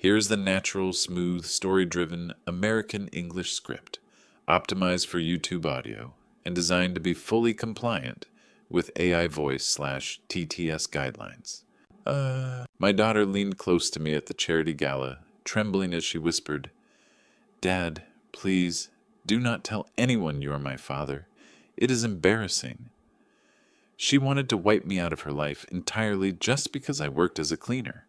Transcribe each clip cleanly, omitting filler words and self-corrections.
Here's the natural, smooth, story-driven American English script, optimized for YouTube audio and designed to be fully compliant with AI voice/TTS guidelines. My daughter leaned close to me at the charity gala, trembling as she whispered, "Dad, please, do not tell anyone you are my father. It is embarrassing." She wanted to wipe me out of her life entirely just because I worked as a cleaner.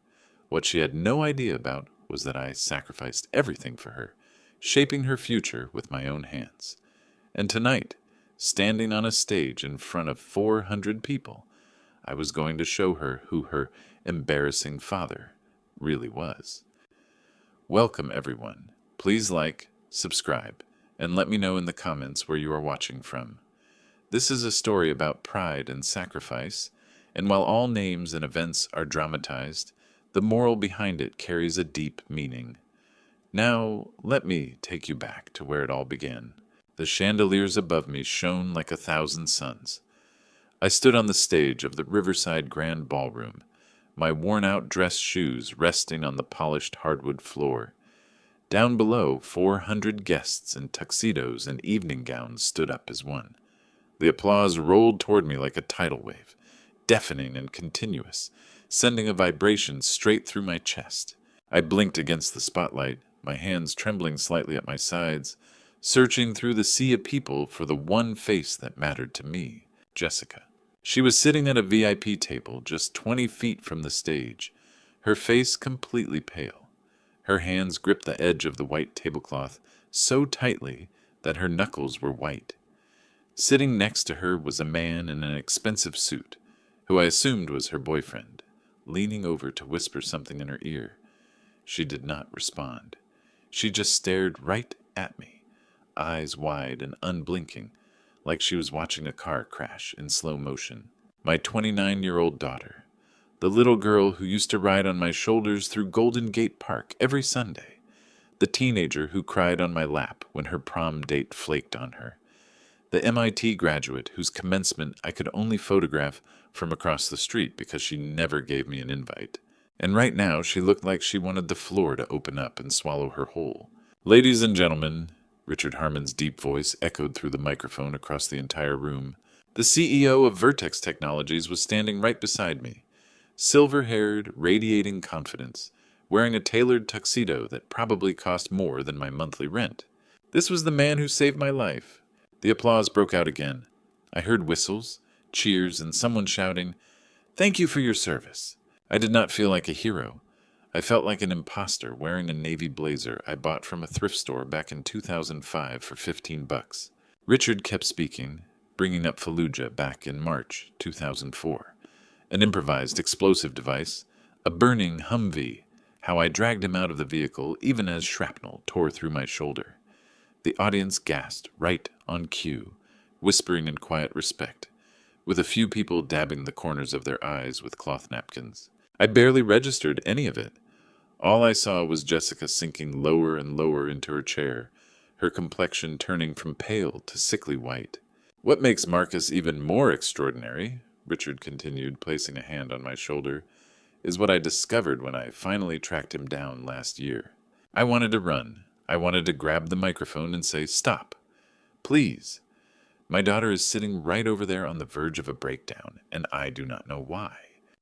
What she had no idea about was that I sacrificed everything for her, shaping her future with my own hands. And tonight, standing on a stage in front of 400 people, I was going to show her who her embarrassing father really was. Welcome, everyone. Please like, subscribe, and let me know in the comments where you are watching from. This is a story about pride and sacrifice, and while all names and events are dramatized, the moral behind it carries a deep meaning. Now, let me take you back to where it all began. The chandeliers above me shone like 1,000 suns. I stood on the stage of the Riverside Grand Ballroom, my worn-out dress shoes resting on the polished hardwood floor. Down below, 400 guests in tuxedos and evening gowns stood up as one. The applause rolled toward me like a tidal wave, deafening and continuous, sending a vibration straight through my chest. I blinked against the spotlight, my hands trembling slightly at my sides, searching through the sea of people for the one face that mattered to me, Jessica. She was sitting at a VIP table just 20 feet from the stage, her face completely pale. Her hands gripped the edge of the white tablecloth so tightly that her knuckles were white. Sitting next to her was a man in an expensive suit, who I assumed was her boyfriend, leaning over to whisper something in her ear. She did not respond. She just stared right at me, eyes wide and unblinking, like she was watching a car crash in slow motion. My 29-year-old daughter, the little girl who used to ride on my shoulders through Golden Gate Park every Sunday, the teenager who cried on my lap when her prom date flaked on her, the MIT graduate whose commencement I could only photograph from across the street because she never gave me an invite. And right now she looked like she wanted the floor to open up and swallow her whole. "Ladies and gentlemen," Richard Harmon's deep voice echoed through the microphone across the entire room. The CEO of Vertex Technologies was standing right beside me, silver-haired, radiating confidence, wearing a tailored tuxedo that probably cost more than my monthly rent. This was the man who saved my life. The applause broke out again. I heard whistles, cheers, and someone shouting, "Thank you for your service." I did not feel like a hero. I felt like an imposter wearing a navy blazer I bought from a thrift store back in 2005 for $15. Richard kept speaking, bringing up Fallujah back in March 2004. An improvised explosive device, a burning Humvee, how I dragged him out of the vehicle even as shrapnel tore through my shoulder. The audience gasped right on cue, whispering in quiet respect, with a few people dabbing the corners of their eyes with cloth napkins. I barely registered any of it. All I saw was Jessica sinking lower and lower into her chair, her complexion turning from pale to sickly white. "What makes Marcus even more extraordinary," Richard continued, placing a hand on my shoulder, "is what I discovered when I finally tracked him down last year. I wanted to run. I wanted to grab the microphone and say, 'Stop. Please. My daughter is sitting right over there on the verge of a breakdown, and I do not know why.'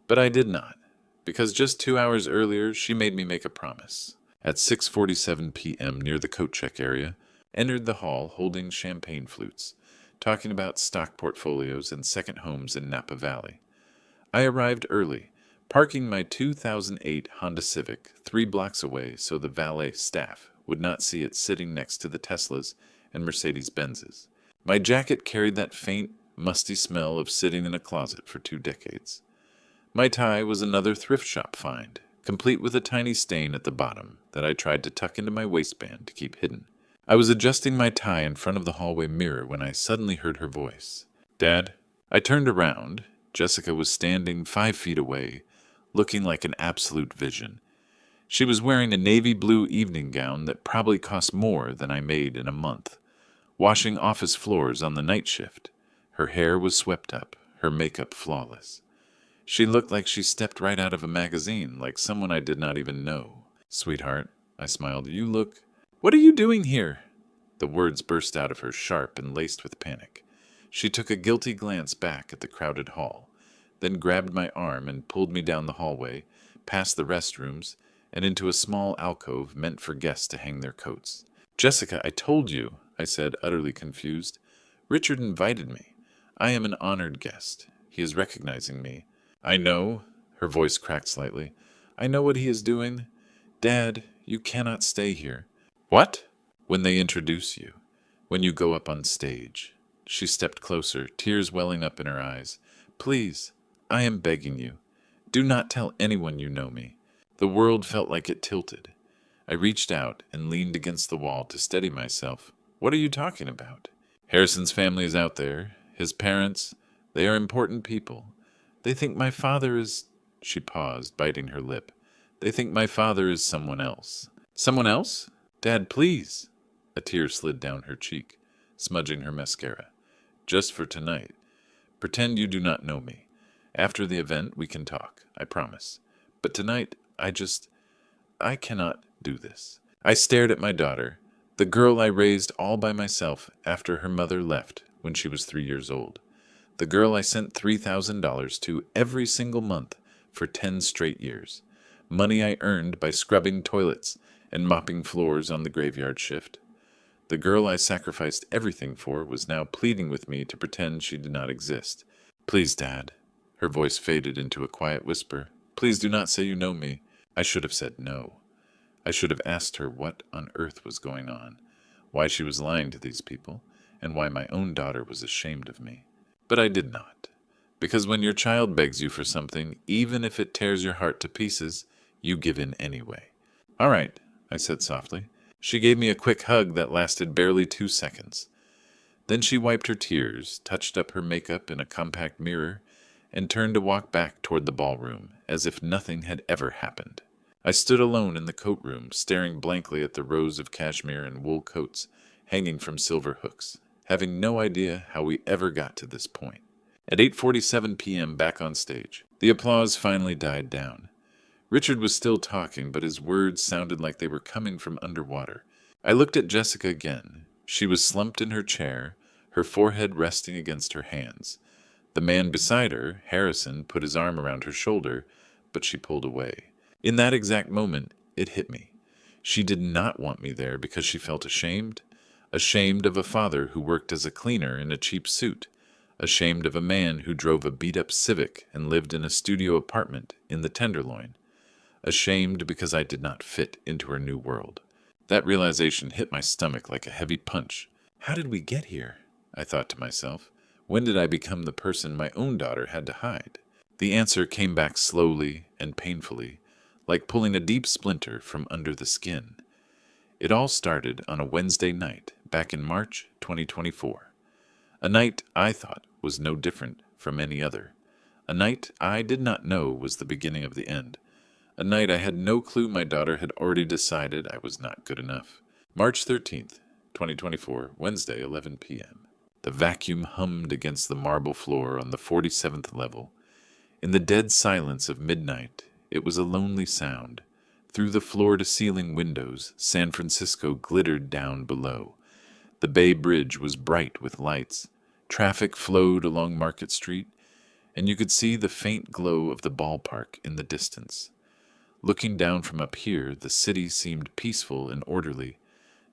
But I did not, because just 2 hours earlier she made me make a promise. At 6:47 p.m. near the coat check area, entered the hall holding champagne flutes, talking about stock portfolios and second homes in Napa Valley. I arrived early, parking my 2008 Honda Civic 3 blocks away so the valet staff would not see it sitting next to the Teslas and Mercedes-Benzes. My jacket carried that faint, musty smell of sitting in a closet for 2 decades. My tie was another thrift shop find, complete with a tiny stain at the bottom that I tried to tuck into my waistband to keep hidden. I was adjusting my tie in front of the hallway mirror when I suddenly heard her voice. "Dad?" I turned around. Jessica was standing 5 feet away, looking like an absolute vision. She was wearing a navy blue evening gown that probably cost more than I made in a month, washing office floors on the night shift. Her hair was swept up, her makeup flawless. She looked like she stepped right out of a magazine, like someone I did not even know. Sweetheart, I smiled, you look... What are you doing here? The words burst out of her, sharp and laced with panic. She took a guilty glance back at the crowded hall, then grabbed my arm and pulled me down the hallway, past the restrooms, and into a small alcove meant for guests to hang their coats. Jessica, I told you, I said, utterly confused. Richard invited me. I am an honored guest. He is recognizing me. I know, her voice cracked slightly. I know what he is doing. Dad, you cannot stay here. What? When they introduce you. When you go up on stage. She stepped closer, tears welling up in her eyes. Please, I am begging you. Do not tell anyone you know me. The world felt like it tilted. I reached out and leaned against the wall to steady myself. What are you talking about? Harrison's family is out there. His parents, they are important people. They think my father is... She paused, biting her lip. They think my father is someone else. Someone else? Dad, please. A tear slid down her cheek, smudging her mascara. Just for tonight. Pretend you do not know me. After the event, we can talk, I promise. But tonight, I cannot do this. I stared at my daughter, the girl I raised all by myself after her mother left when she was 3 years old. The girl I sent $3,000 to every single month for 10 straight years. Money I earned by scrubbing toilets and mopping floors on the graveyard shift. The girl I sacrificed everything for was now pleading with me to pretend she did not exist. Please, Dad. Her voice faded into a quiet whisper. Please do not say you know me. I should have said no. I should have asked her what on earth was going on, why she was lying to these people, and why my own daughter was ashamed of me. But I did not. Because when your child begs you for something, even if it tears your heart to pieces, you give in anyway. All right, I said softly. She gave me a quick hug that lasted barely 2 seconds. Then she wiped her tears, touched up her makeup in a compact mirror, and turned to walk back toward the ballroom, as if nothing had ever happened. I stood alone in the coat room, staring blankly at the rows of cashmere and wool coats hanging from silver hooks, having no idea how we ever got to this point. At 8:47 p.m. back on stage, the applause finally died down. Richard was still talking, but his words sounded like they were coming from underwater. I looked at Jessica again. She was slumped in her chair, her forehead resting against her hands. The man beside her, Harrison, put his arm around her shoulder, but she pulled away. In that exact moment, it hit me. She did not want me there because she felt ashamed. Ashamed of a father who worked as a cleaner in a cheap suit. Ashamed of a man who drove a beat-up Civic and lived in a studio apartment in the Tenderloin. Ashamed because I did not fit into her new world. That realization hit my stomach like a heavy punch. How did we get here? I thought to myself. When did I become the person my own daughter had to hide? The answer came back slowly and painfully, like pulling a deep splinter from under the skin. It all started on a Wednesday night back in March 2024. A night I thought was no different from any other. A night I did not know was the beginning of the end. A night I had no clue my daughter had already decided I was not good enough. March 13th, 2024, Wednesday, 11 p.m. The vacuum hummed against the marble floor on the 47th level. In the dead silence of midnight, it was a lonely sound. Through the floor-to-ceiling windows, San Francisco glittered down below. The Bay Bridge was bright with lights. Traffic flowed along Market Street, and you could see the faint glow of the ballpark in the distance. Looking down from up here, the city seemed peaceful and orderly,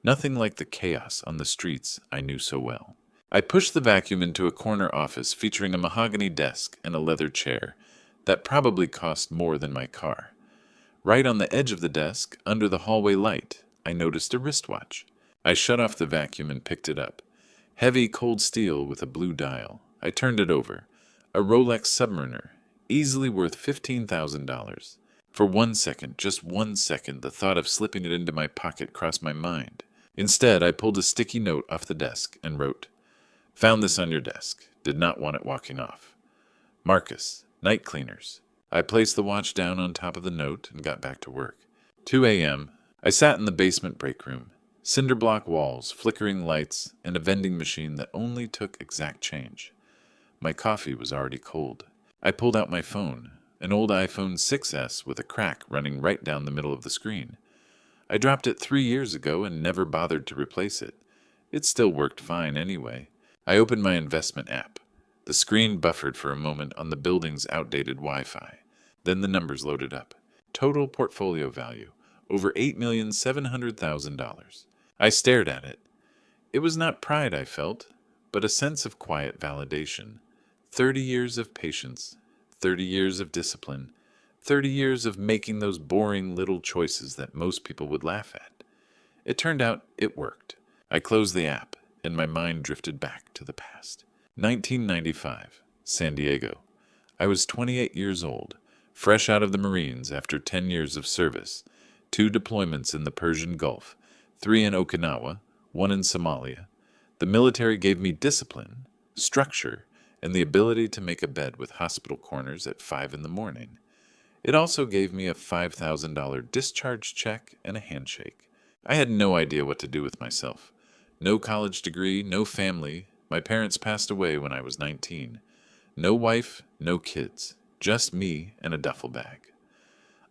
nothing like the chaos on the streets I knew so well. I pushed the vacuum into a corner office featuring a mahogany desk and a leather chair that probably cost more than my car. Right on the edge of the desk, under the hallway light, I noticed a wristwatch. I shut off the vacuum and picked it up. Heavy, cold steel with a blue dial. I turned it over. A Rolex Submariner, easily worth $15,000. For 1 second, just 1 second, the thought of slipping it into my pocket crossed my mind. Instead, I pulled a sticky note off the desk and wrote, "Found this on your desk. Did not want it walking off. Marcus, night cleaners." I placed the watch down on top of the note and got back to work. 2 a.m. I sat in the basement break room. Cinder block walls, flickering lights, and a vending machine that only took exact change. My coffee was already cold. I pulled out my phone, an old iPhone 6S with a crack running right down the middle of the screen. I dropped it 3 years ago and never bothered to replace it. It still worked fine anyway. I opened my investment app. The screen buffered for a moment on the building's outdated Wi-Fi. Then the numbers loaded up. Total portfolio value, over $8,700,000. I stared at it. It was not pride I felt, but a sense of quiet validation. 30 years of patience, 30 years of discipline, 30 years of making those boring little choices that most people would laugh at. It turned out it worked. I closed the app, and my mind drifted back to the past. 1995, San Diego. I was 28 years old, fresh out of the Marines after 10 years of service, 2 deployments in the Persian Gulf, 3 in Okinawa, 1 in Somalia. The military gave me discipline, structure, and the ability to make a bed with hospital corners at 5 in the morning. It also gave me a $5,000 discharge check and a handshake. I had no idea what to do with myself. No college degree, no family. My parents passed away when I was 19. No wife, no kids. Just me and a duffel bag.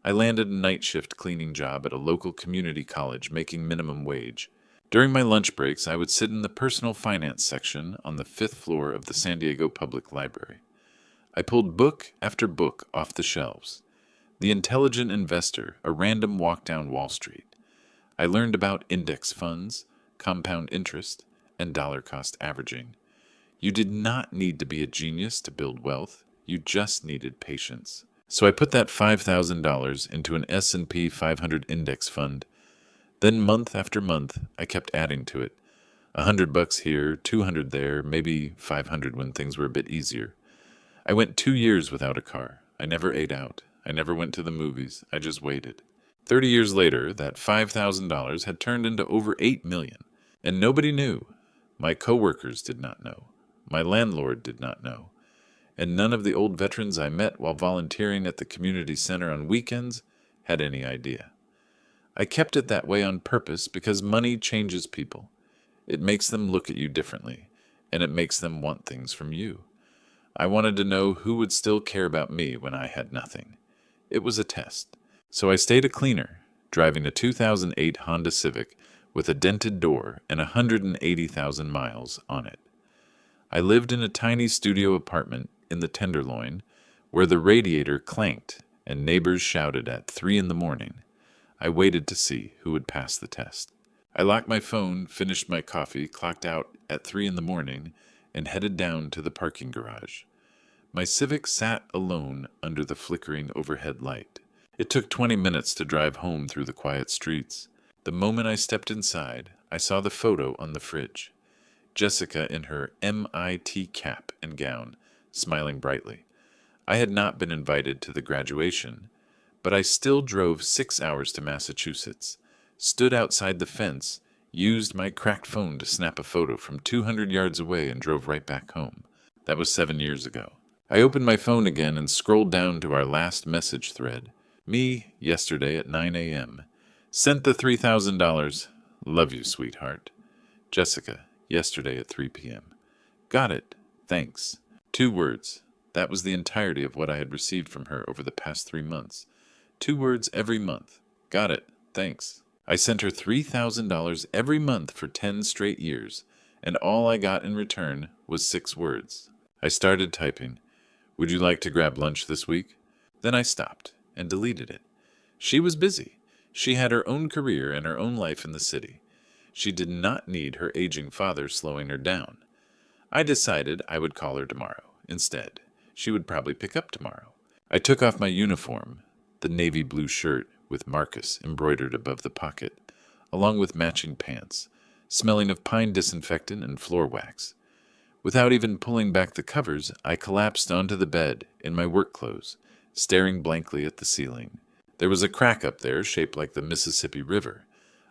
I landed a night shift cleaning job at a local community college making minimum wage. During my lunch breaks, I would sit in the personal finance section on the 5th floor of the San Diego Public Library. I pulled book after book off the shelves. The Intelligent Investor, a random walk down Wall Street. I learned about index funds, compound interest, and dollar cost averaging. You did not need to be a genius to build wealth. You just needed patience. So I put that $5,000 into an S&P 500 index fund. Then month after month, I kept adding to it. $100 here, $200 there, maybe $500 when things were a bit easier. I went 2 years without a car. I never ate out. I never went to the movies. I just waited. 30 years later, that $5,000 had turned into over $8 million. And nobody knew. My coworkers did not know. My landlord did not know. And none of the old veterans I met while volunteering at the community center on weekends had any idea. I kept it that way on purpose because money changes people. It makes them look at you differently, and it makes them want things from you. I wanted to know who would still care about me when I had nothing. It was a test. So I stayed a cleaner, driving a 2008 Honda Civic with a dented door and 180,000 miles on it. I lived in a tiny studio apartment in the Tenderloin where the radiator clanked and neighbors shouted at 3 in the morning. I waited to see who would pass the test. I locked my phone, finished my coffee, clocked out at 3 in the morning, and headed down to the parking garage. My Civic sat alone under the flickering overhead light. It took 20 minutes to drive home through the quiet streets. The moment I stepped inside, I saw the photo on the fridge. Jessica in her MIT cap and gown, smiling brightly. I had not been invited to the graduation, but I still drove 6 hours to Massachusetts, stood outside the fence, used my cracked phone to snap a photo from 200 yards away and drove right back home. That was 7 years ago. I opened my phone again and scrolled down to our last message thread. Me, yesterday at 9 a.m. Sent the $3,000. Love you, sweetheart. Jessica, yesterday at 3 p.m. Got it. Thanks. 2 words. That was the entirety of what I had received from her over the past 3 months. 2 words every month. Got it. Thanks. I sent her $3,000 every month for 10 straight years, and all I got in return was 6 words. I started typing. Would you like to grab lunch this week? Then I stopped and deleted it. She was busy. She had her own career and her own life in the city. She did not need her aging father slowing her down. I decided I would call her tomorrow. Instead, she would probably pick up tomorrow. I took off my uniform, the navy blue shirt with Marcus embroidered above the pocket, along with matching pants, smelling of pine disinfectant and floor wax. Without even pulling back the covers, I collapsed onto the bed in my work clothes, staring blankly at the ceiling. There was a crack up there shaped like the Mississippi River.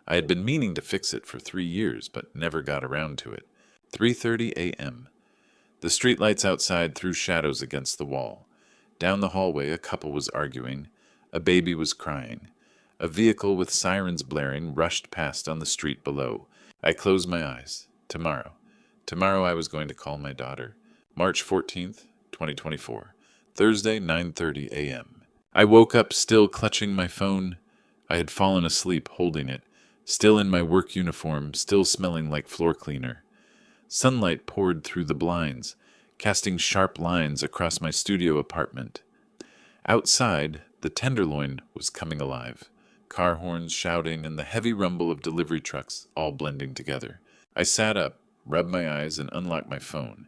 I had been meaning to fix it for 3 years, but never got around to it. 3:30 a.m. The streetlights outside threw shadows against the wall. Down the hallway, a couple was arguing. A baby was crying. A vehicle with sirens blaring rushed past on the street below. I closed my eyes. Tomorrow. Tomorrow I was going to call my daughter. March 14th, 2024. Thursday, 9:30 a.m. I woke up still clutching my phone. I had fallen asleep holding it, still in my work uniform, still smelling like floor cleaner. Sunlight poured through the blinds, casting sharp lines across my studio apartment. Outside, the Tenderloin was coming alive, car horns shouting and the heavy rumble of delivery trucks all blending together. I sat up, rubbed my eyes, and unlocked my phone.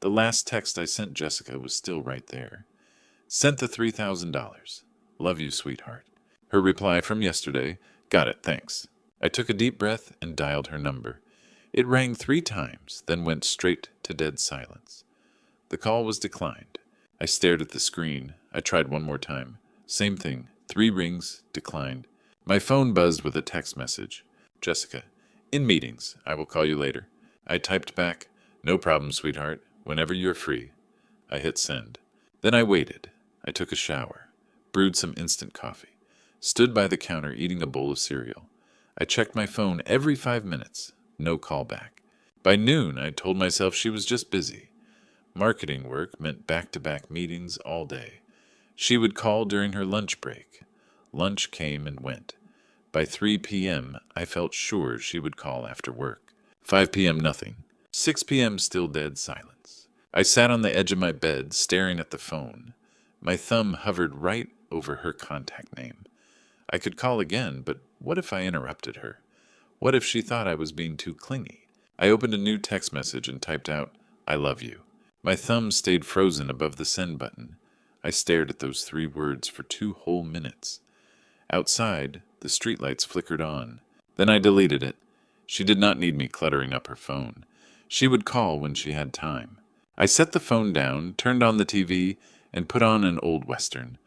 The last text I sent Jessica was still right there. Sent the $3,000. Love you, sweetheart. Her reply from yesterday, got it, thanks. I took a deep breath and dialed her number. It rang 3 times, then went straight to dead silence. The call was declined. I stared at the screen. I tried one more time. Same thing. 3 rings, declined. My phone buzzed with a text message. Jessica, in meetings. I will call you later. I typed back, no problem, sweetheart. Whenever you're free. I hit send. Then I waited. I took a shower. Brewed some instant coffee. Stood by the counter eating a bowl of cereal. I checked my phone every 5 minutes. No call back. By noon, I told myself she was just busy. Marketing work meant back-to-back meetings all day. She would call during her lunch break. Lunch came and went. By 3 p.m., I felt sure she would call after work. 5 p.m., nothing. 6 p.m., still dead silence. I sat on the edge of my bed, staring at the phone. My thumb hovered right over her contact name. I could call again, but what if I interrupted her? What if she thought I was being too clingy? I opened a new text message and typed out, I love you. My thumb stayed frozen above the send button. I stared at those 3 words for 2 whole minutes. Outside, the streetlights flickered on. Then I deleted it. She did not need me cluttering up her phone. She would call when she had time. I set the phone down, turned on the TV, and put on an old Western.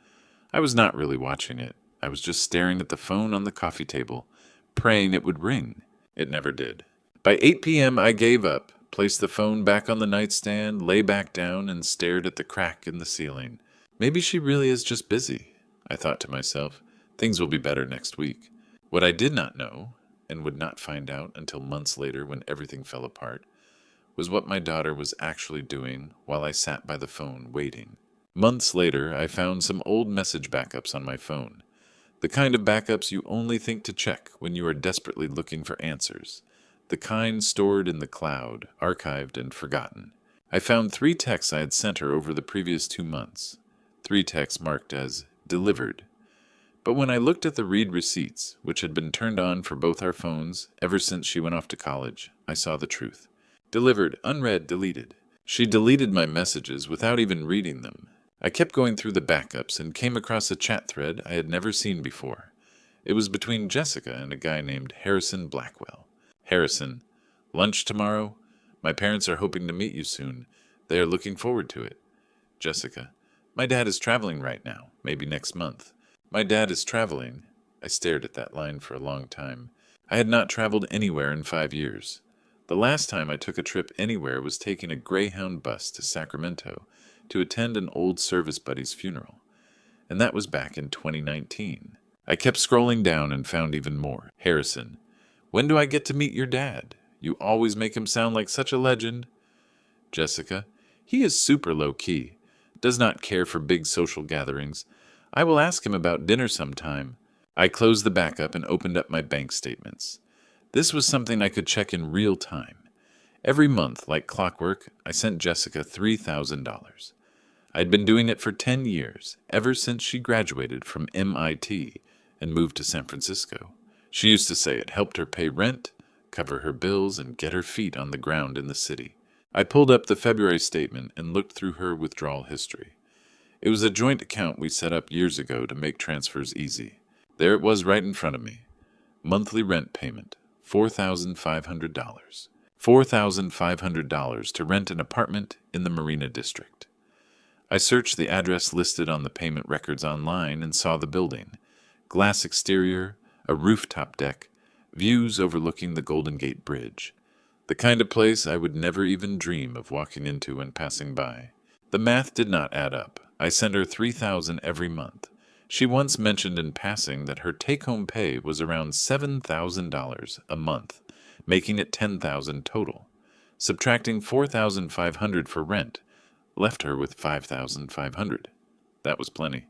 I was not really watching it. I was just staring at the phone on the coffee table, praying it would ring. It never did. By 8 p.m., I gave up, placed the phone back on the nightstand, lay back down, and stared at the crack in the ceiling. Maybe she really is just busy, I thought to myself. Things will be better next week. What I did not know, and would not find out until months later when everything fell apart, was what my daughter was actually doing while I sat by the phone waiting. Months later, I found some old message backups on my phone. The kind of backups you only think to check when you are desperately looking for answers. The kind stored in the cloud, archived and forgotten. I found 3 texts I had sent her over the previous 2 months. 3 texts marked as delivered. But when I looked at the read receipts, which had been turned on for both our phones ever since she went off to college, I saw the truth. Delivered, unread, deleted. She deleted my messages without even reading them. I kept going through the backups and came across a chat thread I had never seen before. It was between Jessica and a guy named Harrison Blackwell. Harrison, lunch tomorrow? My parents are hoping to meet you soon. They are looking forward to it. Jessica, my dad is traveling right now, maybe next month. My dad is traveling. I stared at that line for a long time. I had not traveled anywhere in 5 years. The last time I took a trip anywhere was taking a Greyhound bus to Sacramento to attend an old service buddy's funeral. And that was back in 2019. I kept scrolling down and found even more. Harrison, when do I get to meet your dad? You always make him sound like such a legend. Jessica, he is super low-key. Does not care for big social gatherings. I will ask him about dinner sometime. I closed the backup and opened up my bank statements. This was something I could check in real time. Every month, like clockwork, I sent Jessica $3,000. I'd been doing it for 10 years, ever since she graduated from MIT and moved to San Francisco. She used to say it helped her pay rent, cover her bills, and get her feet on the ground in the city. I pulled up the February statement and looked through her withdrawal history. It was a joint account we set up years ago to make transfers easy. There it was right in front of me. Monthly rent payment, $4,500. $4,500 to rent an apartment in the Marina District. I searched the address listed on the payment records online and saw the building. Glass exterior, a rooftop deck, views overlooking the Golden Gate Bridge. The kind of place I would never even dream of walking into when passing by. The math did not add up. I sent her $3,000 every month. She once mentioned in passing that her take-home pay was around $7,000 a month, making it $10,000 total. Subtracting $4,500 for rent left her with $5,500. That was plenty.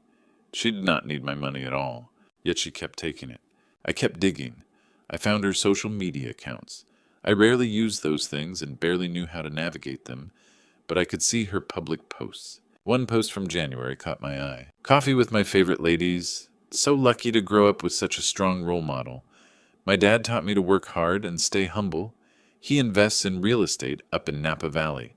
She did not need my money at all, yet she kept taking it. I kept digging. I found her social media accounts. I rarely used those things and barely knew how to navigate them, but I could see her public posts. One post from January caught my eye. Coffee with my favorite ladies. So lucky to grow up with such a strong role model. My dad taught me to work hard and stay humble. He invests in real estate up in Napa Valley.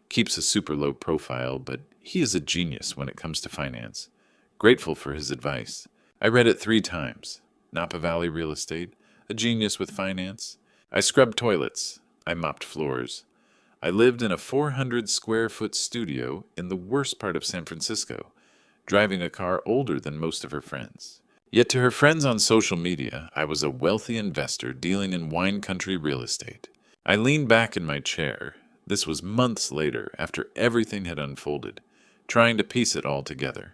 Keeps a super low profile, but he is a genius when it comes to finance. Grateful for his advice. I read it 3 times. Napa Valley real estate, a genius with finance. I scrubbed toilets. I mopped floors. I lived in a 400 square foot studio in the worst part of San Francisco, driving a car older than most of her friends. Yet to her friends on social media, I was a wealthy investor dealing in wine country real estate. I leaned back in my chair. This was months later, after everything had unfolded, trying to piece it all together.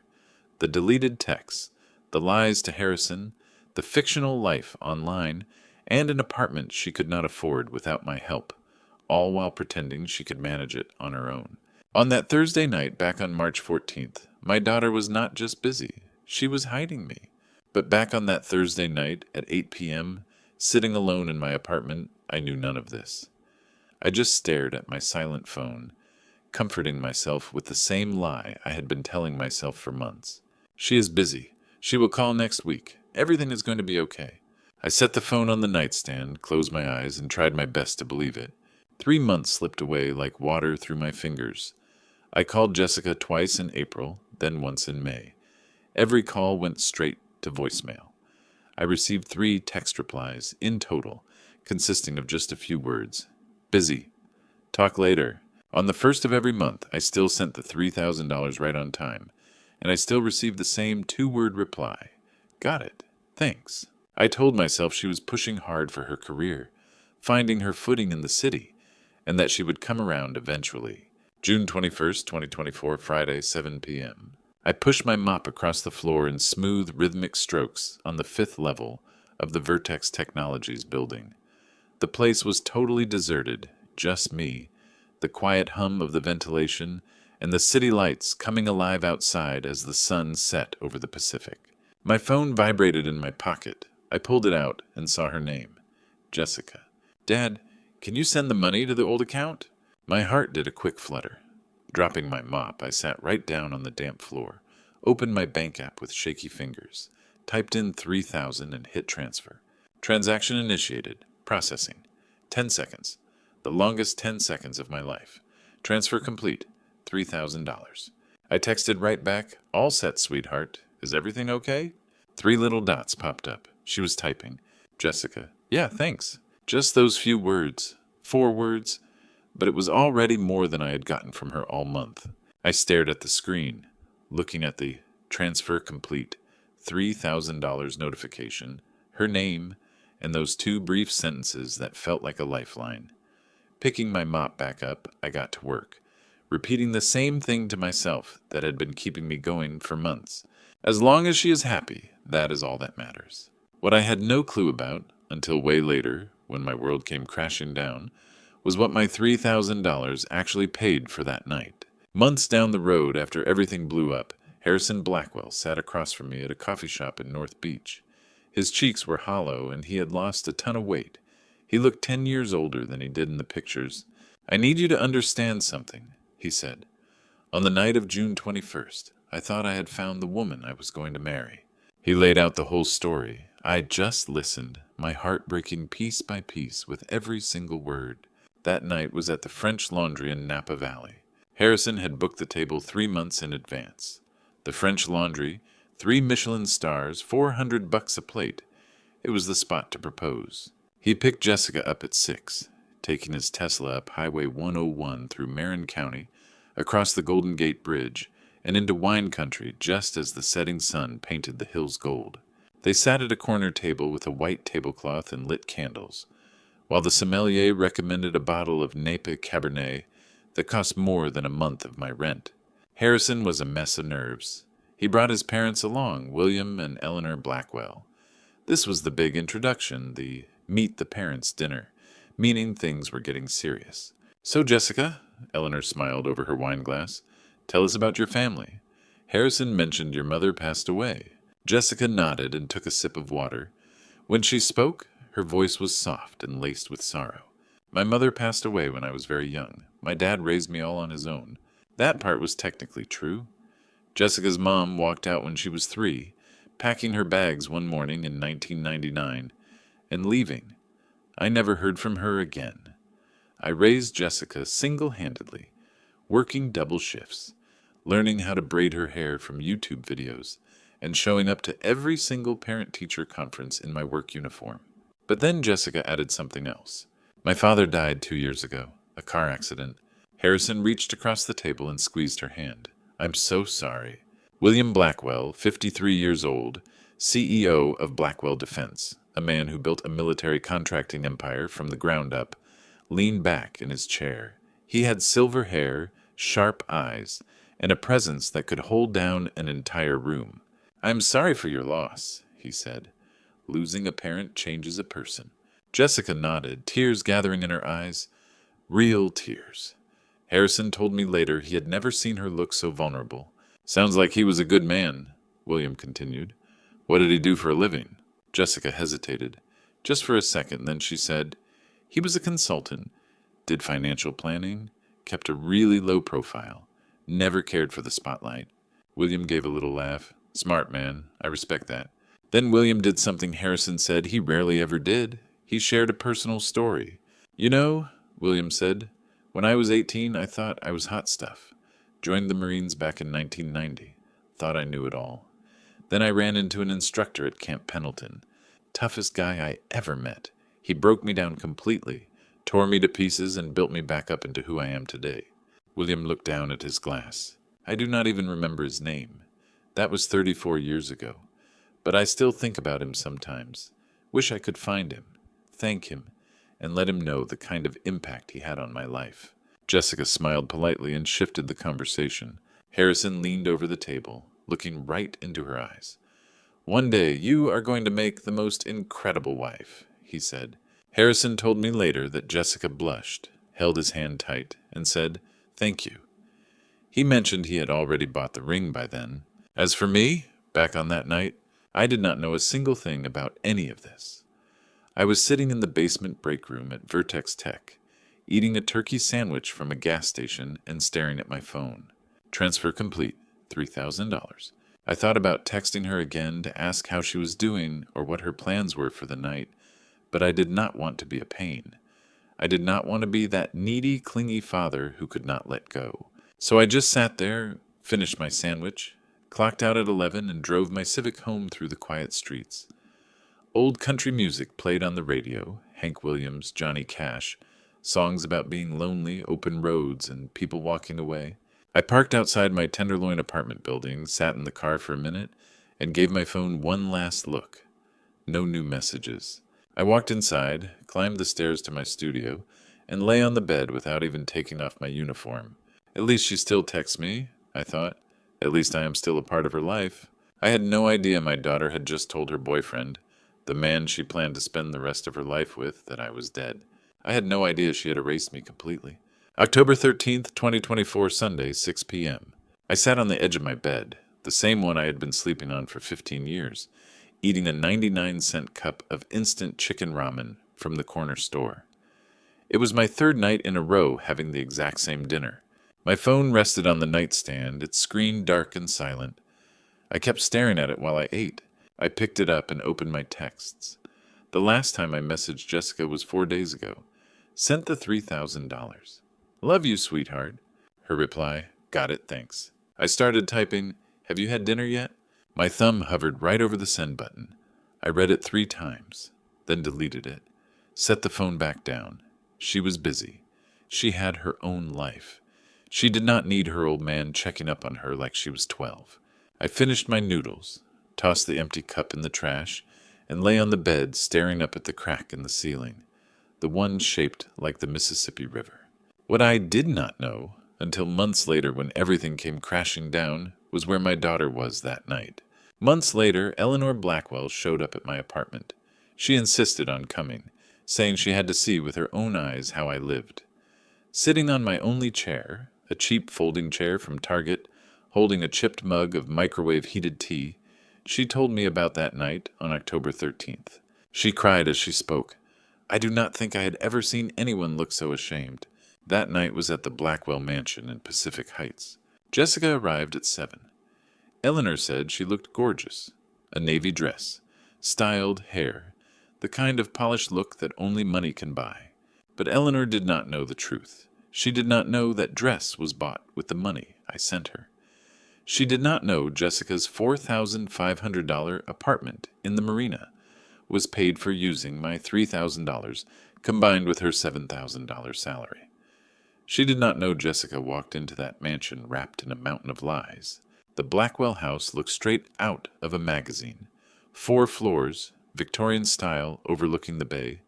The deleted texts, the lies to Harrison, the fictional life online, and an apartment she could not afford without my help, all while pretending she could manage it on her own. On that Thursday night back on March 14th, my daughter was not just busy, she was hiding me. But back on that Thursday night at 8 p.m., sitting alone in my apartment, I knew none of this. I just stared at my silent phone, comforting myself with the same lie I had been telling myself for months. She is busy. She will call next week. Everything is going to be okay. I set the phone on the nightstand, closed my eyes, and tried my best to believe it. 3 months slipped away like water through my fingers. I called Jessica twice in April, then once in May. Every call went straight to voicemail. I received 3 text replies in total, consisting of just a few words. Busy. Talk later. On the 1st of every month, I still sent the $3,000 right on time, and I still received the same 2-word reply. Got it. Thanks. I told myself she was pushing hard for her career, finding her footing in the city, and that she would come around eventually. June 21st, 2024, Friday, 7 p.m. I pushed my mop across the floor in smooth, rhythmic strokes on the 5th level of the Vertex Technologies building. The place was totally deserted, just me, the quiet hum of the ventilation, and the city lights coming alive outside as the sun set over the Pacific. My phone vibrated in my pocket. I pulled it out and saw her name, Jessica. Dad, can you send the money to the old account? My heart did a quick flutter. Dropping my mop, I sat right down on the damp floor, opened my bank app with shaky fingers, typed in $3,000 and hit transfer. Transaction initiated. Processing. 10 seconds. The longest 10 seconds of my life. Transfer complete. $3,000. I texted right back, all set, sweetheart. Is everything okay? 3 little dots popped up. She was typing. Jessica. Yeah, thanks. Just those few words. 4 words. But it was already more than I had gotten from her all month. I stared at the screen, looking at the transfer complete, $3,000 notification, her name, and those 2 brief sentences that felt like a lifeline. Picking my mop back up, I got to work, repeating the same thing to myself that had been keeping me going for months. As long as she is happy, that is all that matters. What I had no clue about, until way later, when my world came crashing down, was what my $3,000 actually paid for that night. Months down the road, after everything blew up, Harrison Blackwell sat across from me at a coffee shop in North Beach. His cheeks were hollow, and he had lost a ton of weight. He looked 10 years older than he did in the pictures. I need you to understand something, he said. On the night of June 21st, I thought I had found the woman I was going to marry. He laid out the whole story. I just listened, my heart breaking piece by piece with every single word. That night was at the French Laundry in Napa Valley. Harrison had booked the table 3 months in advance. The French Laundry, 3 Michelin stars, $400 a plate. It was the spot to propose. He picked Jessica up at 6, taking his Tesla up Highway 101 through Marin County, across the Golden Gate Bridge, and into wine country just as the setting sun painted the hills gold. They sat at a corner table with a white tablecloth and lit candles, while the sommelier recommended a bottle of Napa Cabernet that cost more than a month of my rent. Harrison was a mess of nerves. He brought his parents along, William and Eleanor Blackwell. This was the big introduction, the meet the parents dinner, meaning things were getting serious. So, Jessica, Eleanor smiled over her wine glass, tell us about your family. Harrison mentioned your mother passed away. Jessica nodded and took a sip of water. When she spoke, her voice was soft and laced with sorrow. My mother passed away when I was very young. My dad raised me all on his own. That part was technically true. Jessica's mom walked out when she was 3, packing her bags one morning in 1999 and leaving. I never heard from her again. I raised Jessica single-handedly, working double shifts, learning how to braid her hair from YouTube videos, and showing up to every single parent-teacher conference in my work uniform. But then Jessica added something else. My father died 2 years ago, a car accident. Harrison reached across the table and squeezed her hand. I'm so sorry. William Blackwell, 53 years old, CEO of Blackwell Defense, a man who built a military contracting empire from the ground up, leaned back in his chair. He had silver hair, sharp eyes, and a presence that could hold down an entire room. I'm sorry for your loss, he said. Losing a parent changes a person. Jessica nodded, tears gathering in her eyes. Real tears. Harrison told me later he had never seen her look so vulnerable. Sounds like he was a good man, William continued. What did he do for a living? Jessica hesitated. Just for a second, then she said, he was a consultant, did financial planning, kept a really low profile, never cared for the spotlight. William gave a little laugh. Smart man, I respect that. Then William did something Harrison said he rarely ever did. He shared a personal story. You know, William said, when I was 18, I thought I was hot stuff. Joined the Marines back in 1990. Thought I knew it all. Then I ran into an instructor at Camp Pendleton. Toughest guy I ever met. He broke me down completely, tore me to pieces, and built me back up into who I am today. William looked down at his glass. I do not even remember his name. That was 34 years ago. But I still think about him sometimes. Wish I could find him, thank him, and let him know the kind of impact he had on my life. Jessica smiled politely and shifted the conversation. Harrison leaned over the table, looking right into her eyes. One day you are going to make the most incredible wife, he said. Harrison told me later that Jessica blushed, held his hand tight, and said, thank you. He mentioned he had already bought the ring by then. As for me, back on that night, I did not know a single thing about any of this. I was sitting in the basement break room at Vertex Tech, eating a turkey sandwich from a gas station and staring at my phone. Transfer complete, $3,000. I thought about texting her again to ask how she was doing or what her plans were for the night, but I did not want to be a pain. I did not want to be that needy, clingy father who could not let go. So I just sat there, finished my sandwich, clocked out at 11, and drove my Civic home through the quiet streets. Old country music played on the radio, Hank Williams, Johnny Cash, songs about being lonely, open roads, and people walking away. I parked outside my Tenderloin apartment building, sat in the car for a minute, and gave my phone one last look. No new messages. I walked inside, climbed the stairs to my studio, and lay on the bed without even taking off my uniform. At least she still texts me, I thought. At least I am still a part of her life. I had no idea my daughter had just told her boyfriend, the man she planned to spend the rest of her life with, that I was dead. I had no idea she had erased me completely. October 13th, 2024, Sunday, 6 p.m. I sat on the edge of my bed, the same one I had been sleeping on for 15 years, eating a 99-cent cup of instant chicken ramen from the corner store. It was my third night in a row having the exact same dinner. My phone rested on the nightstand, its screen dark and silent. I kept staring at it while I ate. I picked it up and opened my texts. The last time I messaged Jessica was 4 days ago. Sent the $3,000. Love you, sweetheart. Her reply, got it, thanks. I started typing, have you had dinner yet? My thumb hovered right over the send button. I read it 3 times, then deleted it. Set the phone back down. She was busy. She had her own life. She did not need her old man checking up on her like she was 12. I finished my noodles, tossed the empty cup in the trash, and lay on the bed staring up at the crack in the ceiling, the one shaped like the Mississippi River. What I did not know, until months later when everything came crashing down, was where my daughter was that night. Months later, Eleanor Blackwell showed up at my apartment. She insisted on coming, saying she had to see with her own eyes how I lived. Sitting on my only chair, a cheap folding chair from Target, holding a chipped mug of microwave-heated tea, she told me about that night on October 13th. She cried as she spoke. I do not think I had ever seen anyone look so ashamed. That night was at the Blackwell Mansion in Pacific Heights. Jessica arrived at 7. Eleanor said she looked gorgeous. A navy dress, styled hair, the kind of polished look that only money can buy. But Eleanor did not know the truth. She did not know that dress was bought with the money I sent her. She did not know Jessica's $4,500 apartment in the marina was paid for using my $3,000 combined with her $7,000 salary. She did not know Jessica walked into that mansion wrapped in a mountain of lies. The Blackwell house looked straight out of a magazine. 4 floors, Victorian style, overlooking the bay.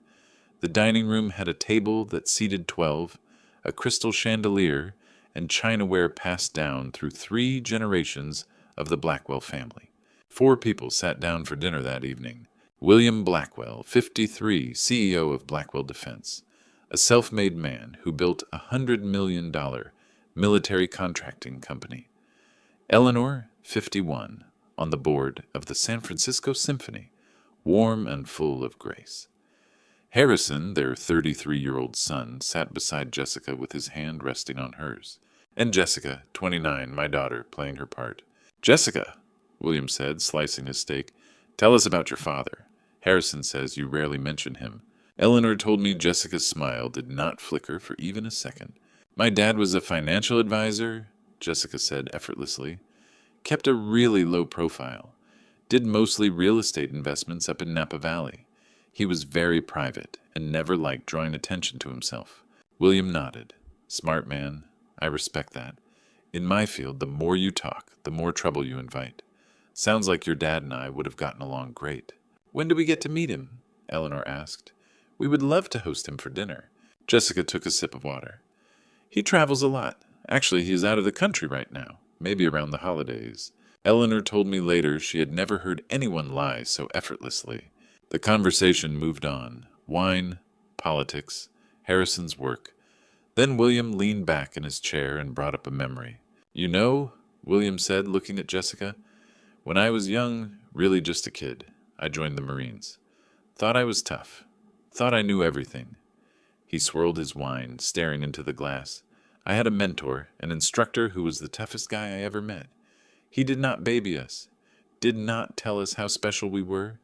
The dining room had a table that seated 12, a crystal chandelier, and chinaware passed down through 3 generations of the Blackwell family. 4 people sat down for dinner that evening. William Blackwell, 53, CEO of Blackwell Defense, a self-made man who built a $100 million military contracting company. Eleanor, 51, on the board of the San Francisco Symphony, warm and full of grace. Harrison, their 33-year-old son, sat beside Jessica with his hand resting on hers. And Jessica, 29, my daughter, playing her part. Jessica, William said, slicing his steak, tell us about your father. Harrison says you rarely mention him. Eleanor told me Jessica's smile did not flicker for even a second. My dad was a financial advisor, Jessica said effortlessly. Kept a really low profile. Did mostly real estate investments up in Napa Valley. He was very private and never liked drawing attention to himself. William nodded. Smart man. I respect that. In my field, the more you talk, the more trouble you invite. Sounds like your dad and I would have gotten along great. When do we get to meet him? Eleanor asked. We would love to host him for dinner. Jessica took a sip of water. He travels a lot. Actually, he is out of the country right now, maybe around the holidays. Eleanor told me later she had never heard anyone lie so effortlessly. The conversation moved on. Wine, politics, Harrison's work. Then William leaned back in his chair and brought up a memory. You know, William said, looking at Jessica, when I was young, really just a kid, I joined the Marines. Thought I was tough. Thought I knew everything. He swirled his wine, staring into the glass. I had a mentor, an instructor who was the toughest guy I ever met. He did not baby us, did not tell us how special we were.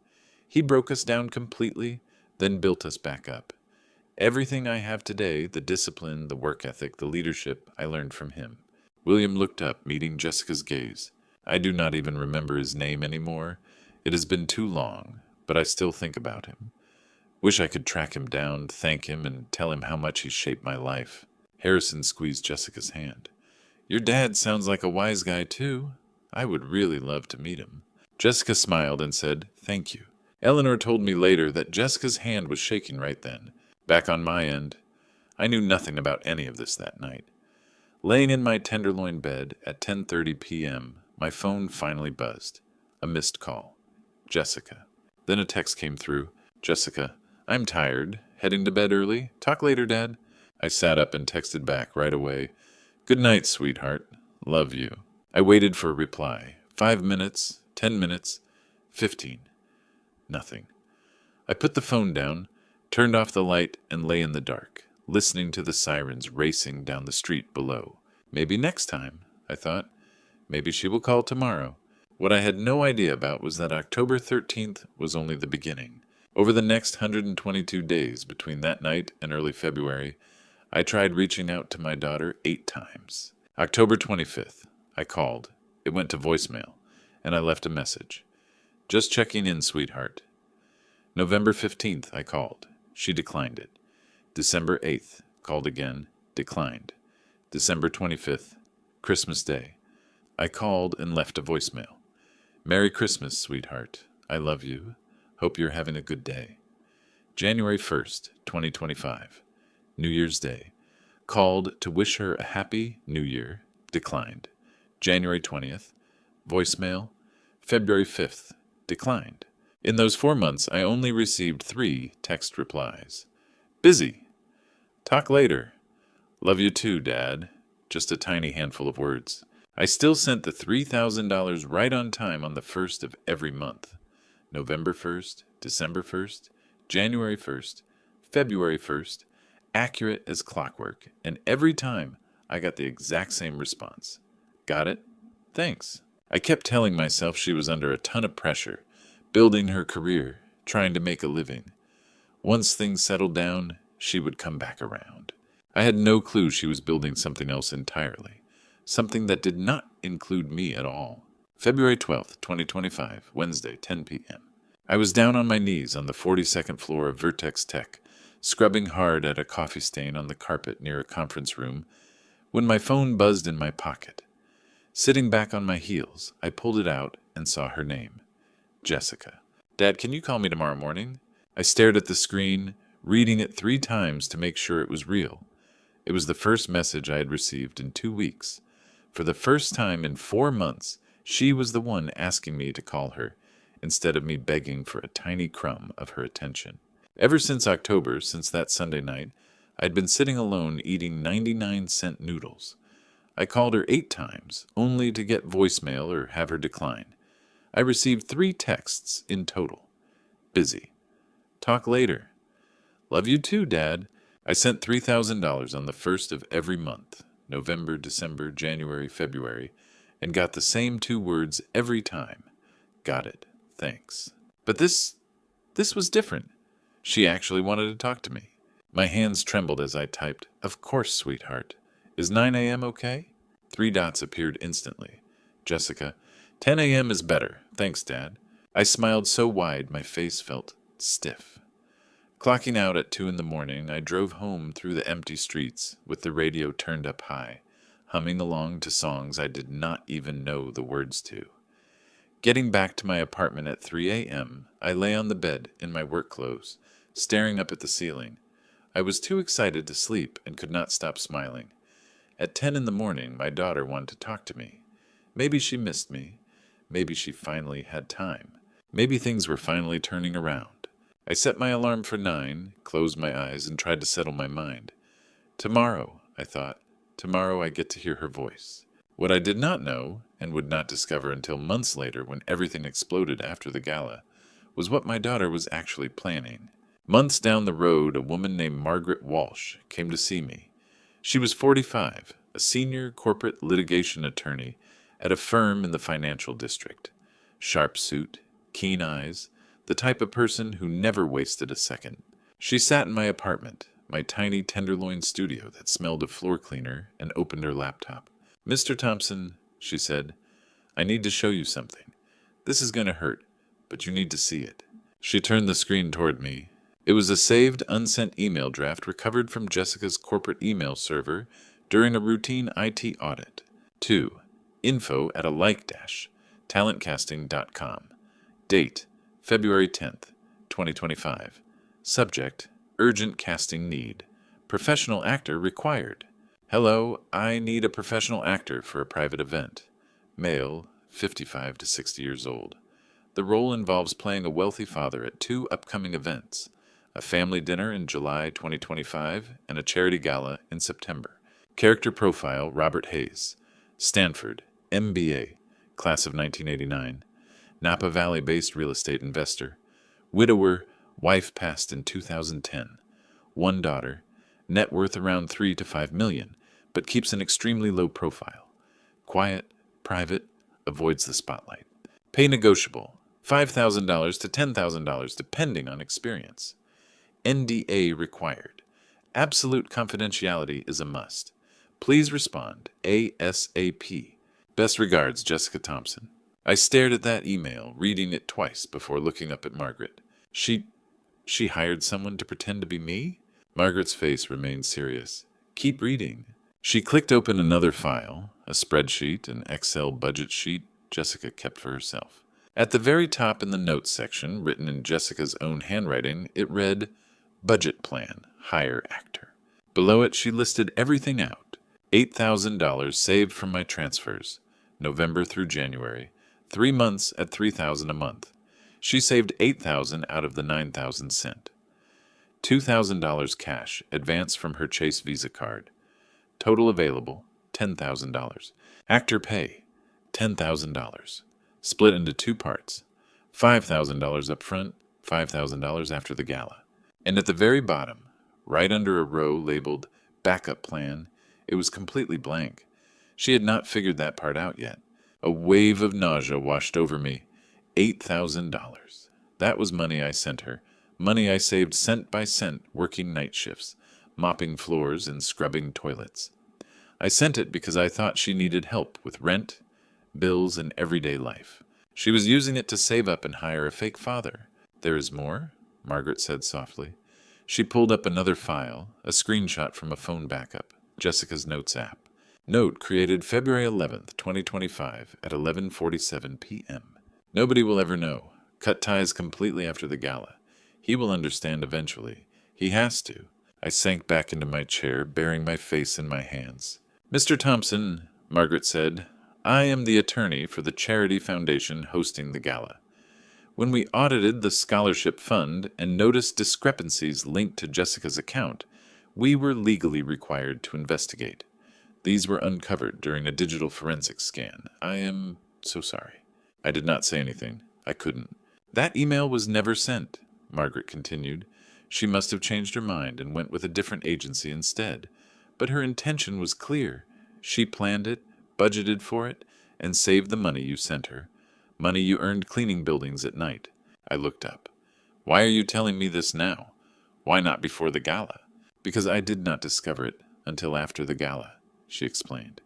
He broke us down completely, then built us back up. Everything I have today, the discipline, the work ethic, the leadership, I learned from him. William looked up, meeting Jessica's gaze. I do not even remember his name anymore. It has been too long, but I still think about him. Wish I could track him down, thank him, and tell him how much he shaped my life. Harrison squeezed Jessica's hand. Your dad sounds like a wise guy, too. I would really love to meet him. Jessica smiled and said, thank you. Eleanor told me later that Jessica's hand was shaking right then. Back on my end, I knew nothing about any of this that night. Laying in my tenderloin bed at 10:30 p.m., my phone finally buzzed. A missed call. Jessica. Then a text came through. Jessica, I'm tired. Heading to bed early. Talk later, Dad. I sat up and texted back right away. Good night, sweetheart. Love you. I waited for a reply. 5 minutes, 10 minutes, 15. Nothing. I put the phone down, turned off the light, and lay in the dark, listening to the sirens racing down the street below. Maybe next time, I thought. Maybe she will call tomorrow. What I had no idea about was that October 13th was only the beginning. Over the next 122 days between that night and early February, I tried reaching out to my daughter 8 times. October 25th, I called. It went to voicemail, and I left a message. Just checking in, sweetheart. November 15th, I called. She declined it. December 8th, called again, declined. December 25th, Christmas Day. I called and left a voicemail. Merry Christmas, sweetheart. I love you. Hope you're having a good day. January 1st, 2025. New Year's Day. Called to wish her a happy New Year. Declined. January 20th. Voicemail. February 5th. Declined. In those 4 months, I only received 3 text replies. Busy. Talk later. Love you too, Dad. Just a tiny handful of words. I still sent the $3,000 right on time on the 1st of every month. November 1st, December 1st, January 1st, February 1st, accurate as clockwork, and every time I got the exact same response. Got it? Thanks. I kept telling myself she was under a ton of pressure, building her career, trying to make a living. Once things settled down, she would come back around. I had no clue she was building something else entirely, something that did not include me at all. February 12th, 2025, Wednesday, 10 p.m. I was down on my knees on the 42nd floor of Vertex Tech, scrubbing hard at a coffee stain on the carpet near a conference room, when my phone buzzed in my pocket. Sitting back on my heels, I pulled it out and saw her name. Jessica. Dad, can you call me tomorrow morning? I stared at the screen, reading it 3 times to make sure it was real. It was the first message I had received in 2 weeks. For the first time in 4 months, she was the one asking me to call her, instead of me begging for a tiny crumb of her attention. Ever since October, since that Sunday night, I'd been sitting alone eating 99-cent noodles. I called her 8 times, only to get voicemail or have her decline. I received 3 texts in total. Busy. Talk later. Love you too, Dad. I sent $3,000 on the 1st of every month, November, December, January, February, and got the same 2 words every time. Got it. Thanks. But this was different. She actually wanted to talk to me. My hands trembled as I typed, "Of course, sweetheart. Is 9 a.m. okay?" 3 dots appeared instantly. Jessica, 10 a.m. is better. Thanks, Dad. I smiled so wide my face felt stiff. Clocking out at 2 in the morning, I drove home through the empty streets with the radio turned up high, humming along to songs I did not even know the words to. Getting back to my apartment at 3 a.m., I lay on the bed in my work clothes, staring up at the ceiling. I was too excited to sleep and could not stop smiling. At 10 in the morning, my daughter wanted to talk to me. Maybe she missed me. Maybe she finally had time. Maybe things were finally turning around. I set my alarm for 9, closed my eyes, and tried to settle my mind. Tomorrow, I thought. Tomorrow I get to hear her voice. What I did not know, and would not discover until months later when everything exploded after the gala, was what my daughter was actually planning. Months down the road, a woman named Margaret Walsh came to see me. She was 45, a senior corporate litigation attorney at a firm in the financial district. Sharp suit, keen eyes, the type of person who never wasted a second. She sat in my apartment, my tiny tenderloin studio that smelled of floor cleaner, and opened her laptop. "Mr. Thompson," she said, "I need to show you something. This is going to hurt, but you need to see it." She turned the screen toward me. It was a saved, unsent email draft recovered from Jessica's corporate email server during a routine IT audit. 2. Info at a talentcasting.com. Date, February 10th, 2025. Subject, urgent casting need. Professional actor required. Hello, I need a professional actor for a private event. Male, 55 to 60 years old. The role involves playing a wealthy father at 2 upcoming events, a family dinner in July 2025 and a charity gala in September. Character profile, Robert Hayes. Stanford, MBA, class of 1989. Napa Valley-based real estate investor. Widower, wife passed in 2010. 1 daughter. Net worth around 3 to 5 million, but keeps an extremely low profile. Quiet, private, avoids the spotlight. Pay negotiable, $5,000 to $10,000 depending on experience. NDA required. Absolute confidentiality is a must. Please respond ASAP. Best regards, Jessica Thompson. I stared at that email, reading it twice before looking up at Margaret. She hired someone to pretend to be me? Margaret's face remained serious. Keep reading. She clicked open another file, a spreadsheet, an Excel budget sheet Jessica kept for herself. At the very top in the notes section, written in Jessica's own handwriting, it read, "Budget plan, hire actor." Below it, she listed everything out. $8,000 saved from my transfers, November through January, 3 months at $3,000 a month. She saved $8,000 out of the $9,000 sent. $2,000 cash, advance from her Chase Visa card. Total available, $10,000. Actor pay, $10,000. Split into 2 parts. $5,000 up front, $5,000 after the gala. And at the very bottom, right under a row labeled Backup Plan, it was completely blank. She had not figured that part out yet. A wave of nausea washed over me. $8,000. That was money I sent her. Money I saved cent by cent working night shifts, mopping floors and scrubbing toilets. I sent it because I thought she needed help with rent, bills, and everyday life. She was using it to save up and hire a fake father. There is more, Margaret said softly. She pulled up another file, a screenshot from a phone backup, Jessica's Notes app. Note created February 11th, 2025 at 11:47 p.m. Nobody will ever know. Cut ties completely after the gala. He will understand eventually. He has to. I sank back into my chair, burying my face in my hands. Mr. Thompson, Margaret said, I am the attorney for the charity foundation hosting the gala. When we audited the scholarship fund and noticed discrepancies linked to Jessica's account, we were legally required to investigate. These were uncovered during a digital forensics scan. I am so sorry. I did not say anything. I couldn't. That email was never sent, Margaret continued. She must have changed her mind and went with a different agency instead. But her intention was clear. She planned it, budgeted for it, and saved the money you sent her. Money you earned cleaning buildings at night. I looked up. Why are you telling me this now? Why not before the gala? Because I did not discover it until after the gala, she explained.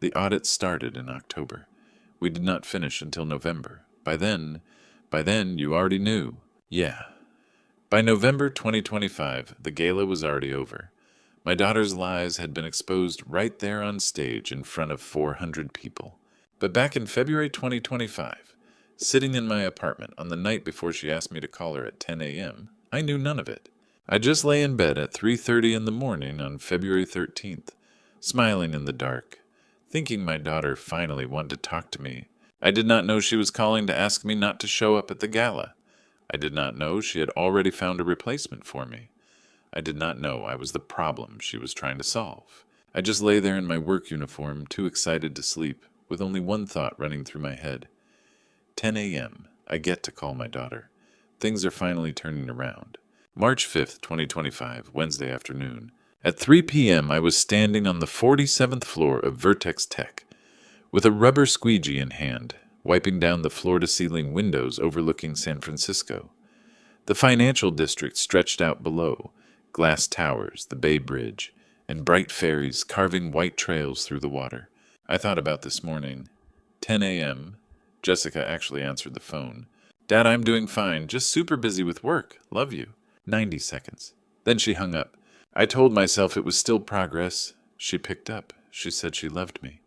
The audit started in October. We did not finish until November. By then, you already knew. Yeah. By November 2025, the gala was already over. My daughter's lies had been exposed right there on stage in front of 400 people. But back in February 2025, sitting in my apartment on the night before she asked me to call her at 10 a.m., I knew none of it. I just lay in bed at 3:30 in the morning on February 13th, smiling in the dark, thinking my daughter finally wanted to talk to me. I did not know she was calling to ask me not to show up at the gala. I did not know she had already found a replacement for me. I did not know I was the problem she was trying to solve. I just lay there in my work uniform, too excited to sleep, with only one thought running through my head. 10 a.m. I get to call my daughter. Things are finally turning around. March 5th, 2025, Wednesday afternoon. At 3 p.m., I was standing on the 47th floor of Vertex Tech, with a rubber squeegee in hand, wiping down the floor-to-ceiling windows overlooking San Francisco. The financial district stretched out below, glass towers, the Bay Bridge, and bright ferries carving white trails through the water. I thought about this morning. 10 a.m. Jessica actually answered the phone. Dad, I'm doing fine, just super busy with work. Love you. 90 seconds. Then she hung up. I told myself it was still progress. She picked up. She said she loved me.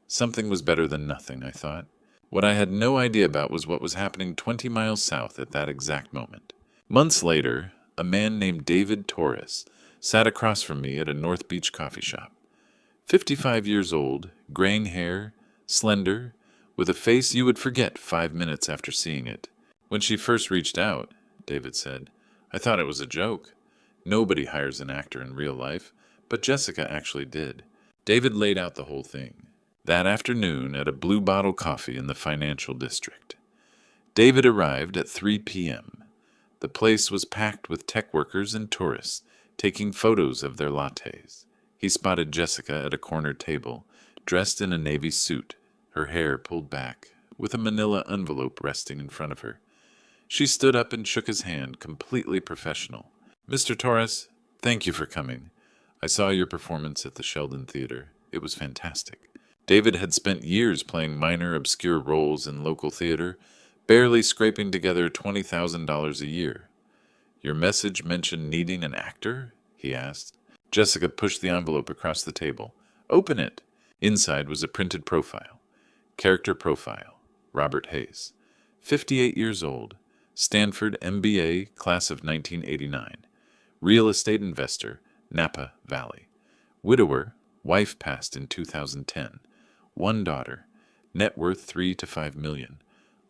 Something was better than nothing, I thought. What I had no idea about was what was happening 20 miles south at that exact moment. Months later, a man named David Torres sat across from me at a North Beach coffee shop. 55 years old, graying hair, slender, with a face you would forget 5 minutes after seeing it. When she first reached out, David said, I thought it was a joke. Nobody hires an actor in real life, but Jessica actually did. David laid out the whole thing. That afternoon at a Blue Bottle Coffee in the financial district. David arrived at 3 p.m. The place was packed with tech workers and tourists taking photos of their lattes. He spotted Jessica at a corner table, dressed in a navy suit, her hair pulled back, with a manila envelope resting in front of her. She stood up and shook his hand, completely professional. Mr. Torres, thank you for coming. I saw your performance at the Sheldon Theater. It was fantastic. David had spent years playing minor, obscure roles in local theater, barely scraping together $20,000 a year. Your message mentioned needing an actor? He asked. Jessica pushed the envelope across the table. Open it. Inside was a printed profile. Character profile. Robert Hayes. 58 years old. Stanford MBA, class of 1989. Real estate investor, Napa Valley. Widower, wife passed in 2010. One daughter. Net worth $3 to $5 million.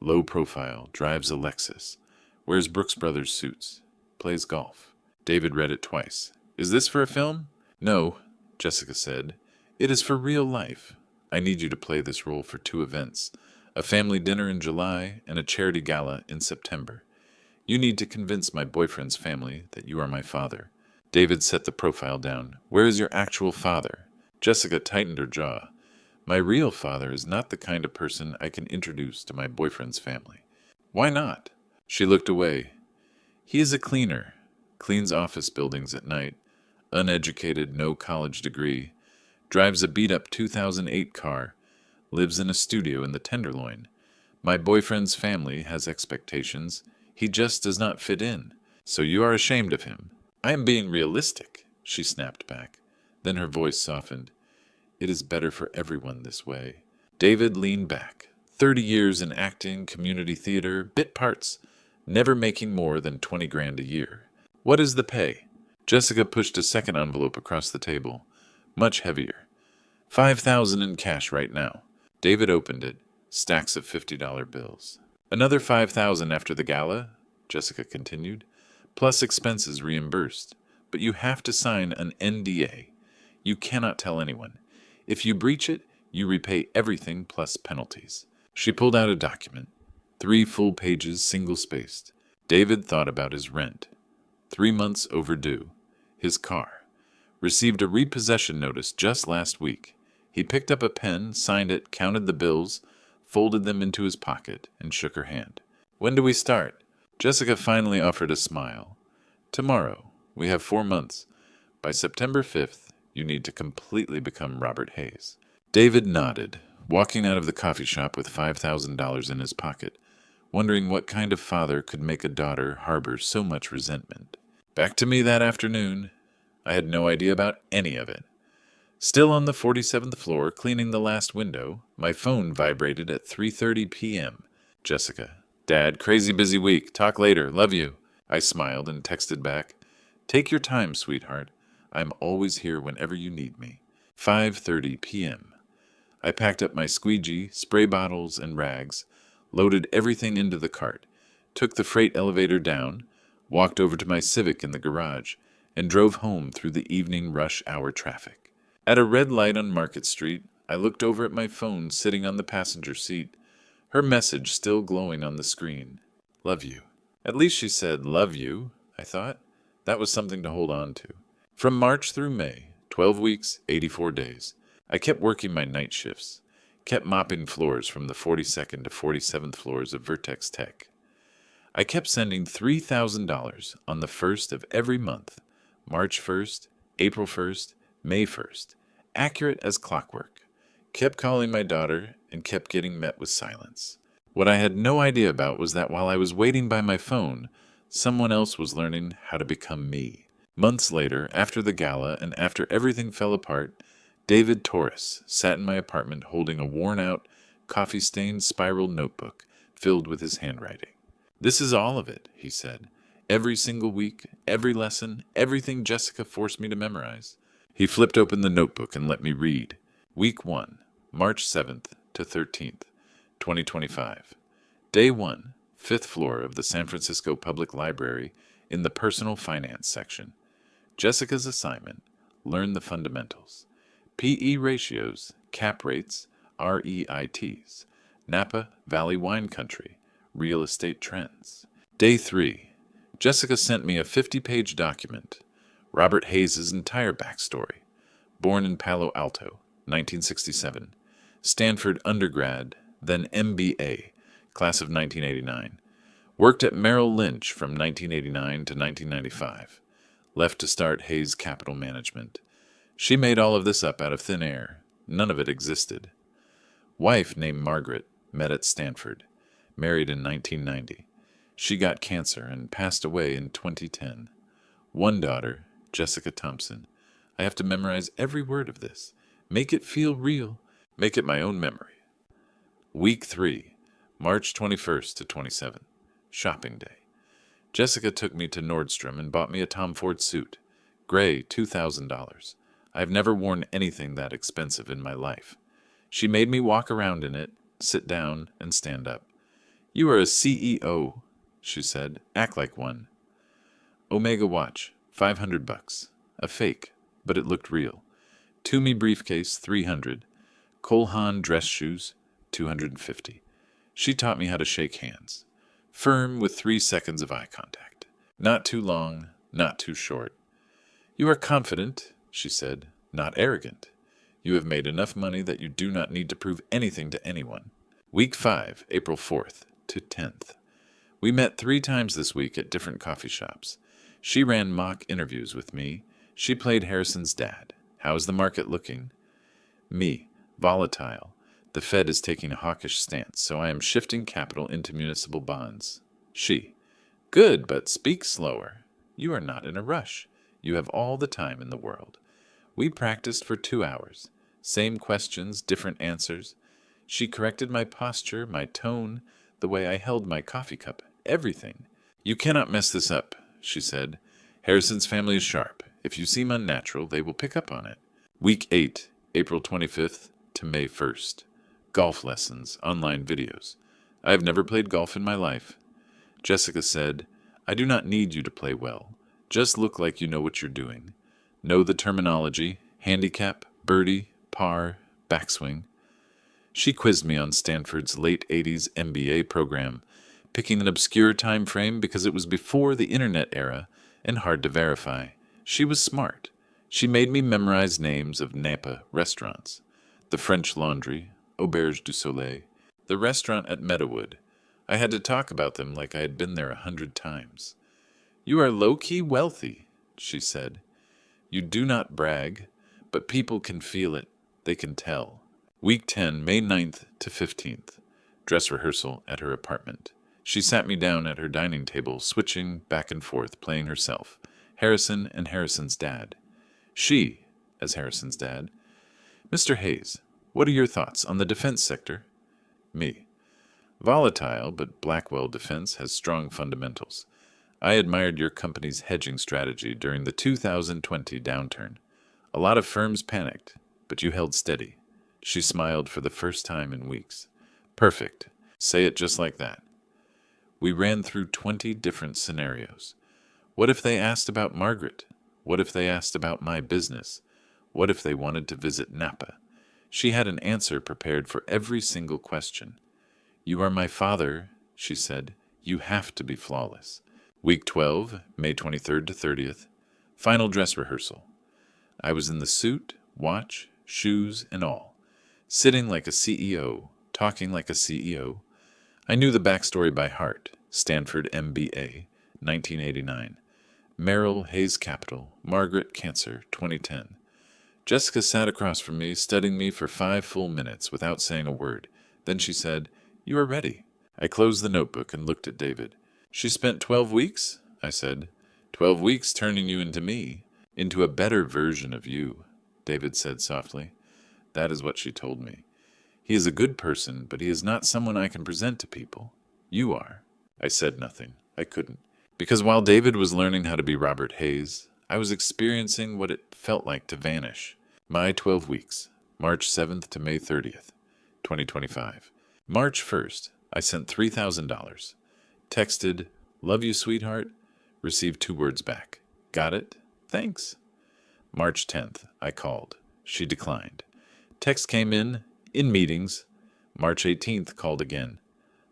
Low profile, drives a Lexus. Wears Brooks Brothers suits. Plays golf. David read it twice. Is this for a film? No, Jessica said. It is for real life. I need you to play this role for 2 events. a family dinner in July, and a charity gala in September. You need to convince my boyfriend's family that you are my father. David set the profile down. Where is your actual father? Jessica tightened her jaw. My real father is not the kind of person I can introduce to my boyfriend's family. Why not? She looked away. He is a cleaner, cleans office buildings at night, uneducated, no college degree, drives a beat-up 2008 car, lives in a studio in the Tenderloin. My boyfriend's family has expectations. He just does not fit in. So you are ashamed of him. I am being realistic, she snapped back. Then her voice softened. It is better for everyone this way. David leaned back. 30 years in acting, community theater, bit parts, never making more than 20 grand a year. What is the pay? Jessica pushed a second envelope across the table, much heavier. $5,000 in cash right now. David opened it, stacks of $50 bills. Another $5,000 after the gala, Jessica continued, plus expenses reimbursed. But you have to sign an NDA. You cannot tell anyone. If you breach it, you repay everything plus penalties. She pulled out a document. 3 full pages, single-spaced. David thought about his rent. 3 months overdue. His car. Received a repossession notice just last week. He picked up a pen, signed it, counted the bills, folded them into his pocket, and shook her hand. When do we start? Jessica finally offered a smile. Tomorrow. We have 4 months. By September 5th, you need to completely become Robert Hayes. David nodded, walking out of the coffee shop with $5,000 in his pocket, wondering what kind of father could make a daughter harbor so much resentment. Back to me that afternoon. I had no idea about any of it. Still on the 47th floor, cleaning the last window, my phone vibrated at 3:30 p.m. Jessica. Dad, crazy busy week. Talk later. Love you. I smiled and texted back. Take your time, sweetheart. I'm always here whenever you need me. 5:30 p.m. I packed up my squeegee, spray bottles, and rags, loaded everything into the cart, took the freight elevator down, walked over to my Civic in the garage, and drove home through the evening rush hour traffic. At a red light on Market Street, I looked over at my phone sitting on the passenger seat, her message still glowing on the screen. Love you. At least she said, love you, I thought. That was something to hold on to. From March through May, 12 weeks, 84 days, I kept working my night shifts, kept mopping floors from the 42nd to 47th floors of Vertex Tech. I kept sending $3,000 on the 1st of every month, March 1st, April 1st, May 1st, accurate as clockwork. Kept calling my daughter and kept getting met with silence. What I had no idea about was that while I was waiting by my phone, someone else was learning how to become me. Months later, after the gala and after everything fell apart, David Torres sat in my apartment holding a worn-out, coffee-stained spiral notebook filled with his handwriting. This is all of it, he said. Every single week, every lesson, everything Jessica forced me to memorize. He flipped open the notebook and let me read. Week 1, March 7th to 13th, 2025. Day 1, 5th floor of the San Francisco Public Library in the Personal Finance section. Jessica's assignment, learn the fundamentals. P/E ratios, cap rates, REITs, Napa Valley wine country, real estate trends. Day 3. Jessica sent me a 50-page document. Robert Hayes' entire backstory. Born in Palo Alto, 1967. Stanford undergrad, then MBA, class of 1989. Worked at Merrill Lynch from 1989 to 1995. Left to start Hayes Capital Management. She made all of this up out of thin air. None of it existed. Wife named Margaret, met at Stanford. Married in 1990. She got cancer and passed away in 2010. One daughter, Jessica Thompson. I have to memorize every word of this. Make it feel real. Make it my own memory. Week 3, March 21st to 27th. Shopping day. Jessica took me to Nordstrom and bought me a Tom Ford suit. Gray, $2,000. I've never worn anything that expensive in my life. She made me walk around in it, sit down, and stand up. You are a CEO, she said. Act like one. Omega watch, $500. A fake, but it looked real. Tumi briefcase, $300. Cole Haan dress shoes, $250. She taught me how to shake hands. Firm with 3 seconds of eye contact. Not too long, not too short. You are confident, she said, not arrogant. You have made enough money that you do not need to prove anything to anyone. Week 5, April 4th to 10th. We met 3 times this week at different coffee shops. She ran mock interviews with me. She played Harrison's dad. How is the market looking? Me, volatile. The Fed is taking a hawkish stance, so I am shifting capital into municipal bonds. She, good, but speak slower. You are not in a rush. You have all the time in the world. We practiced for 2 hours. Same questions, different answers. She corrected my posture, my tone, the way I held my coffee cup, everything. You cannot mess this up, she said. Harrison's family is sharp. If you seem unnatural, they will pick up on it. Week 8, April 25th to May 1st. Golf lessons, online videos. I have never played golf in my life. Jessica said, I do not need you to play well. Just look like you know what you're doing. Know the terminology, handicap, birdie, par, backswing. She quizzed me on Stanford's late 80s MBA program, picking an obscure time frame because it was before the internet era and hard to verify. She was smart. She made me memorize names of Napa restaurants. The French Laundry, Auberge du Soleil, the restaurant at Meadowood. I had to talk about them like I had been there 100 times. You are low-key wealthy, she said. You do not brag, but people can feel it. They can tell. Week 10, May 9th to 15th. Dress rehearsal at her apartment. She sat me down at her dining table, switching back and forth, playing herself. Harrison and Harrison's dad. She, as Harrison's dad. Mr. Hayes, what are your thoughts on the defense sector? Me. Volatile, but Blackwell Defense has strong fundamentals. I admired your company's hedging strategy during the 2020 downturn. A lot of firms panicked, but you held steady. She smiled for the first time in weeks. Perfect. Say it just like that. We ran through 20 different scenarios. What if they asked about Margaret? What if they asked about my business? What if they wanted to visit Napa? She had an answer prepared for every single question. You are my father, she said. You have to be flawless. Week 12, May 23rd to 30th. Final dress rehearsal. I was in the suit, watch, shoes, and all. Sitting like a CEO, talking like a CEO. I knew the backstory by heart. Stanford MBA, 1989. Merrill, Hayes Capital, Margaret, Cancer, 2010. Jessica sat across from me, studying me for 5 full minutes without saying a word. Then she said, You are ready. I closed the notebook and looked at David. She spent 12 weeks, I said. 12 weeks turning you into me, into a better version of you, David said softly. That is what she told me. He is a good person, but he is not someone I can present to people. You are. I said nothing. I couldn't. Because while David was learning how to be Robert Hayes, I was experiencing what it felt like to vanish. My 12 weeks, March 7th to May 30th, 2025. March 1st, I sent $3,000. Texted, Love you, sweetheart. Received 2 words back. Got it? Thanks. March 10th, I called. She declined. Text came in meetings. March 18th, called again.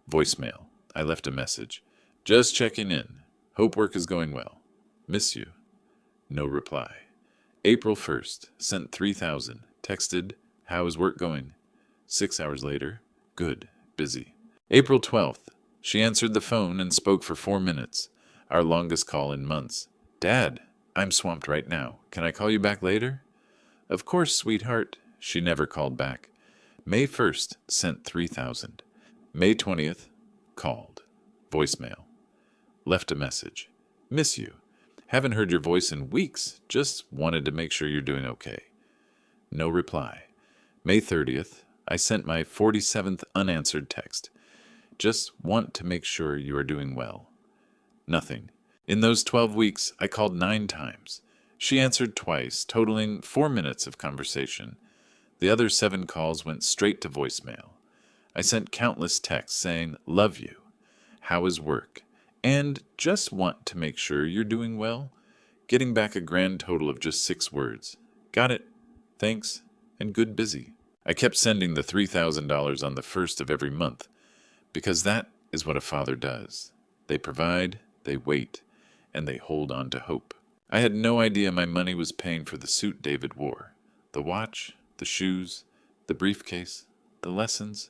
Voicemail. I left a message. Just checking in. Hope work is going well. Miss you. No reply. April 1st, sent $3,000. Texted, how is work going? 6 hours later, good, busy. April 12th, she answered the phone and spoke for 4 minutes, our longest call in months. Dad, I'm swamped right now. Can I call you back later? Of course, sweetheart. She never called back. May 1st, sent $3,000. May 20th, called. Voicemail. Left a message. Miss you. Haven't heard your voice in weeks. Just wanted to make sure you're doing okay. No reply. May 30th, I sent my 47th unanswered text. Just want to make sure you are doing well. Nothing. In those 12 weeks, I called 9 times. She answered twice, totaling 4 minutes of conversation. The other 7 calls went straight to voicemail. I sent countless texts saying, love you. How is work? And just want to make sure you're doing well. Getting back a grand total of just 6 words. Got it. Thanks. And good busy. I kept sending the $3,000 on the 1st of every month. because that is what a father does. They provide, they wait, and they hold on to hope. I had no idea my money was paying for the suit David wore, the watch, the shoes, the briefcase, the lessons,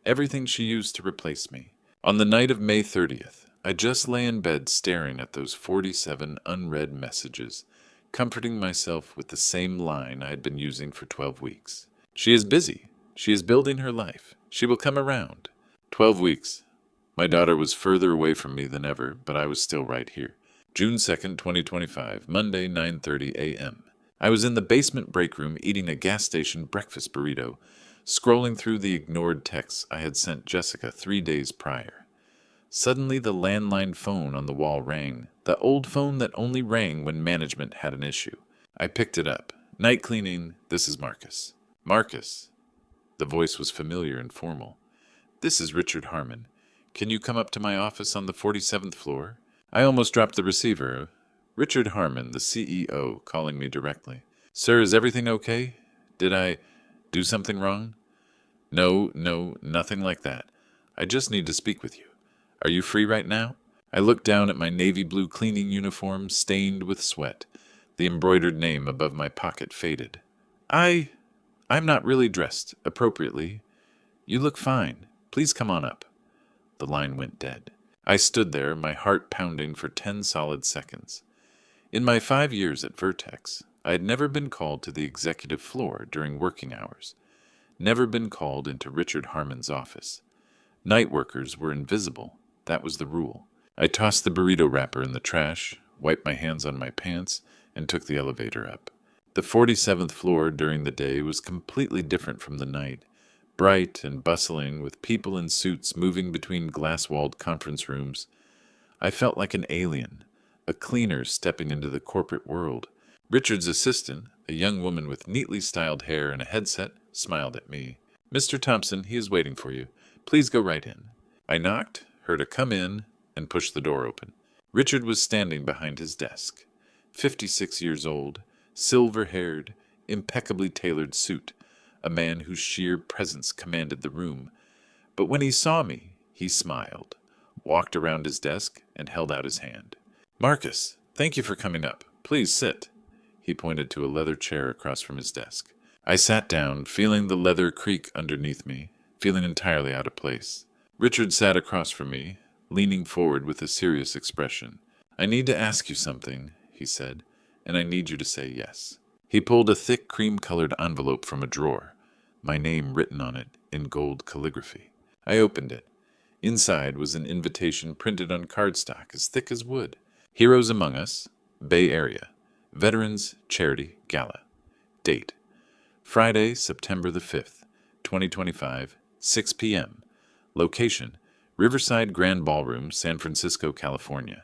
everything she used to replace me. On the night of May 30th, I just lay in bed staring at those 47 unread messages, comforting myself with the same line I had been using for 12 weeks. She is busy. She is building her life. She will come around. 12 weeks. My daughter was further away from me than ever, but I was still right here. June 2nd, 2025, Monday, 9:30 a.m. I was in the basement break room eating a gas station breakfast burrito, scrolling through the ignored texts I had sent Jessica 3 days prior. Suddenly the landline phone on the wall rang, the old phone that only rang when management had an issue. I picked it up. Night cleaning, this is Marcus. Marcus. The voice was familiar and formal. This is Richard Harmon. Can you come up to my office on the 47th floor? I almost dropped the receiver. Richard Harmon, the CEO, calling me directly. Sir, is everything okay? Did I do something wrong? No, nothing like that. I just need to speak with you. Are you free right now? I looked down at my navy blue cleaning uniform, stained with sweat. The embroidered name above my pocket faded. I'm not really dressed appropriately. You look fine. Please come on up. The line went dead. I stood there, my heart pounding for 10 solid seconds. In my 5 years at Vertex, I had never been called to the executive floor during working hours. Never been called into Richard Harmon's office. Night workers were invisible. That was the rule. I tossed the burrito wrapper in the trash, wiped my hands on my pants, and took the elevator up. The 47th floor during the day was completely different from the night, bright and bustling with people in suits moving between glass-walled conference rooms. I felt like an alien, a cleaner stepping into the corporate world. Richard's assistant, a young woman with neatly styled hair and a headset, smiled at me. Mr. Thompson, he is waiting for you. Please go right in. I knocked, heard a come in, and pushed the door open. Richard was standing behind his desk. 56 years old, silver-haired, impeccably tailored suit, a man whose sheer presence commanded the room. But when he saw me, he smiled, walked around his desk, and held out his hand. Marcus, thank you for coming up. Please sit. He pointed to a leather chair across from his desk. I sat down, feeling the leather creak underneath me, feeling entirely out of place. Richard sat across from me, leaning forward with a serious expression. I need to ask you something, he said, and I need you to say yes. He pulled a thick cream-colored envelope from a drawer, my name written on it in gold calligraphy. I opened it. Inside was an invitation printed on cardstock as thick as wood. Heroes Among Us, Bay Area, Veterans Charity Gala. Date: Friday, September the 5th, 2025, 6 p.m. Location: Riverside Grand Ballroom, San Francisco, California.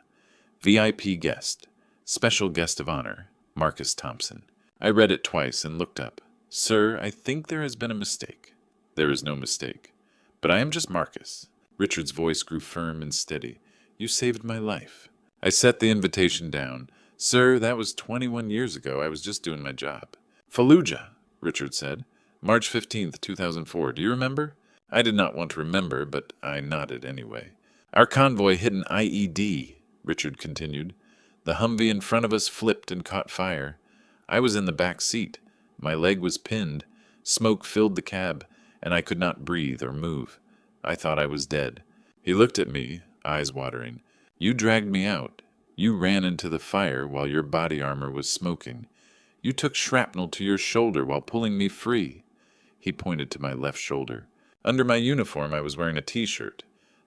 VIP guest, special guest of honor, Marcus Thompson. I read it twice and looked up. Sir, I think there has been a mistake. There is no mistake. But I am just Marcus. Richard's voice grew firm and steady. You saved my life. I set the invitation down. Sir, that was 21 years ago. I was just doing my job. Fallujah, Richard said. March 15th, 2004. Do you remember? I did not want to remember, but I nodded anyway. Our convoy hit an IED, Richard continued. The Humvee in front of us flipped and caught fire. I was in the back seat. My leg was pinned. Smoke filled the cab, and I could not breathe or move. I thought I was dead. He looked at me, eyes watering. You dragged me out. You ran into the fire while your body armor was smoking. You took shrapnel to your shoulder while pulling me free. He pointed to my left shoulder. Under my uniform, I was wearing a T-shirt.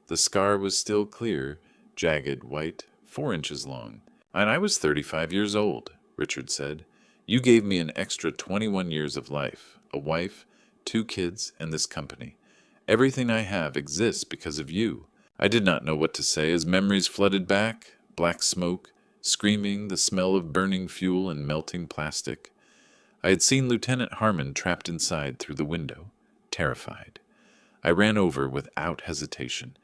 The scar was still clear, jagged, white, 4 inches long. And I was 35 years old, Richard said. You gave me an extra 21 years of life, a wife, 2 kids, and this company. Everything I have exists because of you. I did not know what to say as memories flooded back, black smoke, screaming, the smell of burning fuel and melting plastic. I had seen Lieutenant Harmon trapped inside through the window, terrified. I ran over without hesitation,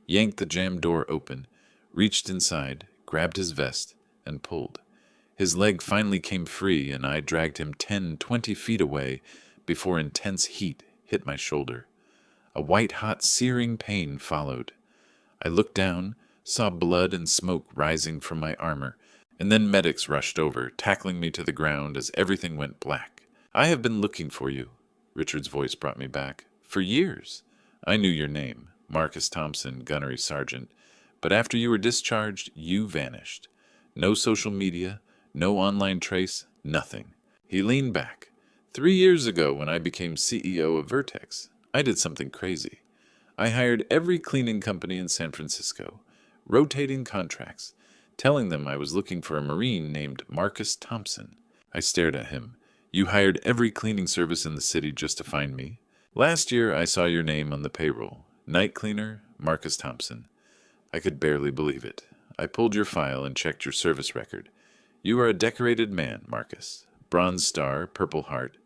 yanked the jammed door open, reached inside, grabbed his vest, and pulled. His leg finally came free, and I dragged him 10, 20 feet away before intense heat hit my shoulder. A white-hot, searing pain followed. I looked down, saw blood and smoke rising from my armor, and then medics rushed over, tackling me to the ground as everything went black. "I have been looking for you," Richard's voice brought me back. "For years. I knew your name, Marcus Thompson, Gunnery Sergeant, but after you were discharged, you vanished. No social media, no online trace, nothing." He leaned back. 3 years ago, when I became CEO of Vertex, I did something crazy. I hired every cleaning company in San Francisco, rotating contracts, telling them I was looking for a Marine named Marcus Thompson. I stared at him. "You hired every cleaning service in the city just to find me? Last year I saw your name on the payroll. Night cleaner, Marcus Thompson." I could barely believe it. I pulled your file and checked your service record. "You are a decorated man, Marcus. Bronze Star, Purple Heart,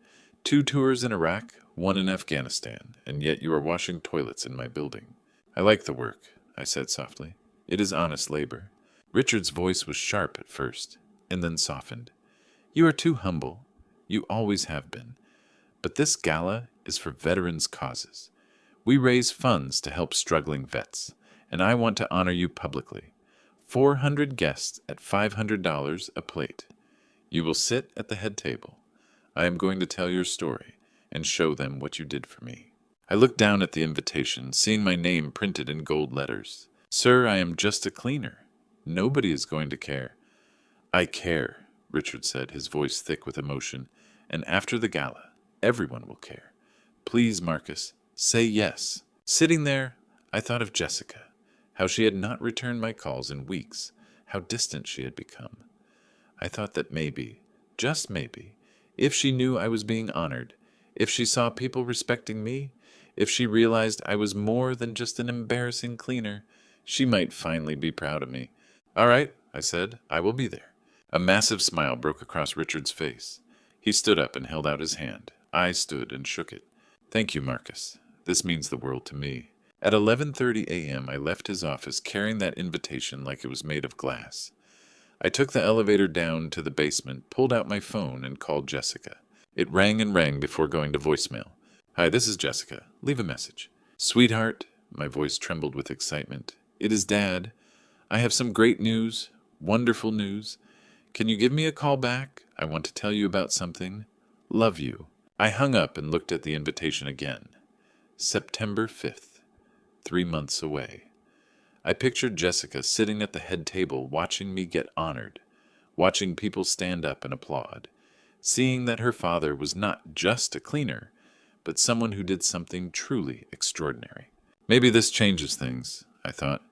2 tours in Iraq, 1 in Afghanistan, and yet you are washing toilets in my building." "I like the work," I said softly. "It is honest labor." Richard's voice was sharp at first, and then softened. "You are too humble. You always have been. But this gala is for veterans' causes. We raise funds to help struggling vets, and I want to honor you publicly. 400 guests at $500 a plate. You will sit at the head table. I am going to tell your story and show them what you did for me." I looked down at the invitation, seeing my name printed in gold letters. "Sir, I am just a cleaner. Nobody is going to care." "I care," Richard said, his voice thick with emotion. "And after the gala, everyone will care. Please, Marcus, say yes." Sitting there, I thought of Jessica, how she had not returned my calls in weeks, how distant she had become. I thought that maybe, just maybe, if she knew I was being honored, if she saw people respecting me, if she realized I was more than just an embarrassing cleaner, she might finally be proud of me. "All right," I said, "I will be there." A massive smile broke across Richard's face. He stood up and held out his hand. I stood and shook it. "Thank you, Marcus. This means the world to me." At 11:30 a.m., I left his office carrying that invitation like it was made of glass. I took the elevator down to the basement, pulled out my phone, and called Jessica. It rang and rang before going to voicemail. "Hi, this is Jessica. Leave a message." "Sweetheart," my voice trembled with excitement. "It is Dad. I have some great news, wonderful news. Can you give me a call back? I want to tell you about something. Love you." I hung up and looked at the invitation again. September 5th, 3 months away. I pictured Jessica sitting at the head table watching me get honored, watching people stand up and applaud, seeing that her father was not just a cleaner, but someone who did something truly extraordinary. Maybe this changes things, I thought.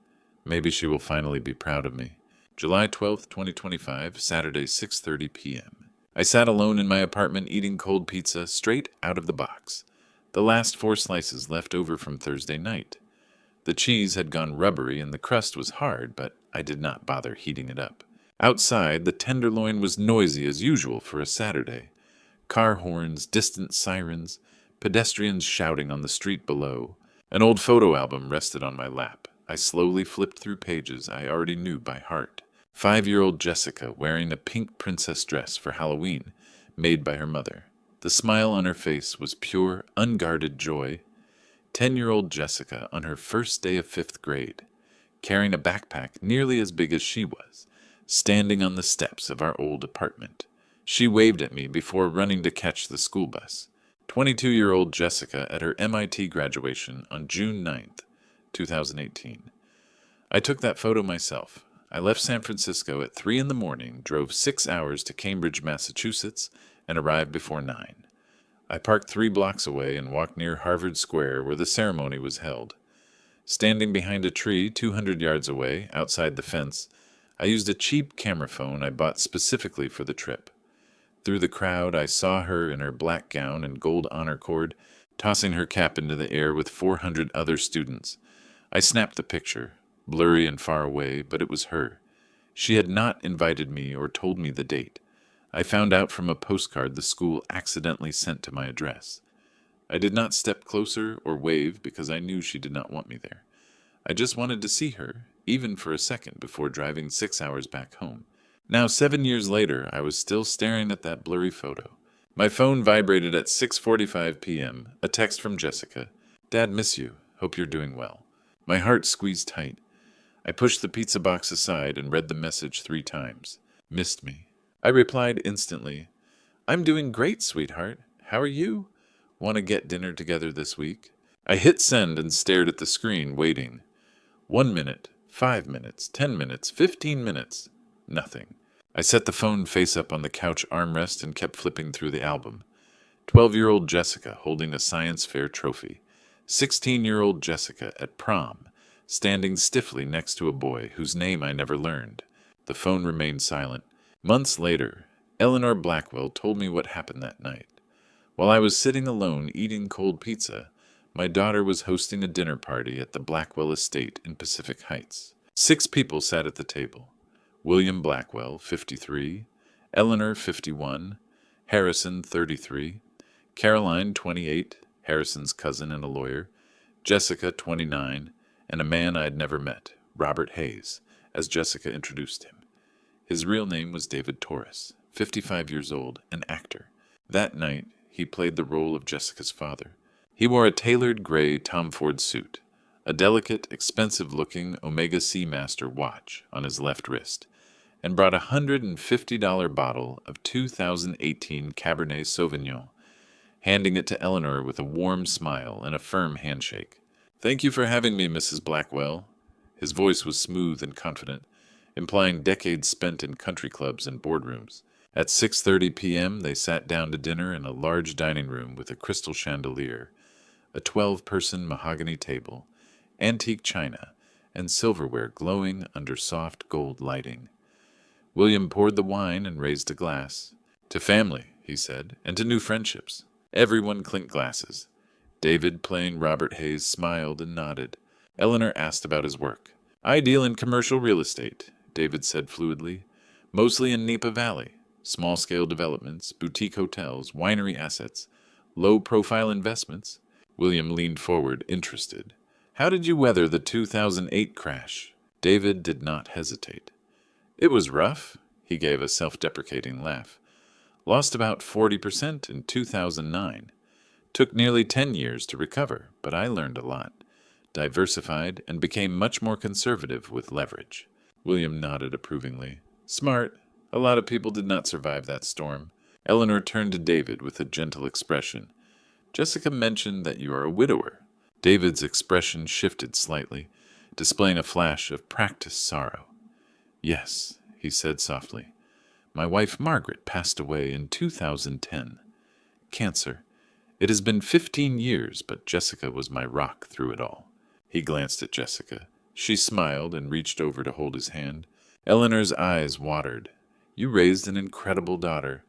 Maybe she will finally be proud of me. July 12th, 2025, Saturday, 6:30 p.m. I sat alone in my apartment eating cold pizza straight out of the box. The last 4 slices left over from Thursday night. The cheese had gone rubbery and the crust was hard, but I did not bother heating it up. Outside, the tenderloin was noisy as usual for a Saturday. Car horns, distant sirens, pedestrians shouting on the street below. An old photo album rested on my lap. I slowly flipped through pages I already knew by heart. 5-year-old Jessica wearing a pink princess dress for Halloween, made by her mother. The smile on her face was pure, unguarded joy. 10-year-old Jessica on her first day of 5th grade, carrying a backpack nearly as big as she was, standing on the steps of our old apartment. She waved at me before running to catch the school bus. 22-year-old Jessica at her MIT graduation on June 9th, 2018. I took that photo myself. I left San Francisco at 3 in the morning, drove 6 hours to Cambridge, Massachusetts, and arrived before 9. I parked 3 blocks away and walked near Harvard Square where the ceremony was held. Standing behind a tree 200 yards away, outside the fence, I used a cheap camera phone I bought specifically for the trip. Through the crowd, I saw her in her black gown and gold honor cord, tossing her cap into the air with 400 other students. I snapped the picture, blurry and far away, but it was her. She had not invited me or told me the date. I found out from a postcard the school accidentally sent to my address. I did not step closer or wave because I knew she did not want me there. I just wanted to see her, even for a second, before driving 6 hours back home. Now, 7 years later, I was still staring at that blurry photo. My phone vibrated at 6:45 p.m., a text from Jessica. Dad, miss you. Hope you're doing well. My heart squeezed tight. I pushed the pizza box aside and read the message 3 times. Missed me. I replied instantly, I'm doing great, sweetheart. How are you? Want to get dinner together this week? I hit send and stared at the screen, waiting. 1 minute, 5 minutes, 10 minutes, 15 minutes. Nothing. I set the phone face up on the couch armrest and kept flipping through the album. 12-year-old Jessica holding a science fair trophy. 16-year-old Jessica at prom, standing stiffly next to a boy whose name I never learned. The phone remained silent. Months later, Eleanor Blackwell told me what happened that night. While I was sitting alone eating cold pizza, my daughter was hosting a dinner party at the Blackwell estate in Pacific Heights. 6 people sat at the table. William Blackwell, 53, Eleanor, 51, Harrison, 33, Caroline, 28, Harrison's cousin and a lawyer, Jessica, 29, and a man I'd never met, Robert Hayes, as Jessica introduced him. His real name was David Torres, 55 years old, an actor. That night, he played the role of Jessica's father. He wore a tailored gray Tom Ford suit, a delicate, expensive-looking Omega Seamaster watch on his left wrist, and brought a $150 bottle of 2018 Cabernet Sauvignon, handing it to Eleanor with a warm smile and a firm handshake. Thank you for having me, Mrs. Blackwell. His voice was smooth and confident, implying decades spent in country clubs and boardrooms. At 6:30 p.m., they sat down to dinner in a large dining room with a crystal chandelier, a 12-person mahogany table, antique china, and silverware glowing under soft gold lighting. William poured the wine and raised a glass. To family, he said, and to new friendships. Everyone clinked glasses. David, playing Robert Hayes, smiled and nodded. Eleanor asked about his work. I deal in commercial real estate, David said fluidly. Mostly in Napa Valley. Small-scale developments, boutique hotels, winery assets, low-profile investments. William leaned forward, interested. How did you weather the 2008 crash? David did not hesitate. It was rough, he gave a self-deprecating laugh. Lost about 40% in 2009. Took nearly 10 years to recover, but I learned a lot. Diversified and became much more conservative with leverage. William nodded approvingly. Smart. A lot of people did not survive that storm. Eleanor turned to David with a gentle expression. Jessica mentioned that you are a widower. David's expression shifted slightly, displaying a flash of practiced sorrow. Yes, he said softly. My wife Margaret passed away in 2010. Cancer. It has been 15 years, but Jessica was my rock through it all. He glanced at Jessica. She smiled and reached over to hold his hand. Eleanor's eyes watered. You raised an incredible daughter.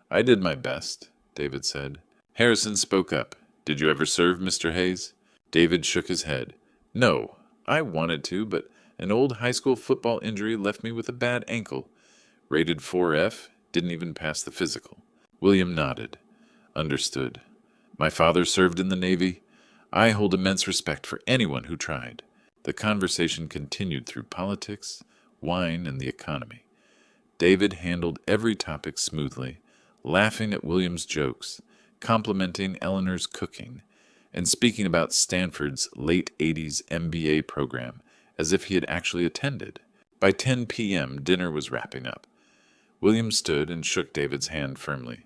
I did my best, David said. Harrison spoke up. Did you ever serve, Mr. Hayes? David shook his head. No, I wanted to, but an old high school football injury left me with a bad ankle. Rated 4F, didn't even pass the physical. William nodded. Understood. My father served in the Navy. I hold immense respect for anyone who tried. The conversation continued through politics, wine, and the economy. David handled every topic smoothly, laughing at William's jokes, complimenting Eleanor's cooking, and speaking about Stanford's late 80s MBA program as if he had actually attended. By 10 p.m., dinner was wrapping up. William stood and shook David's hand firmly.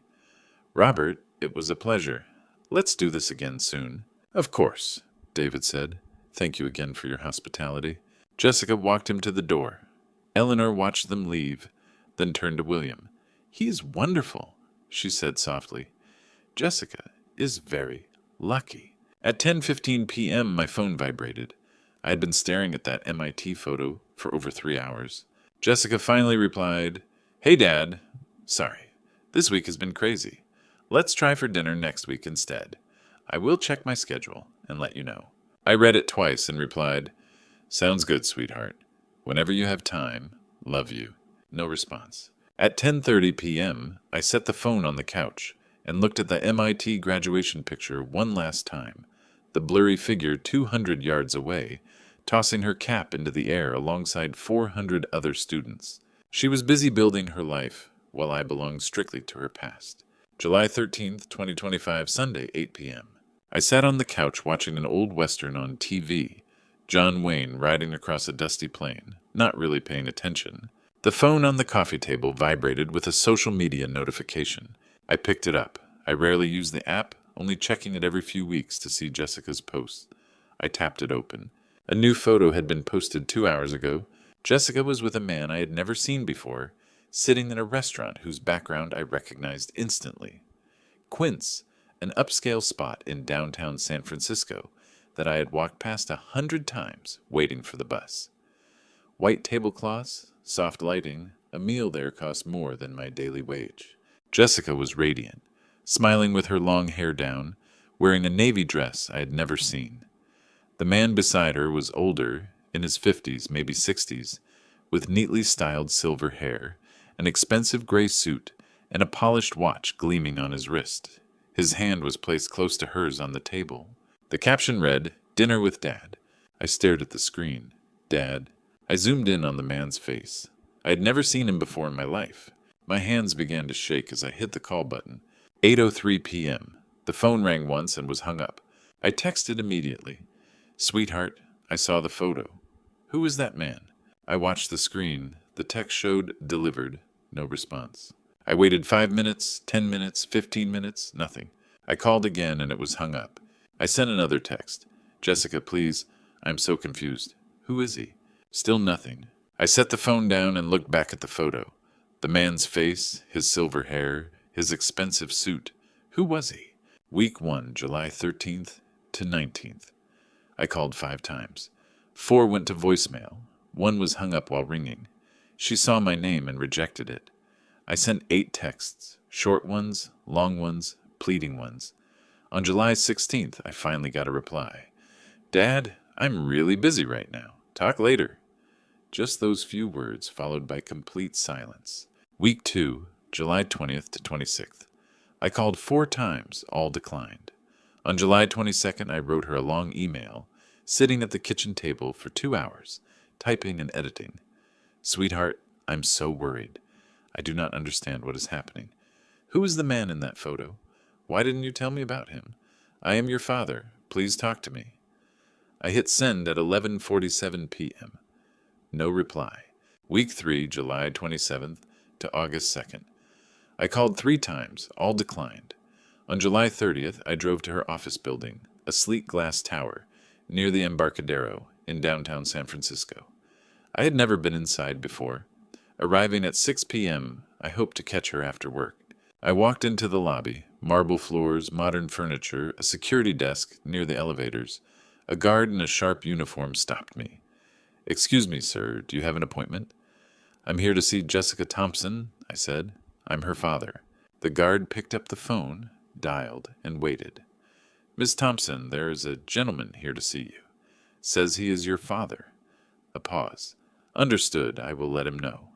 Robert, it was a pleasure. Let's do this again soon. Of course, David said. Thank you again for your hospitality. Jessica walked him to the door. Eleanor watched them leave, then turned to William. He is wonderful, she said softly. Jessica is very lucky. At 10:15 p.m., my phone vibrated. I had been staring at that MIT photo for over 3 hours. Jessica finally replied, Hey, Dad. Sorry, this week has been crazy. Let's try for dinner next week instead. I will check my schedule and let you know. I read it twice and replied, Sounds good, sweetheart. Whenever you have time, love you. No response. At 10:30 p.m., I set the phone on the couch and looked at the MIT graduation picture one last time, the blurry figure 200 yards away, tossing her cap into the air alongside 400 other students. She was busy building her life, while I belonged strictly to her past. July 13th, 2025, Sunday, 8 p.m. I sat on the couch watching an old Western on TV, John Wayne riding across a dusty plain, not really paying attention. The phone on the coffee table vibrated with a social media notification. I picked it up. I rarely use the app, only checking it every few weeks to see Jessica's posts. I tapped it open. A new photo had been posted 2 hours ago. Jessica was with a man I had never seen before, sitting in a restaurant whose background I recognized instantly. Quince, an upscale spot in downtown San Francisco that I had walked past 100 times waiting for the bus. White tablecloths, soft lighting, a meal there cost more than my daily wage. Jessica was radiant, smiling with her long hair down, wearing a navy dress I had never seen. The man beside her was older, in his 50s, maybe 60s, with neatly styled silver hair, an expensive gray suit, and a polished watch gleaming on his wrist. His hand was placed close to hers on the table. The caption read, "Dinner with Dad." I stared at the screen. Dad. I zoomed in on the man's face. I had never seen him before in my life. My hands began to shake as I hit the call button. 8:03 p.m. The phone rang once and was hung up. I texted immediately. "Sweetheart, I saw the photo. Who is that man?" I watched the screen. The text showed delivered. No response. I waited 5 minutes, 10 minutes, 15 minutes, nothing. I called again and it was hung up. I sent another text. "Jessica, please, I'm so confused. Who is he?" Still nothing. I set the phone down and looked back at the photo. The man's face, his silver hair, his expensive suit. Who was he? Week 1, July 13th to 19th. I called 5 times. 4 went to voicemail. 1 was hung up while ringing. She saw my name and rejected it. I sent 8 texts, short ones, long ones, pleading ones. On July 16th, I finally got a reply. "Dad, I'm really busy right now. Talk later." Just those few words followed by complete silence. Week 2, July 20th to 26th. I called 4 times, all declined. On July 22nd, I wrote her a long email, sitting at the kitchen table for 2 hours, typing and editing. "Sweetheart, I'm so worried. I do not understand what is happening. Who is the man in that photo? Why didn't you tell me about him? I am your father. Please talk to me." I hit send at 11:47 p.m. No reply. Week 3, July 27th to August 2nd. I called 3 times, all declined. On July 30th, I drove to her office building, a sleek glass tower, near the Embarcadero in downtown San Francisco. I had never been inside before. Arriving at 6 p.m., I hoped to catch her after work. I walked into the lobby, marble floors, modern furniture, a security desk near the elevators. A guard in a sharp uniform stopped me. "Excuse me, sir, do you have an appointment?" "I'm here to see Jessica Thompson," I said. "I'm her father." The guard picked up the phone, dialed, and waited. "Miss Thompson, there is a gentleman here to see you. Says he is your father." A pause. "Understood, I will let him know."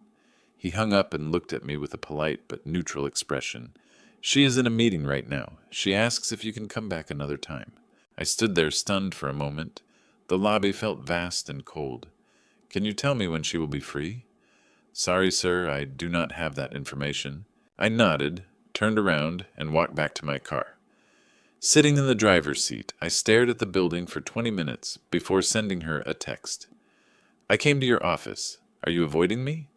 He hung up and looked at me with a polite but neutral expression. "She is in a meeting right now. She asks if you can come back another time." I stood there stunned for a moment. The lobby felt vast and cold. "Can you tell me when she will be free?" "Sorry, sir, I do not have that information." I nodded, turned around, and walked back to my car. Sitting in the driver's seat, I stared at the building for 20 minutes before sending her a text. "I came to your office. Are you avoiding me?"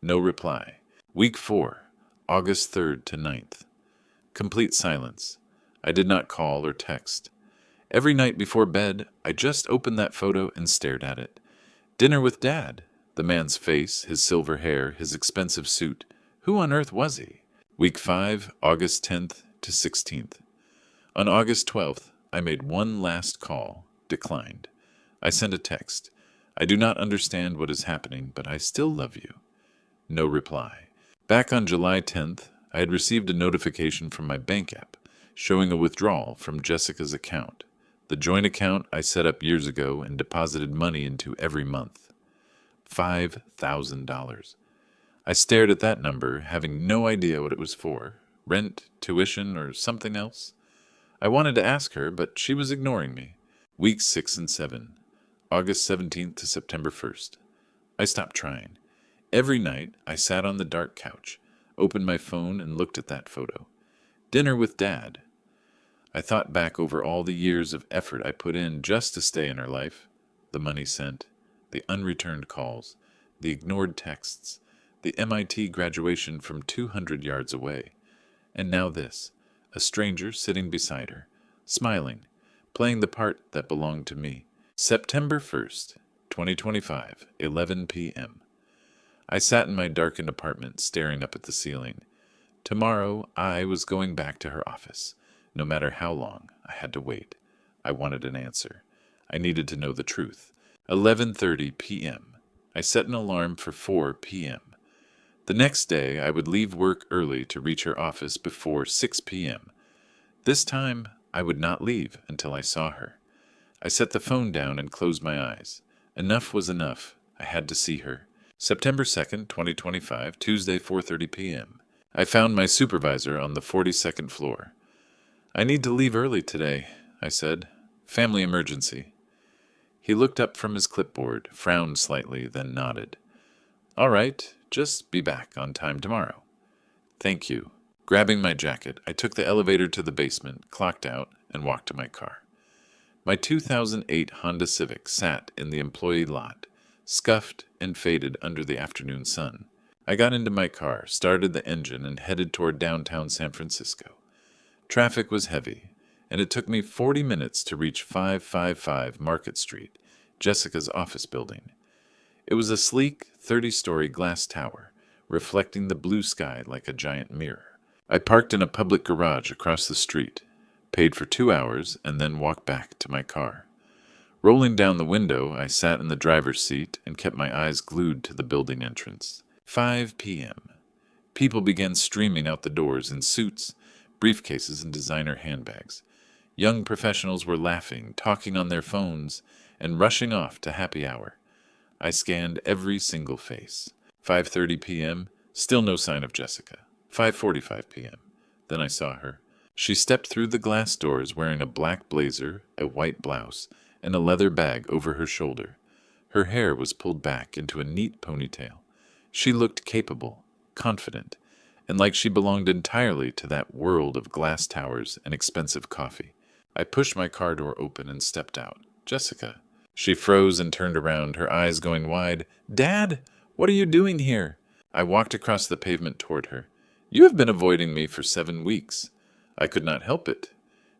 No reply. Week 4, August 3rd to 9th. Complete silence. I did not call or text. Every night before bed, I just opened that photo and stared at it. Dinner with Dad. The man's face, his silver hair, his expensive suit. Who on earth was he? Week 5, August 10th to 16th. On August 12th, I made one last call, declined. I sent a text. "I do not understand what is happening, but I still love you." No reply. Back on July 10th, I had received a notification from my bank app showing a withdrawal from Jessica's account, the joint account I set up years ago and deposited money into every month. $5,000. I stared at that number, having no idea what it was for. Rent, tuition, or something else? I wanted to ask her, but she was ignoring me. Weeks 6 and 7. August 17th to September 1st. I stopped trying. Every night, I sat on the dark couch, opened my phone, and looked at that photo. Dinner with Dad. I thought back over all the years of effort I put in just to stay in her life. The money sent, the unreturned calls, the ignored texts, the MIT graduation from 200 yards away. And now this, a stranger sitting beside her, smiling, playing the part that belonged to me. September 1st, 2025, 11 p.m. I sat in my darkened apartment staring up at the ceiling. Tomorrow I was going back to her office. No matter how long, I had to wait. I wanted an answer. I needed to know the truth. 11:30 p.m. I set an alarm for 4 p.m. The next day, I would leave work early to reach her office before 6 p.m. This time, I would not leave until I saw her. I set the phone down and closed my eyes. Enough was enough. I had to see her. September 2nd, 2025, Tuesday, 4:30 p.m. I found my supervisor on the 42nd floor. "I need to leave early today," I said. "Family emergency." He looked up from his clipboard, frowned slightly, then nodded. "All right, just be back on time tomorrow." "Thank you." Grabbing my jacket, I took the elevator to the basement, clocked out, and walked to my car. My 2008 Honda Civic sat in the employee lot, scuffed and faded under the afternoon sun. I got into my car, started the engine, and headed toward downtown San Francisco. Traffic was heavy, and it took me 40 minutes to reach 555 Market Street, Jessica's office building. It was a sleek, 30-story glass tower, reflecting the blue sky like a giant mirror. I parked in a public garage across the street, paid for 2 hours, and then walked back to my car. Rolling down the window, I sat in the driver's seat and kept my eyes glued to the building entrance. 5 p.m. People began streaming out the doors in suits, briefcases, and designer handbags. Young professionals were laughing, talking on their phones, and rushing off to happy hour. I scanned every single face. 5:30 p.m., still no sign of Jessica. 5:45 p.m. Then I saw her. She stepped through the glass doors wearing a black blazer, a white blouse, and a leather bag over her shoulder. Her hair was pulled back into a neat ponytail. She looked capable, confident, and like she belonged entirely to that world of glass towers and expensive coffee. I pushed my car door open and stepped out. "Jessica." She froze and turned around, her eyes going wide. "Dad, what are you doing here?" I walked across the pavement toward her. "You have been avoiding me for 7 weeks." I could not help it.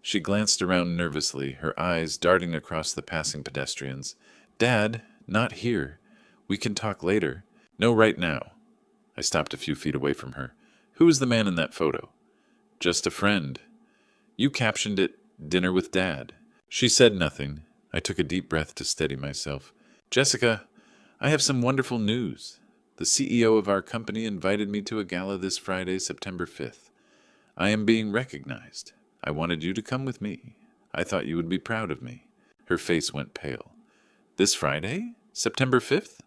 She glanced around nervously, her eyes darting across the passing pedestrians. "Dad, not here. We can talk later." "No, right now." I stopped a few feet away from her. "Who is the man in that photo?" "Just a friend." "You captioned it, 'Dinner with Dad.'" She said nothing. I took a deep breath to steady myself. "Jessica, I have some wonderful news. The CEO of our company invited me to a gala this Friday, September 5th. I am being recognized. I wanted you to come with me. I thought you would be proud of me." Her face went pale. "This Friday? September 5th?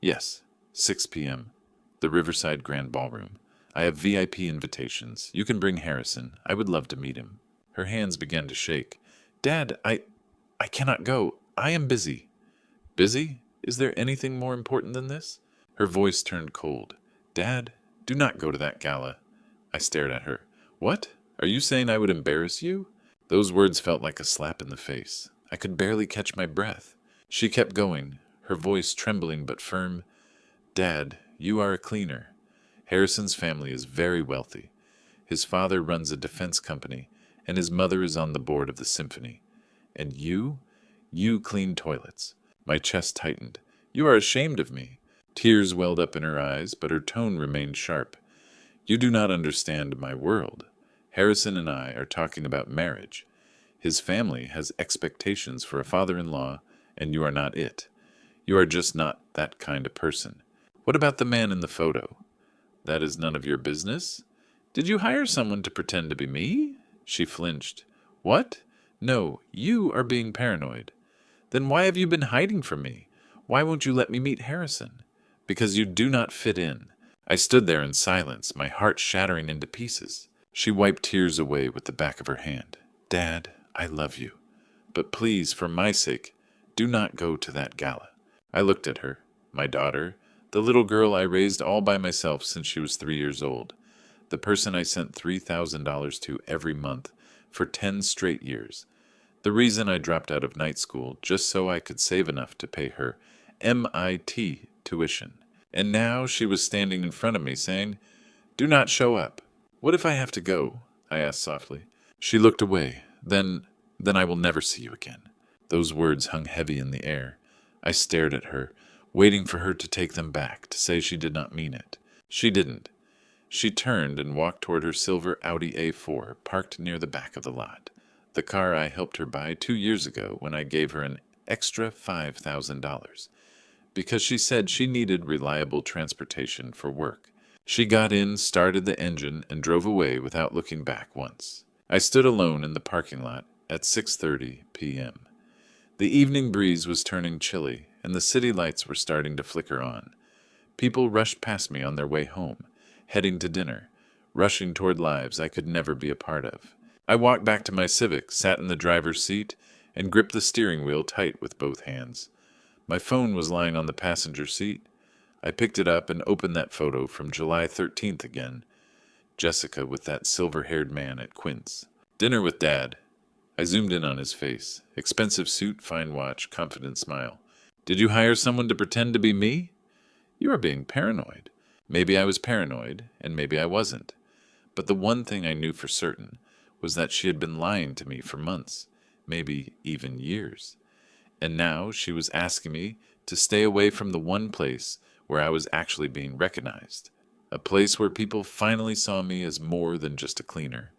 "Yes, 6 p.m. The Riverside Grand Ballroom. I have VIP invitations. You can bring Harrison. I would love to meet him." Her hands began to shake. "Dad, I cannot go. I am busy." "Busy? Is there anything more important than this?" Her voice turned cold. "Dad, do not go to that gala." I stared at her. "What? Are you saying I would embarrass you?" Those words felt like a slap in the face. I could barely catch my breath. She kept going, her voice trembling but firm. "Dad, you are a cleaner. Harrison's family is very wealthy. His father runs a defense company, and his mother is on the board of the symphony. And you clean toilets." My chest tightened. "You are ashamed of me." Tears welled up in her eyes, but her tone remained sharp. "You do not understand my world. Harrison and I are talking about marriage. His family has expectations for a father-in-law, and you are not it. You are just not that kind of person. What about the man in the photo?" "That is none of your business." "Did you hire someone to pretend to be me?" She flinched. "What? No, you are being paranoid." "Then why have you been hiding from me? Why won't you let me meet Harrison?" "Because you do not fit in." I stood there in silence, my heart shattering into pieces. She wiped tears away with the back of her hand. "Dad, I love you. But please, for my sake, do not go to that gala." I looked at her, my daughter, the little girl I raised all by myself since she was 3 years old, the person I sent $3,000 to every month, for 10 straight years. The reason I dropped out of night school just so I could save enough to pay her MIT tuition. And now she was standing in front of me saying, "Do not show up." "What if I have to go?" I asked softly. She looked away. Then I will never see you again." Those words hung heavy in the air. I stared at her, waiting for her to take them back, to say she did not mean it. She didn't. She turned and walked toward her silver Audi A4, parked near the back of the lot. The car I helped her buy 2 years ago when I gave her an extra $5,000, because she said she needed reliable transportation for work. She got in, started the engine, and drove away without looking back once. I stood alone in the parking lot at 6:30 p.m. The evening breeze was turning chilly, and the city lights were starting to flicker on. People rushed past me on their way home, heading to dinner, rushing toward lives I could never be a part of. I walked back to my Civic, sat in the driver's seat, and gripped the steering wheel tight with both hands. My phone was lying on the passenger seat. I picked it up and opened that photo from July 13th again. Jessica with that silver-haired man at Quince. "Dinner with Dad." I zoomed in on his face. Expensive suit, fine watch, confident smile. "Did you hire someone to pretend to be me?" "You are being paranoid." Maybe I was paranoid, and maybe I wasn't. But the one thing I knew for certain was that she had been lying to me for months, maybe even years. And now she was asking me to stay away from the one place where I was actually being recognized. A place where people finally saw me as more than just a cleaner.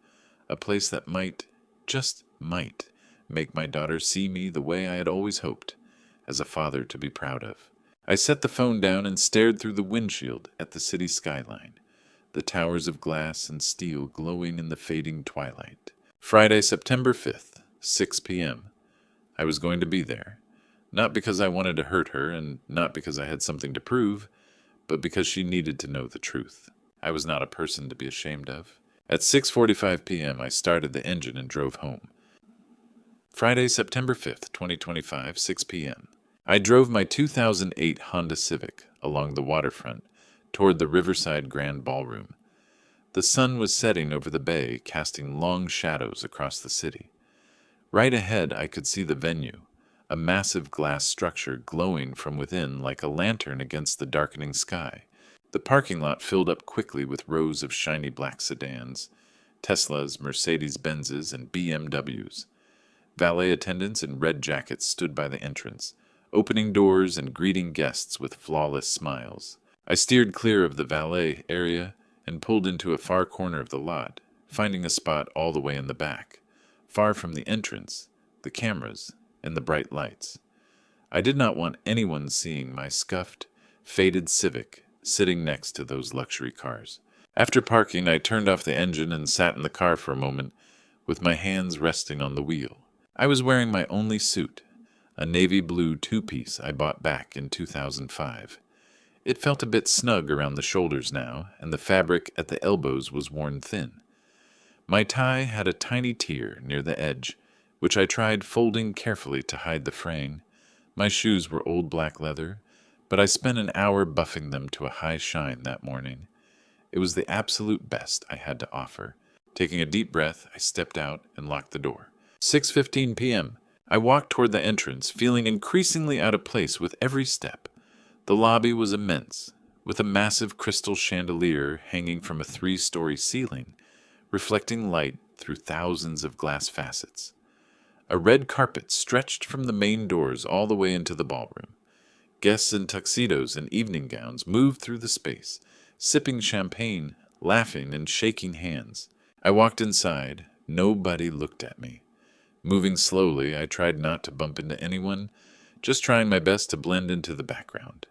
A place that might, just might, make my daughter see me the way I had always hoped, as a father to be proud of. I set the phone down and stared through the windshield at the city skyline, the towers of glass and steel glowing in the fading twilight. Friday, September 5th, 6 p.m. I was going to be there, not because I wanted to hurt her and not because I had something to prove, but because she needed to know the truth. I was not a person to be ashamed of. At 6:45 p.m., I started the engine and drove home. Friday, September 5th, 2025, 6 p.m. I drove my 2008 Honda Civic along the waterfront toward the Riverside Grand Ballroom. The sun was setting over the bay, casting long shadows across the city. Right ahead, I could see the venue, a massive glass structure glowing from within like a lantern against the darkening sky. The parking lot filled up quickly with rows of shiny black sedans, Teslas, Mercedes-Benzes, and BMWs. Valet attendants in red jackets stood by the entrance, opening doors and greeting guests with flawless smiles. I steered clear of the valet area and pulled into a far corner of the lot, finding a spot all the way in the back, far from the entrance, the cameras, and the bright lights. I did not want anyone seeing my scuffed, faded Civic sitting next to those luxury cars. After parking, I turned off the engine and sat in the car for a moment, with my hands resting on the wheel. I was wearing my only suit, a navy blue two-piece I bought back in 2005. It felt a bit snug around the shoulders now, and the fabric at the elbows was worn thin. My tie had a tiny tear near the edge, which I tried folding carefully to hide the fraying. My shoes were old black leather, but I spent an hour buffing them to a high shine that morning. It was the absolute best I had to offer. Taking a deep breath, I stepped out and locked the door. 6:15 p.m. I walked toward the entrance, feeling increasingly out of place with every step. The lobby was immense, with a massive crystal chandelier hanging from a 3-story ceiling, reflecting light through thousands of glass facets. A red carpet stretched from the main doors all the way into the ballroom. Guests in tuxedos and evening gowns moved through the space, sipping champagne, laughing, and shaking hands. I walked inside. Nobody looked at me. Moving slowly, I tried not to bump into anyone, just trying my best to blend into the background.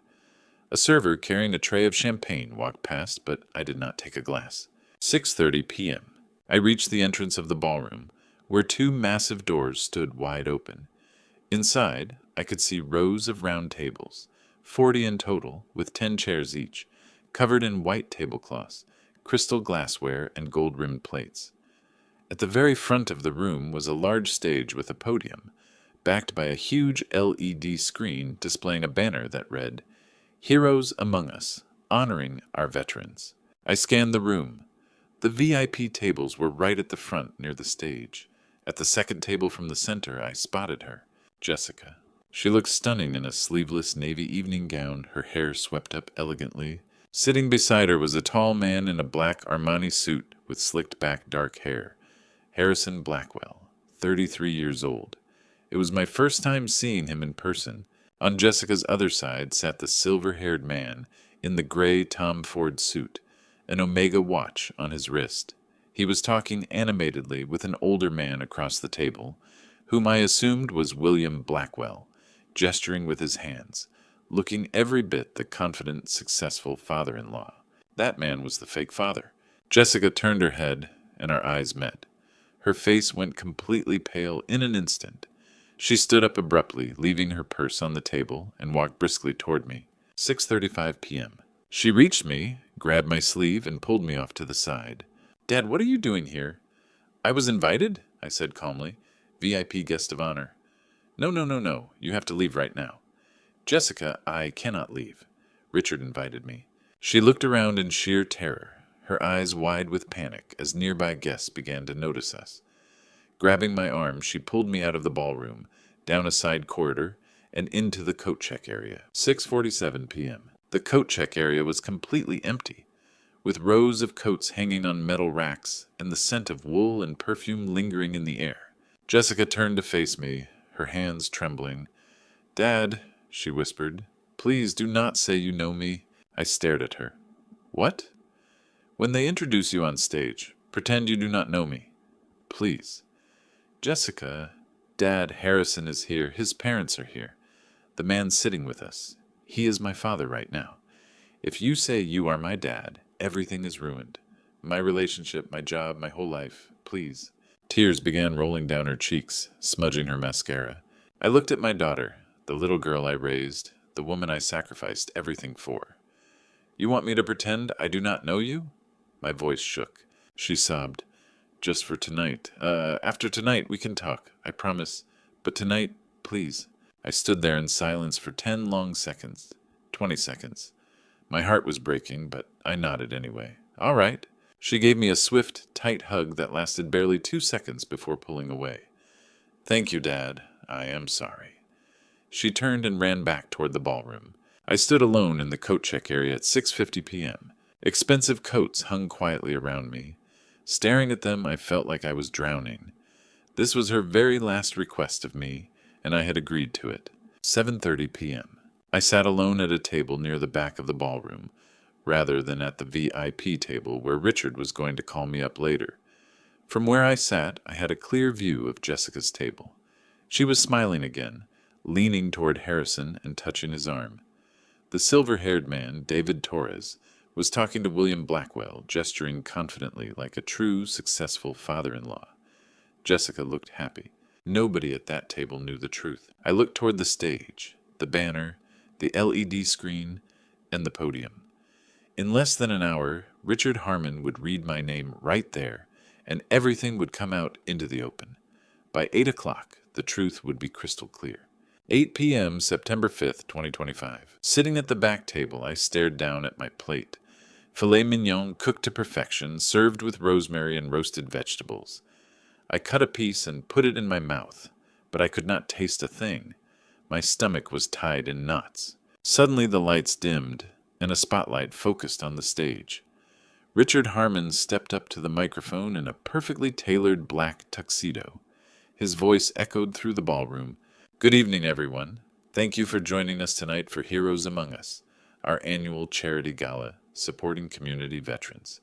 A server carrying a tray of champagne walked past, but I did not take a glass. 6:30 p.m. I reached the entrance of the ballroom, where 2 massive doors stood wide open. Inside, I could see rows of round tables, 40 in total, with 10 chairs each, covered in white tablecloths, crystal glassware, and gold-rimmed plates. At the very front of the room was a large stage with a podium, backed by a huge LED screen displaying a banner that read, "Heroes Among Us, Honoring Our Veterans." I scanned the room. The VIP tables were right at the front near the stage. At the second table from the center, I spotted her, Jessica. She looked stunning in a sleeveless navy evening gown, her hair swept up elegantly. Sitting beside her was a tall man in a black Armani suit with slicked back dark hair. Harrison Blackwell, 33 years old. It was my first time seeing him in person. On Jessica's other side sat the silver-haired man in the gray Tom Ford suit, an Omega watch on his wrist. He was talking animatedly with an older man across the table, whom I assumed was William Blackwell, gesturing with his hands, looking every bit the confident, successful father-in-law. That man was the fake father. Jessica turned her head, and our eyes met. Her face went completely pale in an instant. She stood up abruptly, leaving her purse on the table, and walked briskly toward me. 6:35 p.m. She reached me, grabbed my sleeve, and pulled me off to the side. "Dad, what are you doing here?" "I was invited," I said calmly. "VIP guest of honor." No. You have to leave right now." "Jessica, I cannot leave. Richard invited me." She looked around in sheer terror, her eyes wide with panic as nearby guests began to notice us. Grabbing my arm, she pulled me out of the ballroom, down a side corridor, and into the coat check area. 6:47 p.m. The coat check area was completely empty, with rows of coats hanging on metal racks and the scent of wool and perfume lingering in the air. Jessica turned to face me, her hands trembling. "Dad," she whispered, "please do not say you know me." I stared at her. "What?" "When they introduce you on stage, pretend you do not know me. Please." "Jessica, Dad, Harrison is here. His parents are here. The man sitting with us. He is my father right now. If you say you are my dad, everything is ruined. My relationship, my job, my whole life. Please." Tears began rolling down her cheeks, smudging her mascara. I looked at my daughter, the little girl I raised, the woman I sacrificed everything for. "You want me to pretend I do not know you?" My voice shook. She sobbed. "Just for tonight. After tonight we can talk, I promise. But tonight, please." I stood there in silence for 10 long seconds, 20 seconds. My heart was breaking, but I nodded anyway. "All right." She gave me a swift, tight hug that lasted barely 2 seconds before pulling away. "Thank you, Dad. I am sorry." She turned and ran back toward the ballroom. I stood alone in the coat check area at 6:50 p.m. Expensive coats hung quietly around me. Staring at them, I felt like I was drowning. This was her very last request of me, and I had agreed to it. 7:30 p.m. I sat alone at a table near the back of the ballroom, rather than at the VIP table where Richard was going to call me up later. From where I sat, I had a clear view of Jessica's table. She was smiling again, leaning toward Harrison and touching his arm. The silver-haired man, David Torres, was talking to William Blackwell, gesturing confidently like a true, successful father-in-law. Jessica looked happy. Nobody at that table knew the truth. I looked toward the stage, the banner, the LED screen, and the podium. In less than an hour, Richard Harmon would read my name right there, and everything would come out into the open. By 8 o'clock, the truth would be crystal clear. 8 p.m., September 5th, 2025. Sitting at the back table, I stared down at my plate. Filet mignon cooked to perfection, served with rosemary and roasted vegetables. I cut a piece and put it in my mouth, but I could not taste a thing. My stomach was tied in knots. Suddenly the lights dimmed, and a spotlight focused on the stage. Richard Harmon stepped up to the microphone in a perfectly tailored black tuxedo. His voice echoed through the ballroom. "Good evening, everyone. Thank you for joining us tonight for Heroes Among Us, our annual charity gala supporting community veterans.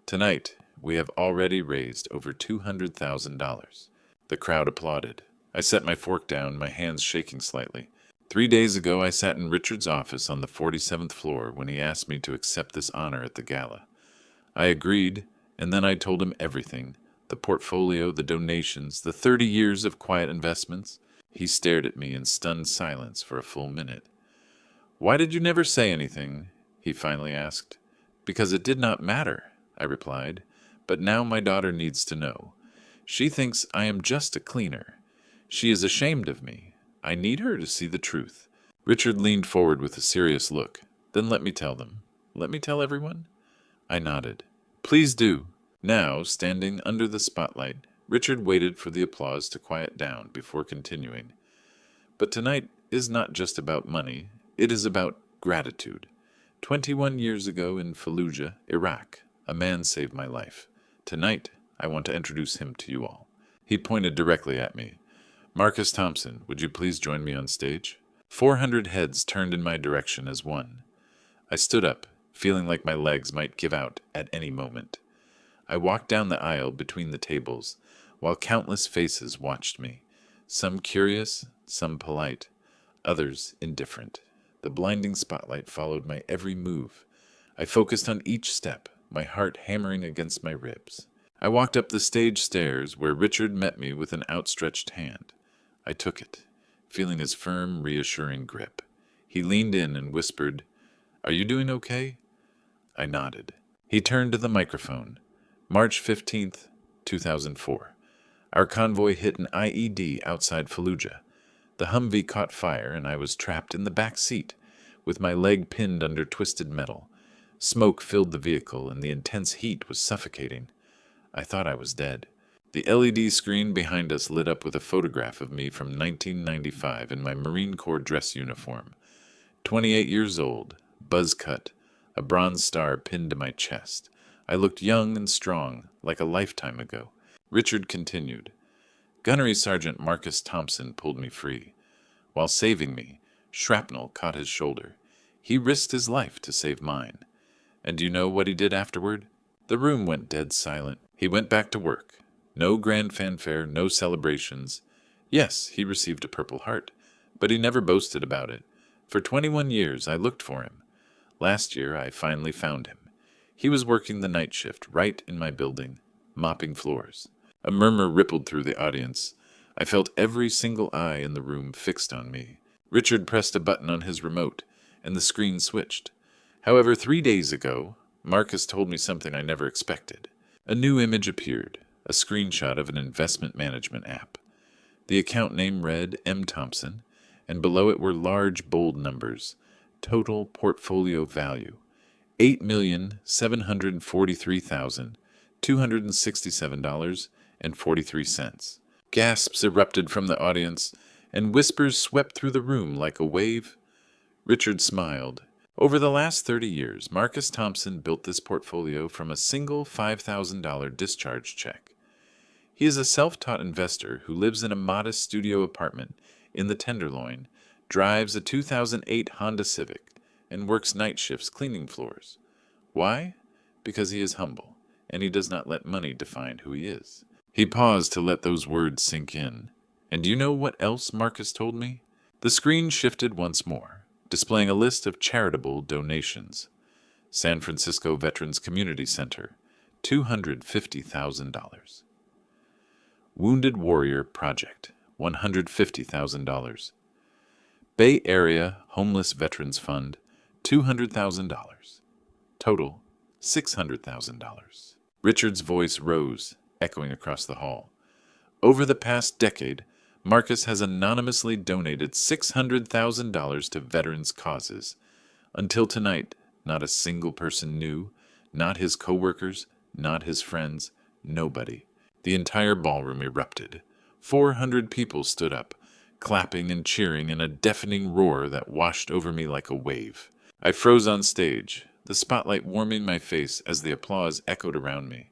Tonight, we have already raised over $200,000. The crowd applauded. I set my fork down, my hands shaking slightly. 3 days ago, I sat in Richard's office on the 47th floor when he asked me to accept this honor at the gala. I agreed, and then I told him everything, the portfolio, the donations, the 30 years of quiet investments. He stared at me in stunned silence for a full minute. "Why did you never say anything?" he finally asked. "Because it did not matter," I replied. "But now my daughter needs to know. She thinks I am just a cleaner. She is ashamed of me. I need her to see the truth." Richard leaned forward with a serious look. "Then let me tell them." "Let me tell everyone?" I nodded. "Please do." Now, standing under the spotlight, Richard waited for the applause to quiet down before continuing. But tonight is not just about money, it is about gratitude. 21 years ago in Fallujah, Iraq, a man saved my life. Tonight, I want to introduce him to you all. He pointed directly at me. Marcus Thompson, would you please join me on stage? 400 heads turned in my direction as one. I stood up, feeling like my legs might give out at any moment. I walked down the aisle between the tables, while countless faces watched me, some curious, some polite, others indifferent. The blinding spotlight followed my every move. I focused on each step, my heart hammering against my ribs. I walked up the stage stairs where Richard met me with an outstretched hand. I took it, feeling his firm, reassuring grip. He leaned in and whispered, "Are you doing okay?" I nodded. He turned to the microphone. March 15th, 2004. Our convoy hit an IED outside Fallujah. The Humvee caught fire and I was trapped in the back seat, with my leg pinned under twisted metal. Smoke filled the vehicle and the intense heat was suffocating. I thought I was dead. The LED screen behind us lit up with a photograph of me from 1995 in my Marine Corps dress uniform. 28 years old, buzz cut, a bronze star pinned to my chest. I looked young and strong, like a lifetime ago. Richard continued. Gunnery Sergeant Marcus Thompson pulled me free. While saving me, shrapnel caught his shoulder. He risked his life to save mine. And do you know what he did afterward? The room went dead silent. He went back to work. No grand fanfare, no celebrations. Yes, he received a Purple Heart, but he never boasted about it. For 21 years I looked for him. Last year I finally found him. He was working the night shift right in my building, mopping floors. A murmur rippled through the audience. I felt every single eye in the room fixed on me. Richard pressed a button on his remote, and the screen switched. However, 3 days ago, Marcus told me something I never expected. A new image appeared, a screenshot of an investment management app. The account name read M. Thompson, and below it were large, bold numbers. Total portfolio value, $8,743,267.43. Gasps erupted from the audience, and whispers swept through the room like a wave. Richard smiled. Over the last 30 years, Marcus Thompson built this portfolio from a single $5,000 discharge check. He is a self-taught investor who lives in a modest studio apartment in the Tenderloin, drives a 2008 Honda Civic, and works night shifts cleaning floors. Why? Because he is humble, and he does not let money define who he is. He paused to let those words sink in. And do you know what else Marcus told me? The screen shifted once more, displaying a list of charitable donations. San Francisco Veterans Community Center, $250,000. Wounded Warrior Project, $150,000. Bay Area Homeless Veterans Fund, $200,000. Total, $600,000. Richard's voice rose, echoing across the hall. Over the past decade, Marcus has anonymously donated $600,000 to veterans' causes. Until tonight, not a single person knew, not his coworkers, not his friends, nobody. The entire ballroom erupted. 400 people stood up, clapping and cheering in a deafening roar that washed over me like a wave. I froze on stage, the spotlight warming my face as the applause echoed around me.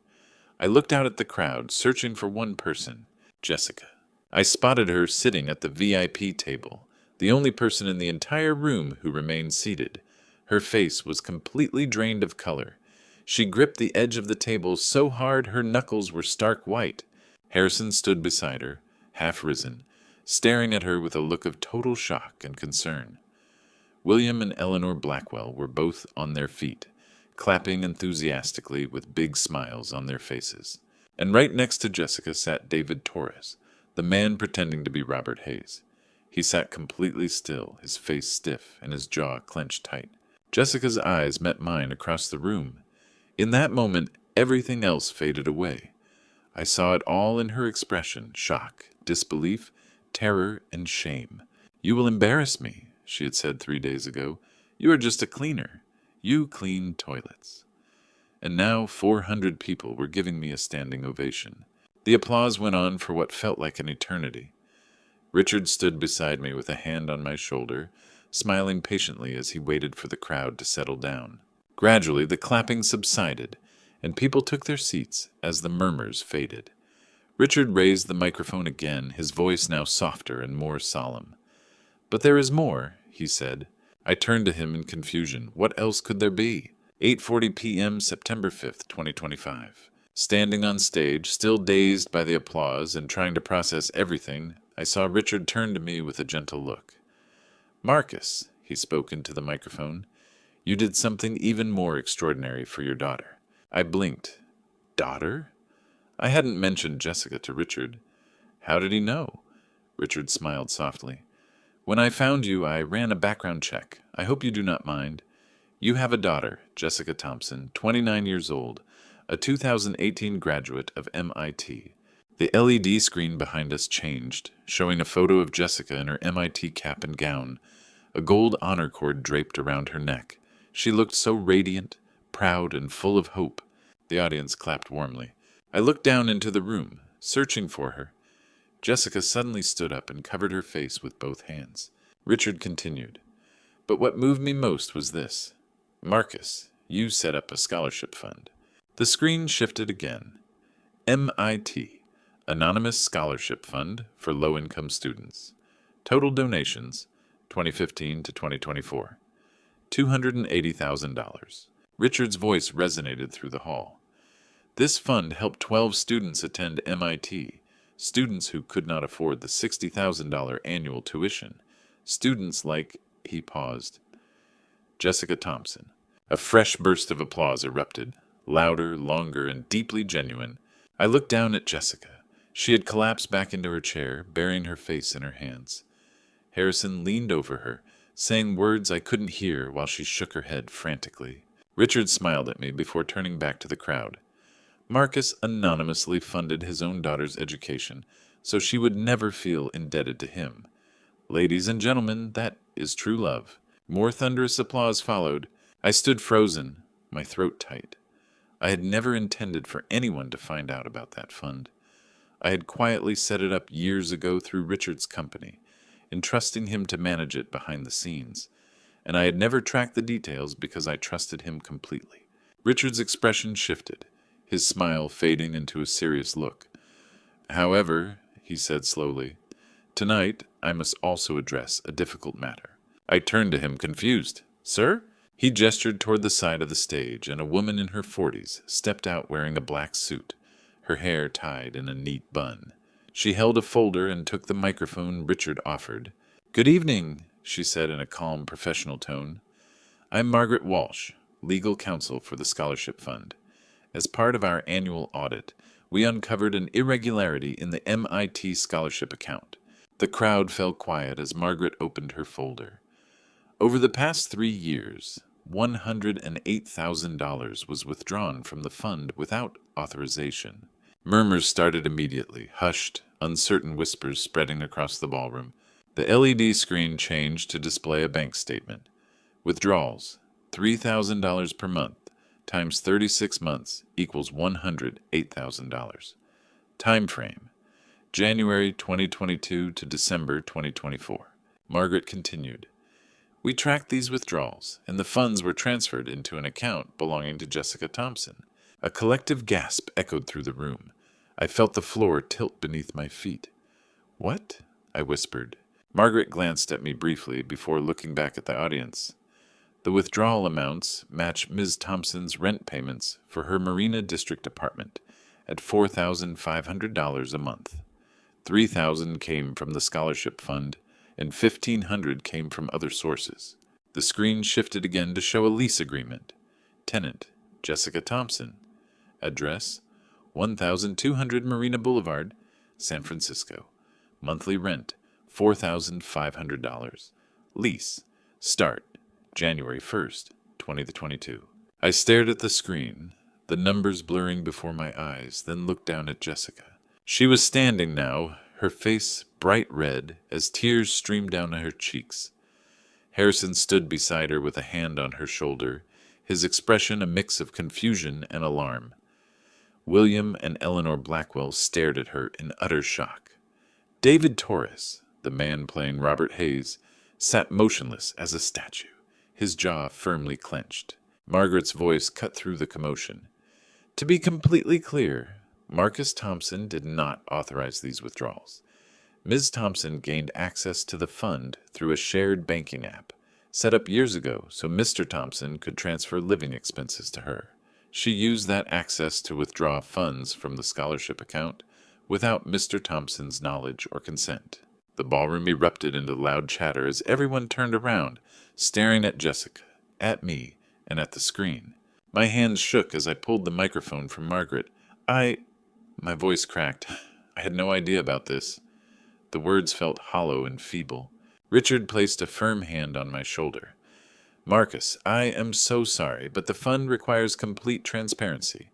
I looked out at the crowd, searching for one person, Jessica. I spotted her sitting at the VIP table, the only person in the entire room who remained seated. Her face was completely drained of color. She gripped the edge of the table so hard her knuckles were stark white. Harrison stood beside her, half risen, staring at her with a look of total shock and concern. William and Eleanor Blackwell were both on their feet, clapping enthusiastically with big smiles on their faces. And right next to Jessica sat David Torres, the man pretending to be Robert Hayes. He sat completely still, his face stiff and his jaw clenched tight. Jessica's eyes met mine across the room. In that moment, everything else faded away. I saw it all in her expression, shock, disbelief, terror, and shame. "You will embarrass me," she had said 3 days ago. "You are just a cleaner. You clean toilets." And now 400 people were giving me a standing ovation. The applause went on for what felt like an eternity. Richard stood beside me with a hand on my shoulder, smiling patiently as he waited for the crowd to settle down. Gradually, the clapping subsided, and people took their seats as the murmurs faded. Richard raised the microphone again, his voice now softer and more solemn. "But there is more," he said. I turned to him in confusion. What else could there be? 8:40 p.m., September 5th, 2025. Standing on stage, still dazed by the applause and trying to process everything, I saw Richard turn to me with a gentle look. "Marcus," he spoke into the microphone, "you did something even more extraordinary for your daughter." I blinked. Daughter? I hadn't mentioned Jessica to Richard. How did he know? Richard smiled softly. "When I found you, I ran a background check. I hope you do not mind. You have a daughter, Jessica Thompson, 29 years old, a 2018 graduate of MIT. The LED screen behind us changed, showing a photo of Jessica in her MIT cap and gown, a gold honor cord draped around her neck. She looked so radiant, proud, and full of hope. The audience clapped warmly. I looked down into the room, searching for her. Jessica suddenly stood up and covered her face with both hands. Richard continued. But what moved me most was this. Marcus, you set up a scholarship fund. The screen shifted again. MIT, Anonymous Scholarship Fund for Low-Income Students. Total donations, 2015 to 2024. $280,000. Richard's voice resonated through the hall. This fund helped 12 students attend MIT, students who could not afford the $60,000 annual tuition. Students like, he paused, Jessica Thompson. A fresh burst of applause erupted, louder, longer, and deeply genuine. I looked down at Jessica. She had collapsed back into her chair, burying her face in her hands. Harrison leaned over her, saying words I couldn't hear while she shook her head frantically. Richard smiled at me before turning back to the crowd. Marcus anonymously funded his own daughter's education, so she would never feel indebted to him. Ladies and gentlemen, that is true love. More thunderous applause followed. I stood frozen, my throat tight. I had never intended for anyone to find out about that fund. I had quietly set it up years ago through Richard's company, entrusting him to manage it behind the scenes, and I had never tracked the details because I trusted him completely. Richard's expression shifted, his smile fading into a serious look. However, he said slowly, tonight I must also address a difficult matter. I turned to him confused. Sir? He gestured toward the side of the stage, and a woman in her 40s stepped out wearing a black suit, her hair tied in a neat bun. She held a folder and took the microphone Richard offered. Good evening, she said in a calm, professional tone. I'm Margaret Walsh, legal counsel for the Scholarship Fund. As part of our annual audit, we uncovered an irregularity in the MIT scholarship account. The crowd fell quiet as Margaret opened her folder. Over the past 3 years, $108,000 was withdrawn from the fund without authorization. Murmurs started immediately, hushed, uncertain whispers spreading across the ballroom. The LED screen changed to display a bank statement. Withdrawals, $3,000 per month, times 36 months equals $108,000. Time frame, January 2022 to December 2024. Margaret continued. We tracked these withdrawals, and the funds were transferred into an account belonging to Jessica Thompson. A collective gasp echoed through the room. I felt the floor tilt beneath my feet. What? I whispered. Margaret glanced at me briefly before looking back at the audience. The withdrawal amounts match Ms. Thompson's rent payments for her Marina District apartment at $4,500 a month. $3,000 came from the scholarship fund, and $1,500 came from other sources. The screen shifted again to show a lease agreement. Tenant, Jessica Thompson. Address, 1200 Marina Boulevard, San Francisco. Monthly rent, $4,500. Lease, start, January 1st, 2022. I stared at the screen, the numbers blurring before my eyes, then looked down at Jessica. She was standing now, her face bright red as tears streamed down her cheeks. Harrison stood beside her with a hand on her shoulder, his expression a mix of confusion and alarm. William and Eleanor Blackwell stared at her in utter shock. David Torres, the man playing Robert Hayes, sat motionless as a statue, his jaw firmly clenched. Margaret's voice cut through the commotion. To be completely clear, Marcus Thompson did not authorize these withdrawals. Ms. Thompson gained access to the fund through a shared banking app, set up years ago so Mr. Thompson could transfer living expenses to her. She used that access to withdraw funds from the scholarship account without Mr. Thompson's knowledge or consent. The ballroom erupted into loud chatter as everyone turned around, staring at Jessica, at me, and at the screen. My hands shook as I pulled the microphone from Margaret. My voice cracked. I had no idea about this. The words felt hollow and feeble. Richard placed a firm hand on my shoulder. Marcus, I am so sorry, but the fund requires complete transparency.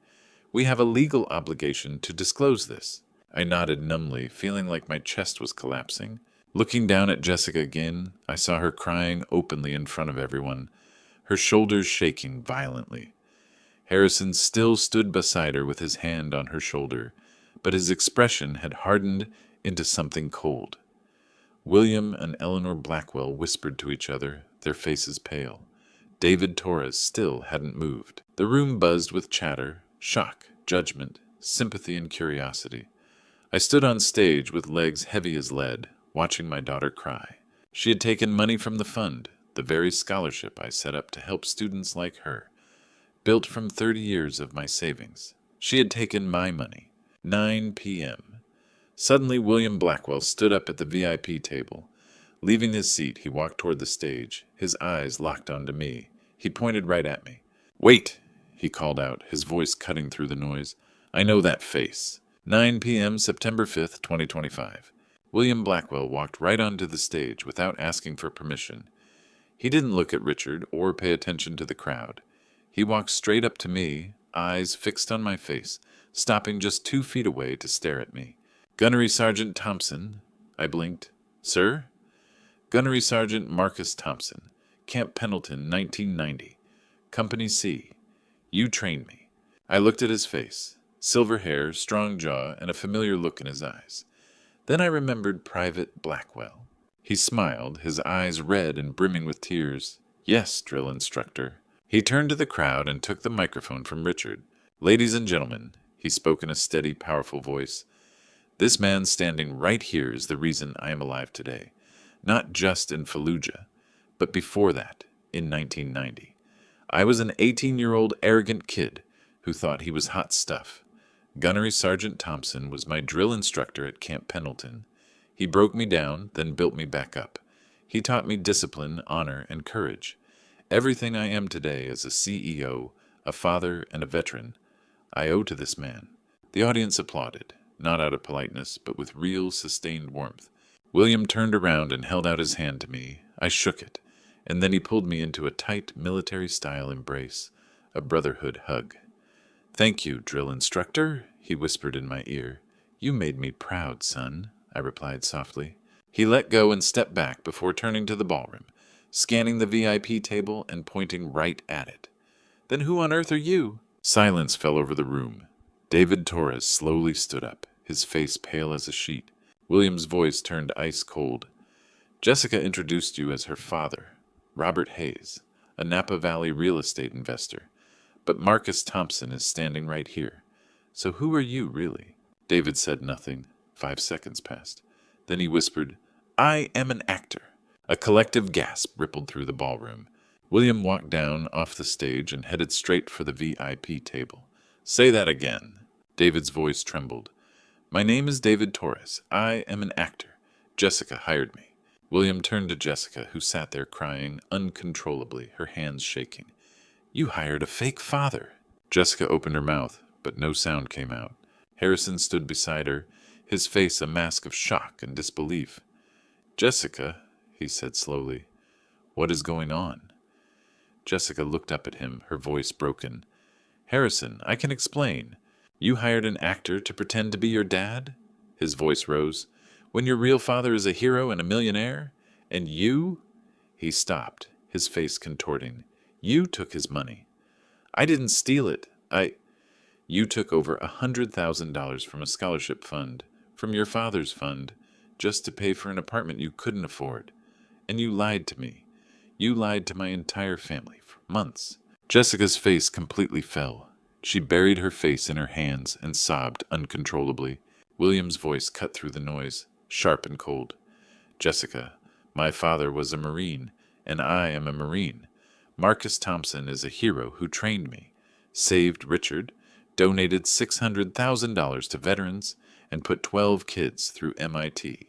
We have a legal obligation to disclose this. I nodded numbly, feeling like my chest was collapsing. Looking down at Jessica again, I saw her crying openly in front of everyone, her shoulders shaking violently. Harrison still stood beside her with his hand on her shoulder, but his expression had hardened into something cold. William and Eleanor Blackwell whispered to each other, their faces pale. David Torres still hadn't moved. The room buzzed with chatter, shock, judgment, sympathy, and curiosity. I stood on stage with legs heavy as lead, watching my daughter cry. She had taken money from the fund, the very scholarship I set up to help students like her, built from 30 years of my savings. She had taken my money. 9 p.m. Suddenly, William Blackwell stood up at the VIP table. Leaving his seat, he walked toward the stage, his eyes locked onto me. He pointed right at me. "Wait!" he called out, his voice cutting through the noise. "I know that face." 9 p.m., September 5th, 2025. William Blackwell walked right onto the stage without asking for permission. He didn't look at Richard or pay attention to the crowd. He walked straight up to me, eyes fixed on my face, stopping just 2 feet away to stare at me. "Gunnery Sergeant Thompson." I blinked. "Sir?" "Gunnery Sergeant Marcus Thompson, Camp Pendleton, 1990. Company C. You trained me." I looked at his face. Silver hair, strong jaw, and a familiar look in his eyes. Then I remembered Private Blackwell. He smiled, his eyes red and brimming with tears. "Yes, drill instructor." He turned to the crowd and took the microphone from Richard. "Ladies and gentlemen," he spoke in a steady, powerful voice, "this man standing right here is the reason I am alive today. Not just in Fallujah, but before that, in 1990. I was an 18-year-old arrogant kid who thought he was hot stuff. Gunnery Sergeant Thompson was my drill instructor at Camp Pendleton. He broke me down, then built me back up. He taught me discipline, honor, and courage. Everything I am today as a CEO, a father, and a veteran, I owe to this man." The audience applauded, not out of politeness, but with real, sustained warmth. William turned around and held out his hand to me. I shook it, and then he pulled me into a tight, military-style embrace, a brotherhood hug. "Thank you, drill instructor," he whispered in my ear. "You made me proud, son," I replied softly. He let go and stepped back before turning to the ballroom, scanning the VIP table and pointing right at it. "Then who on earth are you?" Silence fell over the room. David Torres slowly stood up, his face pale as a sheet. William's voice turned ice cold. "Jessica introduced you as her father, Robert Hayes, a Napa Valley real estate investor. But Marcus Thompson is standing right here. So who are you, really?" David said nothing. 5 seconds passed. Then he whispered, "I am an actor." A collective gasp rippled through the ballroom. William walked down off the stage and headed straight for the VIP table. "Say that again." David's voice trembled. "My name is David Torres. I am an actor. Jessica hired me." William turned to Jessica, who sat there crying uncontrollably, her hands shaking. "You hired a fake father." Jessica opened her mouth, but no sound came out. Harrison stood beside her, his face a mask of shock and disbelief. "Jessica," he said slowly, "what is going on?" Jessica looked up at him, her voice broken. "Harrison, I can explain. You hired an actor to pretend to be your dad?" His voice rose. "When your real father is a hero and a millionaire? And you—" He stopped, his face contorting. "You took his money." "I didn't steal it. You took over $100,000 from a scholarship fund, from your father's fund, just to pay for an apartment you couldn't afford. And you lied to me. You lied to my entire family for months. Jessica's face completely fell. She buried her face in her hands and sobbed uncontrollably. William's voice cut through the noise, sharp and cold. Jessica, my father was a Marine, and I am a Marine. Marcus Thompson is a hero who trained me, saved Richard, donated $600,000 to veterans, and put 12 kids through MIT.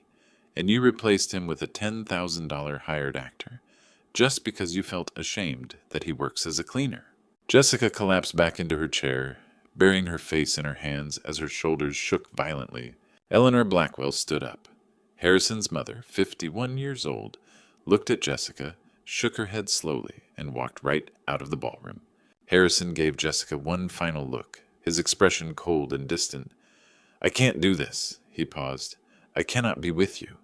And you replaced him with a $10,000 hired actor, just because you felt ashamed that he works as a cleaner. Jessica collapsed back into her chair, burying her face in her hands as her shoulders shook violently. Eleanor Blackwell stood up. Harrison's mother, 51 years old, looked at Jessica, shook her head slowly, and walked right out of the ballroom. Harrison gave Jessica one final look, his expression cold and distant. I can't do this, he paused. I cannot be with you.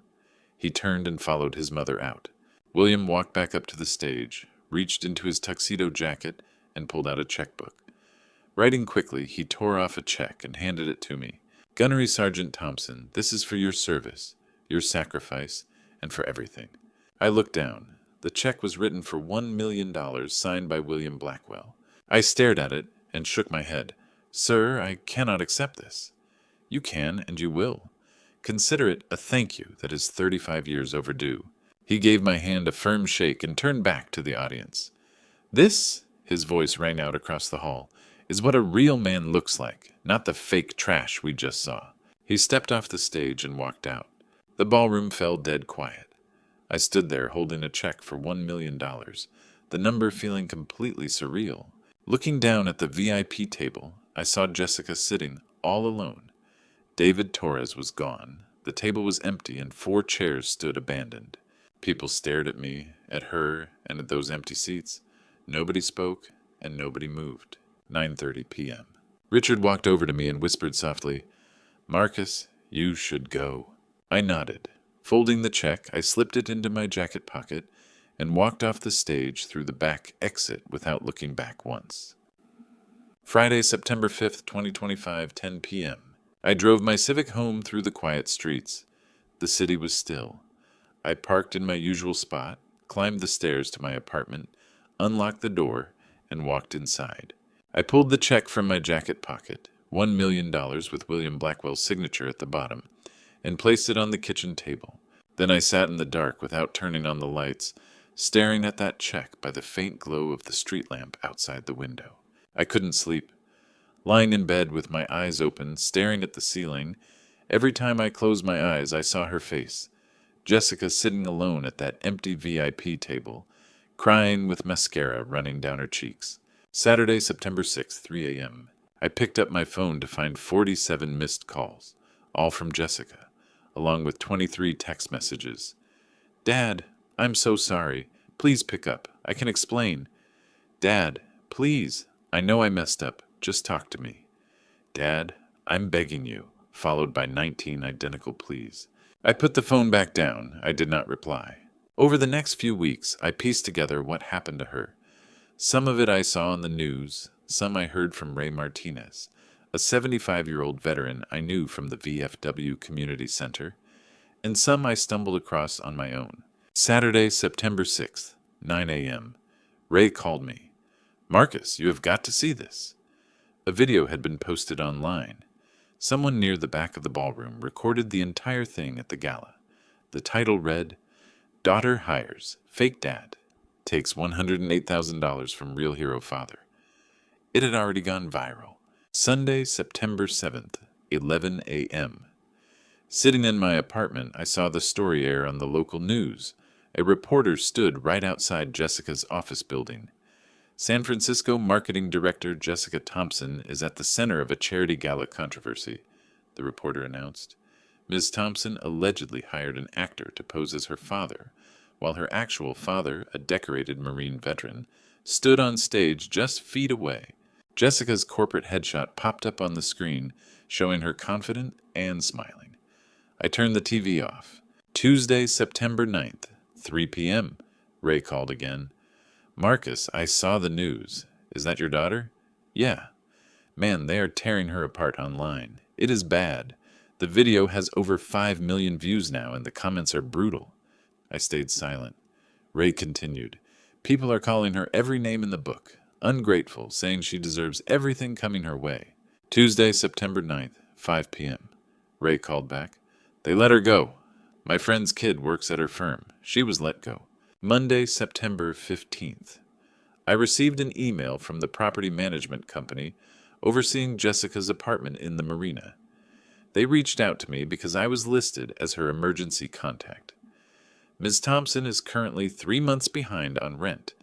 He turned and followed his mother out. William walked back up to the stage, reached into his tuxedo jacket, and pulled out a checkbook. Writing quickly, he tore off a check and handed it to me. Gunnery Sergeant Thompson, this is for your service, your sacrifice, and for everything. I looked down. The check was written for $1 million, signed by William Blackwell. I stared at it and shook my head. Sir, I cannot accept this. You can, and you will. Consider it a thank you that is 35 years overdue. He gave my hand a firm shake and turned back to the audience. This, his voice rang out across the hall, is what a real man looks like, not the fake trash we just saw. He stepped off the stage and walked out. The ballroom fell dead quiet. I stood there holding a check for $1 million, the number feeling completely surreal. Looking down at the VIP table, I saw Jessica sitting all alone. David Torres was gone. The table was empty and 4 chairs stood abandoned. People stared at me, at her, and at those empty seats. Nobody spoke, and nobody moved. 9:30 p.m. Richard walked over to me and whispered softly, Marcus, you should go. I nodded. Folding the check, I slipped it into my jacket pocket and walked off the stage through the back exit without looking back once. Friday, September 5th, 2025, 10 p.m. I drove my Civic home through the quiet streets. The city was still. I parked in my usual spot, climbed the stairs to my apartment, unlocked the door, and walked inside. I pulled the check from my jacket pocket, $1 million with William Blackwell's signature at the bottom, and placed it on the kitchen table. Then I sat in the dark without turning on the lights, staring at that check by the faint glow of the street lamp outside the window. I couldn't sleep. Lying in bed with my eyes open, staring at the ceiling, every time I closed my eyes I saw her face. Jessica sitting alone at that empty VIP table, crying with mascara running down her cheeks. Saturday, September 6th, 3 a.m. I picked up my phone to find 47 missed calls, all from Jessica, along with 23 text messages. Dad, I'm so sorry. Please pick up. I can explain. Dad, please. I know I messed up. Just talk to me. Dad, I'm begging you, followed by 19 identical pleas. I put the phone back down. I did not reply. Over the next few weeks, I pieced together what happened to her. Some of it I saw on the news, some I heard from Ray Martinez, a 75-year-old veteran I knew from the VFW Community Center, and some I stumbled across on my own. Saturday, September 6th, 9 a.m. Ray called me. Marcus, you have got to see this. A video had been posted online. Someone near the back of the ballroom recorded the entire thing at the gala. The title read, Daughter Hires Fake Dad, Takes $108,000 from Real Hero Father. It had already gone viral. Sunday, September 7th, 11 a.m. Sitting in my apartment, I saw the story air on the local news. A reporter stood right outside Jessica's office building. San Francisco Marketing Director Jessica Thompson is at the center of a charity gala controversy, the reporter announced. Ms. Thompson allegedly hired an actor to pose as her father, while her actual father, a decorated Marine veteran, stood on stage just feet away. Jessica's corporate headshot popped up on the screen, showing her confident and smiling. I turned the TV off. Tuesday, September 9th, 3 p.m., Ray called again. Marcus, I saw the news. Is that your daughter? Yeah. Man, they are tearing her apart online. It is bad. The video has over 5 million views now, and the comments are brutal. I stayed silent. Ray continued. People are calling her every name in the book. Ungrateful, saying she deserves everything coming her way. Tuesday, September 9th, 5 p.m. Ray called back. They let her go. My friend's kid works at her firm. She was let go. Monday, September 15th. I received an email from the property management company overseeing Jessica's apartment in the marina. They reached out to me because I was listed as her emergency contact. Ms. Thompson is currently 3 months behind on rent,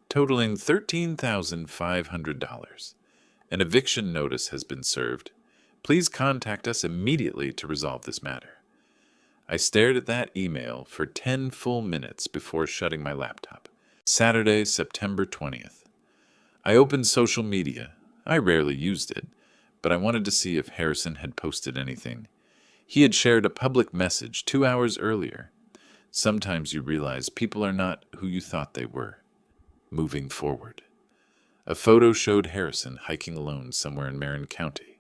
totaling $13,500. An eviction notice has been served. Please contact us immediately to resolve this matter. I stared at that email for 10 full minutes before shutting my laptop. Saturday, September 20th. I opened social media. I rarely used it, but I wanted to see if Harrison had posted anything. He had shared a public message 2 hours earlier. Sometimes you realize people are not who you thought they were. Moving forward. A photo showed Harrison hiking alone somewhere in Marin County.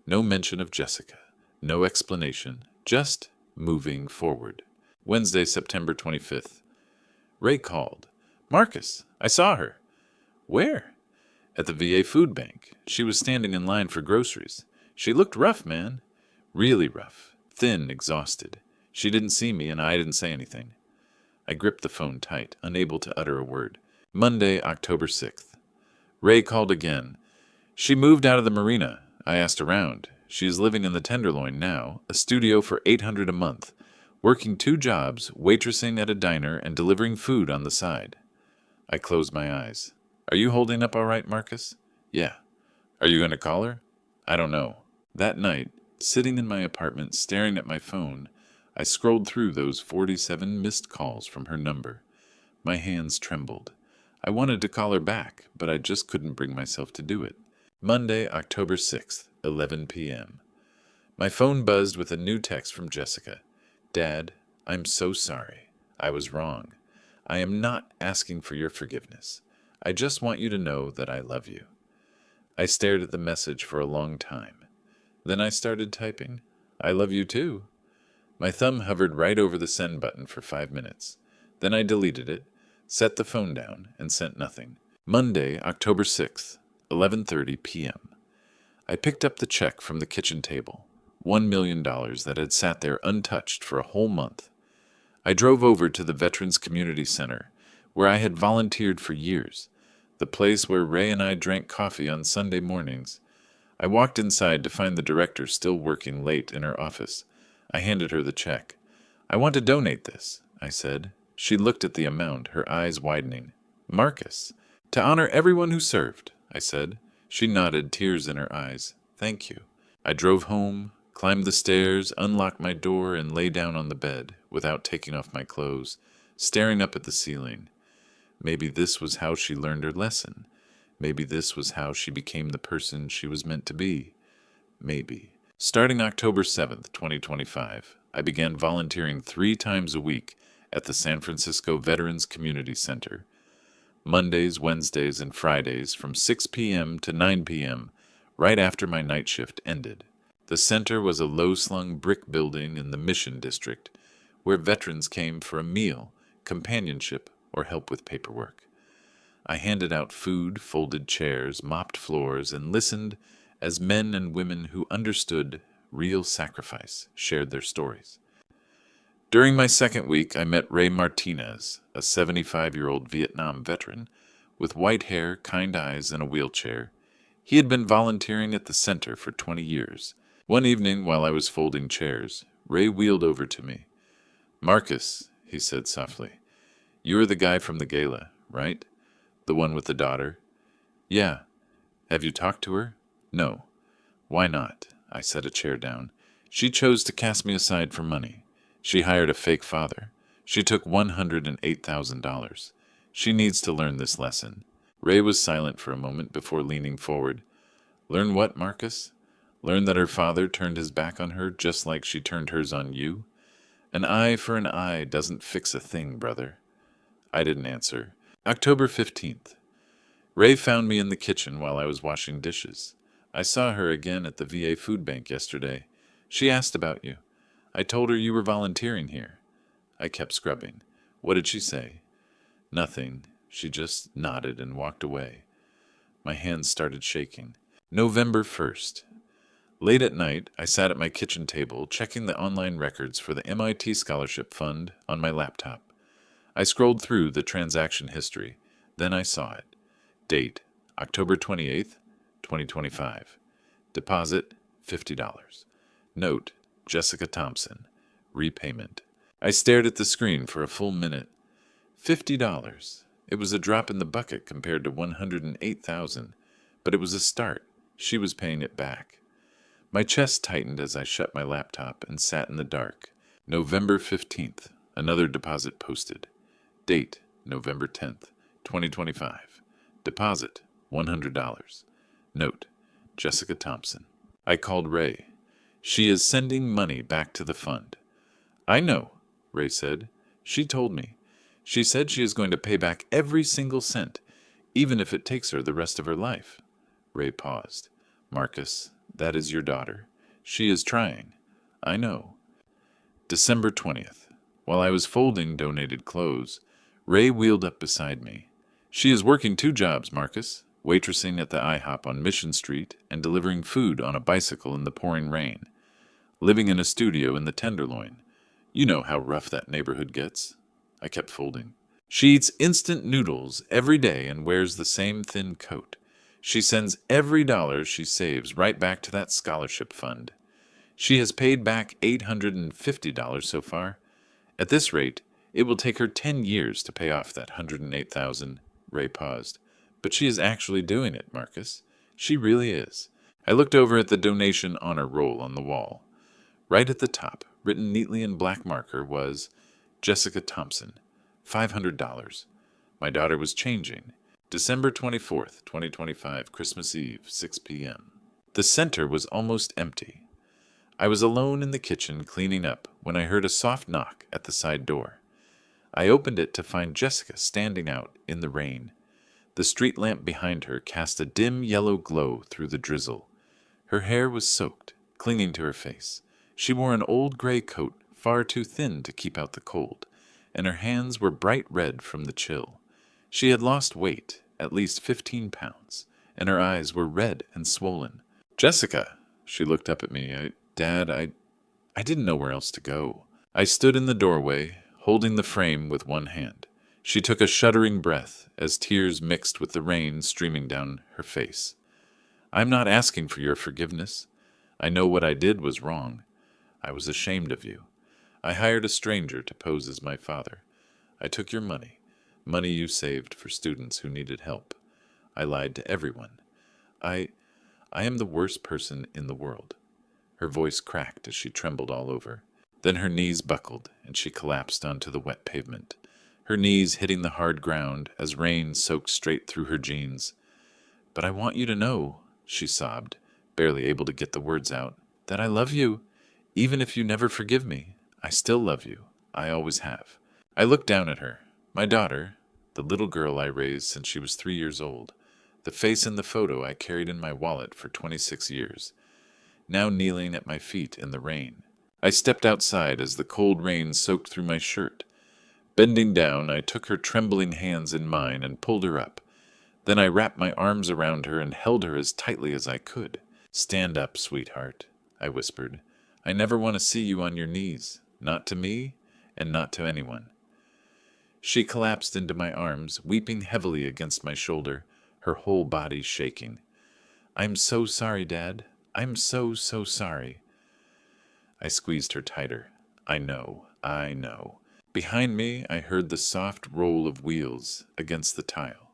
No mention of Jessica. No explanation. Just moving forward. Wednesday, September 25th. Ray called. Marcus, I saw her. Where? At the VA food bank. She was standing in line for groceries. She looked rough, man. Really rough. Thin, exhausted. She didn't see me, and I didn't say anything. I gripped the phone tight, unable to utter a word. Monday, October 6th. Ray called again. She moved out of the marina. I asked around. She is living in the Tenderloin now, a studio for $800 a month, working 2 jobs, waitressing at a diner and delivering food on the side. I closed my eyes. Are you holding up all right, Marcus? Yeah. Are you going to call her? I don't know. That night, sitting in my apartment staring at my phone, I scrolled through those 47 missed calls from her number. My hands trembled. I wanted to call her back, but I just couldn't bring myself to do it. Monday, October 6th, 11 p.m. My phone buzzed with a new text from Jessica. Dad, I'm so sorry. I was wrong. I am not asking for your forgiveness. I just want you to know that I love you. I stared at the message for a long time. Then I started typing, I love you too. My thumb hovered right over the send button for 5 minutes. Then I deleted it, set the phone down, and sent nothing. Monday, October 6th, 11:30 p.m. I picked up the check from the kitchen table, $1 million that had sat there untouched for a whole month. I drove over to the Veterans Community Center, where I had volunteered for years, the place where Ray and I drank coffee on Sunday mornings. I walked inside to find the director still working late in her office. I handed her the check. I want to donate this, I said. She looked at the amount, her eyes widening. Marcus, to honor everyone who served, I said. She nodded, tears in her eyes. Thank you. I drove home, climbed the stairs, unlocked my door, and lay down on the bed, without taking off my clothes, staring up at the ceiling. Maybe this was how she learned her lesson. Maybe this was how she became the person she was meant to be. Maybe. Starting October 7th, 2025, I began volunteering 3 times a week at the San Francisco Veterans Community Center. Mondays, Wednesdays, and Fridays from 6 p.m. to 9 p.m., right after my night shift ended. The center was a low-slung brick building in the Mission District, where veterans came for a meal, companionship, or help with paperwork. I handed out food, folded chairs, mopped floors, and listened as men and women who understood real sacrifice shared their stories. During my second week, I met Ray Martinez, a 75-year-old Vietnam veteran with white hair, kind eyes, and a wheelchair. He had been volunteering at the center for 20 years. One evening, while I was folding chairs, Ray wheeled over to me. Marcus, he said softly, you are the guy from the gala, right? The one with the daughter? Yeah. Have you talked to her? No. Why not? I set a chair down. She chose to cast me aside for money. She hired a fake father. She took $108,000. She needs to learn this lesson. Ray was silent for a moment before leaning forward. Learn what, Marcus? Learn that her father turned his back on her just like she turned hers on you? An eye for an eye doesn't fix a thing, brother. I didn't answer. October 15th. Ray found me in the kitchen while I was washing dishes. I saw her again at the VA food bank yesterday. She asked about you. I told her you were volunteering here. I kept scrubbing. What did she say? Nothing. She just nodded and walked away. My hands started shaking. November 1st. Late at night, I sat at my kitchen table, checking the online records for the MIT Scholarship Fund on my laptop. I scrolled through the transaction history. Then I saw it. Date, October 28th, 2025. Deposit, $50. Note, Jessica Thompson. Repayment. I stared at the screen for a full minute. $50. It was a drop in the bucket compared to $108,000, but it was a start. She was paying it back. My chest tightened as I shut my laptop and sat in the dark. November 15th. Another deposit posted. Date, November 10th, 2025. Deposit, $100. Note, Jessica Thompson. I called Ray. She is sending money back to the fund. I know, Ray said. She told me. She said she is going to pay back every single cent, even if it takes her the rest of her life. Ray paused. Marcus, that is your daughter. She is trying. I know. December 20th. While I was folding donated clothes, Ray wheeled up beside me. She is working 2 jobs, Marcus, waitressing at the IHOP on Mission Street and delivering food on a bicycle in the pouring rain. Living in a studio in the Tenderloin. You know how rough that neighborhood gets. I kept folding. She eats instant noodles every day and wears the same thin coat. She sends every dollar she saves right back to that scholarship fund. She has paid back $850 so far. At this rate, it will take her 10 years to pay off that $108,000. Ray paused. But she is actually doing it, Marcus. She really is. I looked over at the donation honor roll on the wall. Right at the top, written neatly in black marker, was Jessica Thompson, $500. My daughter was changing. December 24th, 2025, Christmas Eve, 6 p.m. The center was almost empty. I was alone in the kitchen cleaning up when I heard a soft knock at the side door. I opened it to find Jessica standing out in the rain. The street lamp behind her cast a dim yellow glow through the drizzle. Her hair was soaked, clinging to her face. She wore an old gray coat, far too thin to keep out the cold, and her hands were bright red from the chill. She had lost weight, at least 15 pounds, and her eyes were red and swollen. Jessica, she looked up at me. Dad, I didn't know where else to go. I stood in the doorway, holding the frame with one hand. She took a shuddering breath as tears mixed with the rain streaming down her face. I'm not asking for your forgiveness. I know what I did was wrong. I was ashamed of you. I hired a stranger to pose as my father. I took your money you saved for students who needed help. I lied to everyone. I am the worst person in the world. Her voice cracked as she trembled all over. Then her knees buckled, and she collapsed onto the wet pavement, her knees hitting the hard ground as rain soaked straight through her jeans. But I want you to know, she sobbed, barely able to get the words out, that I love you. Even if you never forgive me, I still love you. I always have. I looked down at her, my daughter, the little girl I raised since she was 3 years old, the face in the photo I carried in my wallet for 26 years, now kneeling at my feet in the rain. I stepped outside as the cold rain soaked through my shirt. Bending down, I took her trembling hands in mine and pulled her up. Then I wrapped my arms around her and held her as tightly as I could. Stand up, sweetheart, I whispered. I never want to see you on your knees, not to me and not to anyone. She collapsed into my arms, weeping heavily against my shoulder, her whole body shaking. I'm so sorry, Dad. I'm so sorry. I squeezed her tighter. I know. Behind me, I heard the soft roll of wheels against the tile.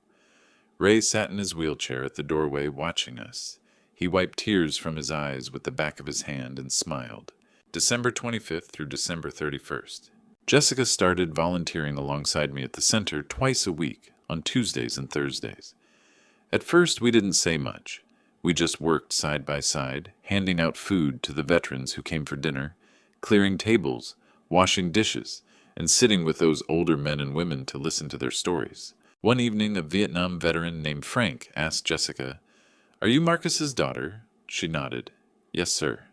Ray sat in his wheelchair at the doorway watching us. He wiped tears from his eyes with the back of his hand and smiled. December 25th through December 31st. Jessica started volunteering alongside me at the center twice a week, on Tuesdays and Thursdays. At first, we didn't say much. We just worked side by side, handing out food to the veterans who came for dinner, clearing tables, washing dishes, and sitting with those older men and women to listen to their stories. One evening, a Vietnam veteran named Frank asked Jessica, "Are you Marcus's daughter?" She nodded. Yes, sir.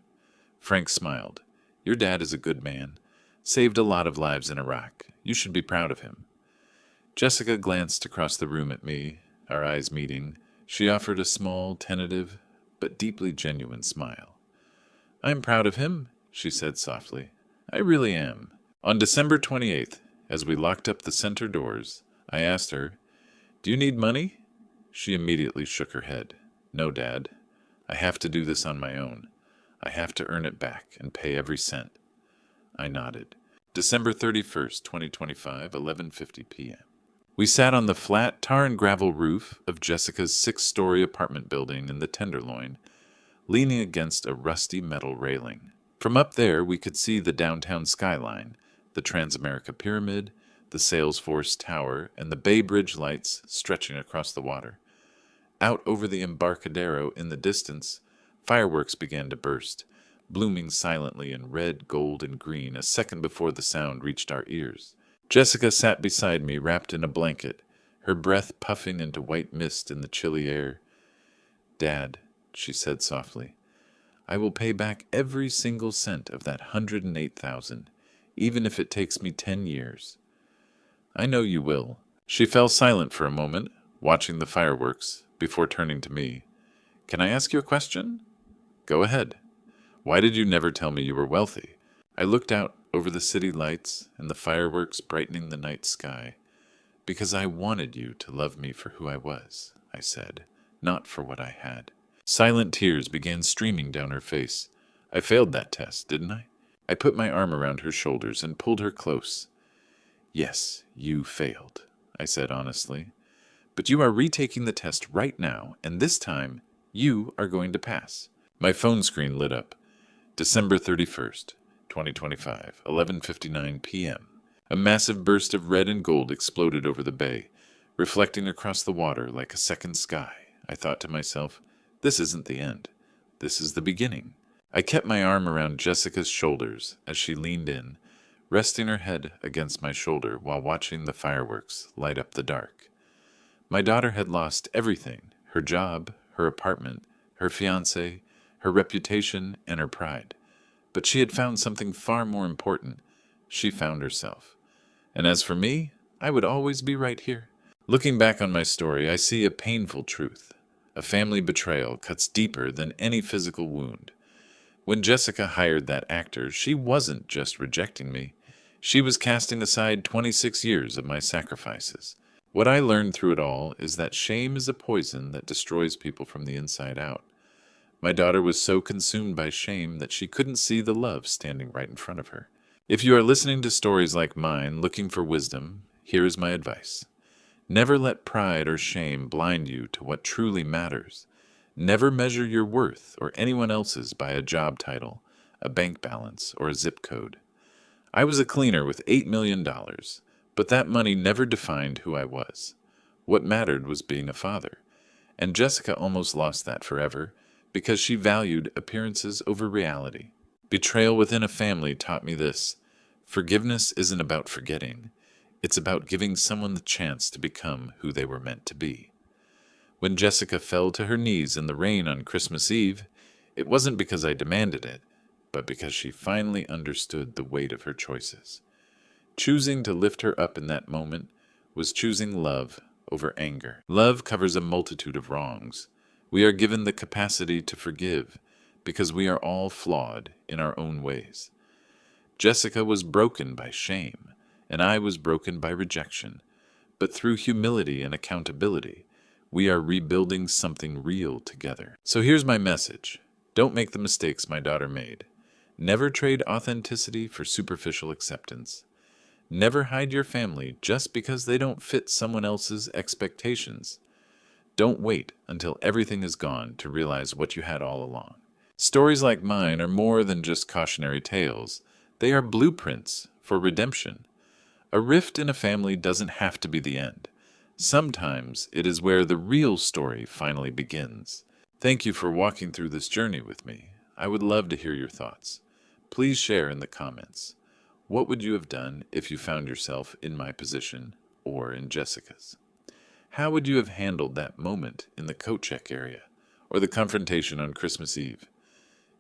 Frank smiled. Your dad is a good man. Saved a lot of lives in Iraq. You should be proud of him. Jessica glanced across the room at me, our eyes meeting. She offered a small, tentative, but deeply genuine smile. I'm proud of him, she said softly. I really am. On December 28th, as we locked up the center doors, I asked her, Do you need money? She immediately shook her head. No, Dad. I have to do this on my own. I have to earn it back and pay every cent. I nodded. December 31st, 2025, 11:50 p.m. We sat on the flat tar and gravel roof of Jessica's 6-story apartment building in the Tenderloin, leaning against a rusty metal railing. From up there, we could see the downtown skyline, the Transamerica Pyramid, the Salesforce Tower, and the Bay Bridge lights stretching across the water. Out over the Embarcadero in the distance, fireworks began to burst, blooming silently in red, gold, and green a second before the sound reached our ears. Jessica sat beside me, wrapped in a blanket, her breath puffing into white mist in the chilly air. Dad, she said softly, I will pay back every single cent of that $108,000, even if it takes me 10 years. I know you will. She fell silent for a moment, watching the fireworks, before turning to me. Can I ask you a question? Go ahead. Why did you never tell me you were wealthy? I looked out over the city lights and the fireworks brightening the night sky. Because I wanted you to love me for who I was, I said, not for what I had. Silent tears began streaming down her face. I failed that test, didn't I? I put my arm around her shoulders and pulled her close. Yes, you failed, I said honestly. But you are retaking the test right now, and this time, you are going to pass. My phone screen lit up. December 31st, 2025, 11:59 p.m. A massive burst of red and gold exploded over the bay, reflecting across the water like a second sky. I thought to myself, this isn't the end. This is the beginning. I kept my arm around Jessica's shoulders as she leaned in, resting her head against my shoulder while watching the fireworks light up the dark. My daughter had lost everything, her job, her apartment, her fiancé, her reputation, and her pride. But she had found something far more important. She found herself. And as for me, I would always be right here. Looking back on my story, I see a painful truth. A family betrayal cuts deeper than any physical wound. When Jessica hired that actor, she wasn't just rejecting me. She was casting aside 26 years of my sacrifices. What I learned through it all is that shame is a poison that destroys people from the inside out. My daughter was so consumed by shame that she couldn't see the love standing right in front of her. If you are listening to stories like mine, looking for wisdom, here is my advice. Never let pride or shame blind you to what truly matters. Never measure your worth or anyone else's by a job title, a bank balance, or a zip code. I was a cleaner with $8 million, but that money never defined who I was. What mattered was being a father, and Jessica almost lost that forever because she valued appearances over reality. Betrayal within a family taught me this. Forgiveness isn't about forgetting. It's about giving someone the chance to become who they were meant to be. When Jessica fell to her knees in the rain on Christmas Eve, it wasn't because I demanded it, but because she finally understood the weight of her choices. Choosing to lift her up in that moment was choosing love over anger. Love covers a multitude of wrongs. We are given the capacity to forgive because we are all flawed in our own ways. Jessica was broken by shame, and I was broken by rejection. But through humility and accountability, we are rebuilding something real together. So here's my message. Don't make the mistakes my daughter made. Never trade authenticity for superficial acceptance. Never hide your family just because they don't fit someone else's expectations. Don't wait until everything is gone to realize what you had all along. Stories like mine are more than just cautionary tales. They are blueprints for redemption. A rift in a family doesn't have to be the end. Sometimes it is where the real story finally begins. Thank you for walking through this journey with me. I would love to hear your thoughts. Please share in the comments. What would you have done if you found yourself in my position or in Jessica's? How would you have handled that moment in the coat check area? or the confrontation on Christmas Eve.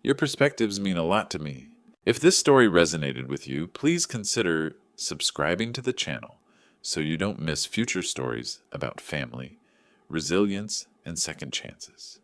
Your perspectives mean a lot to me. If this story resonated with you, please consider subscribing to the channel so you don't miss future stories about family, resilience, and second chances.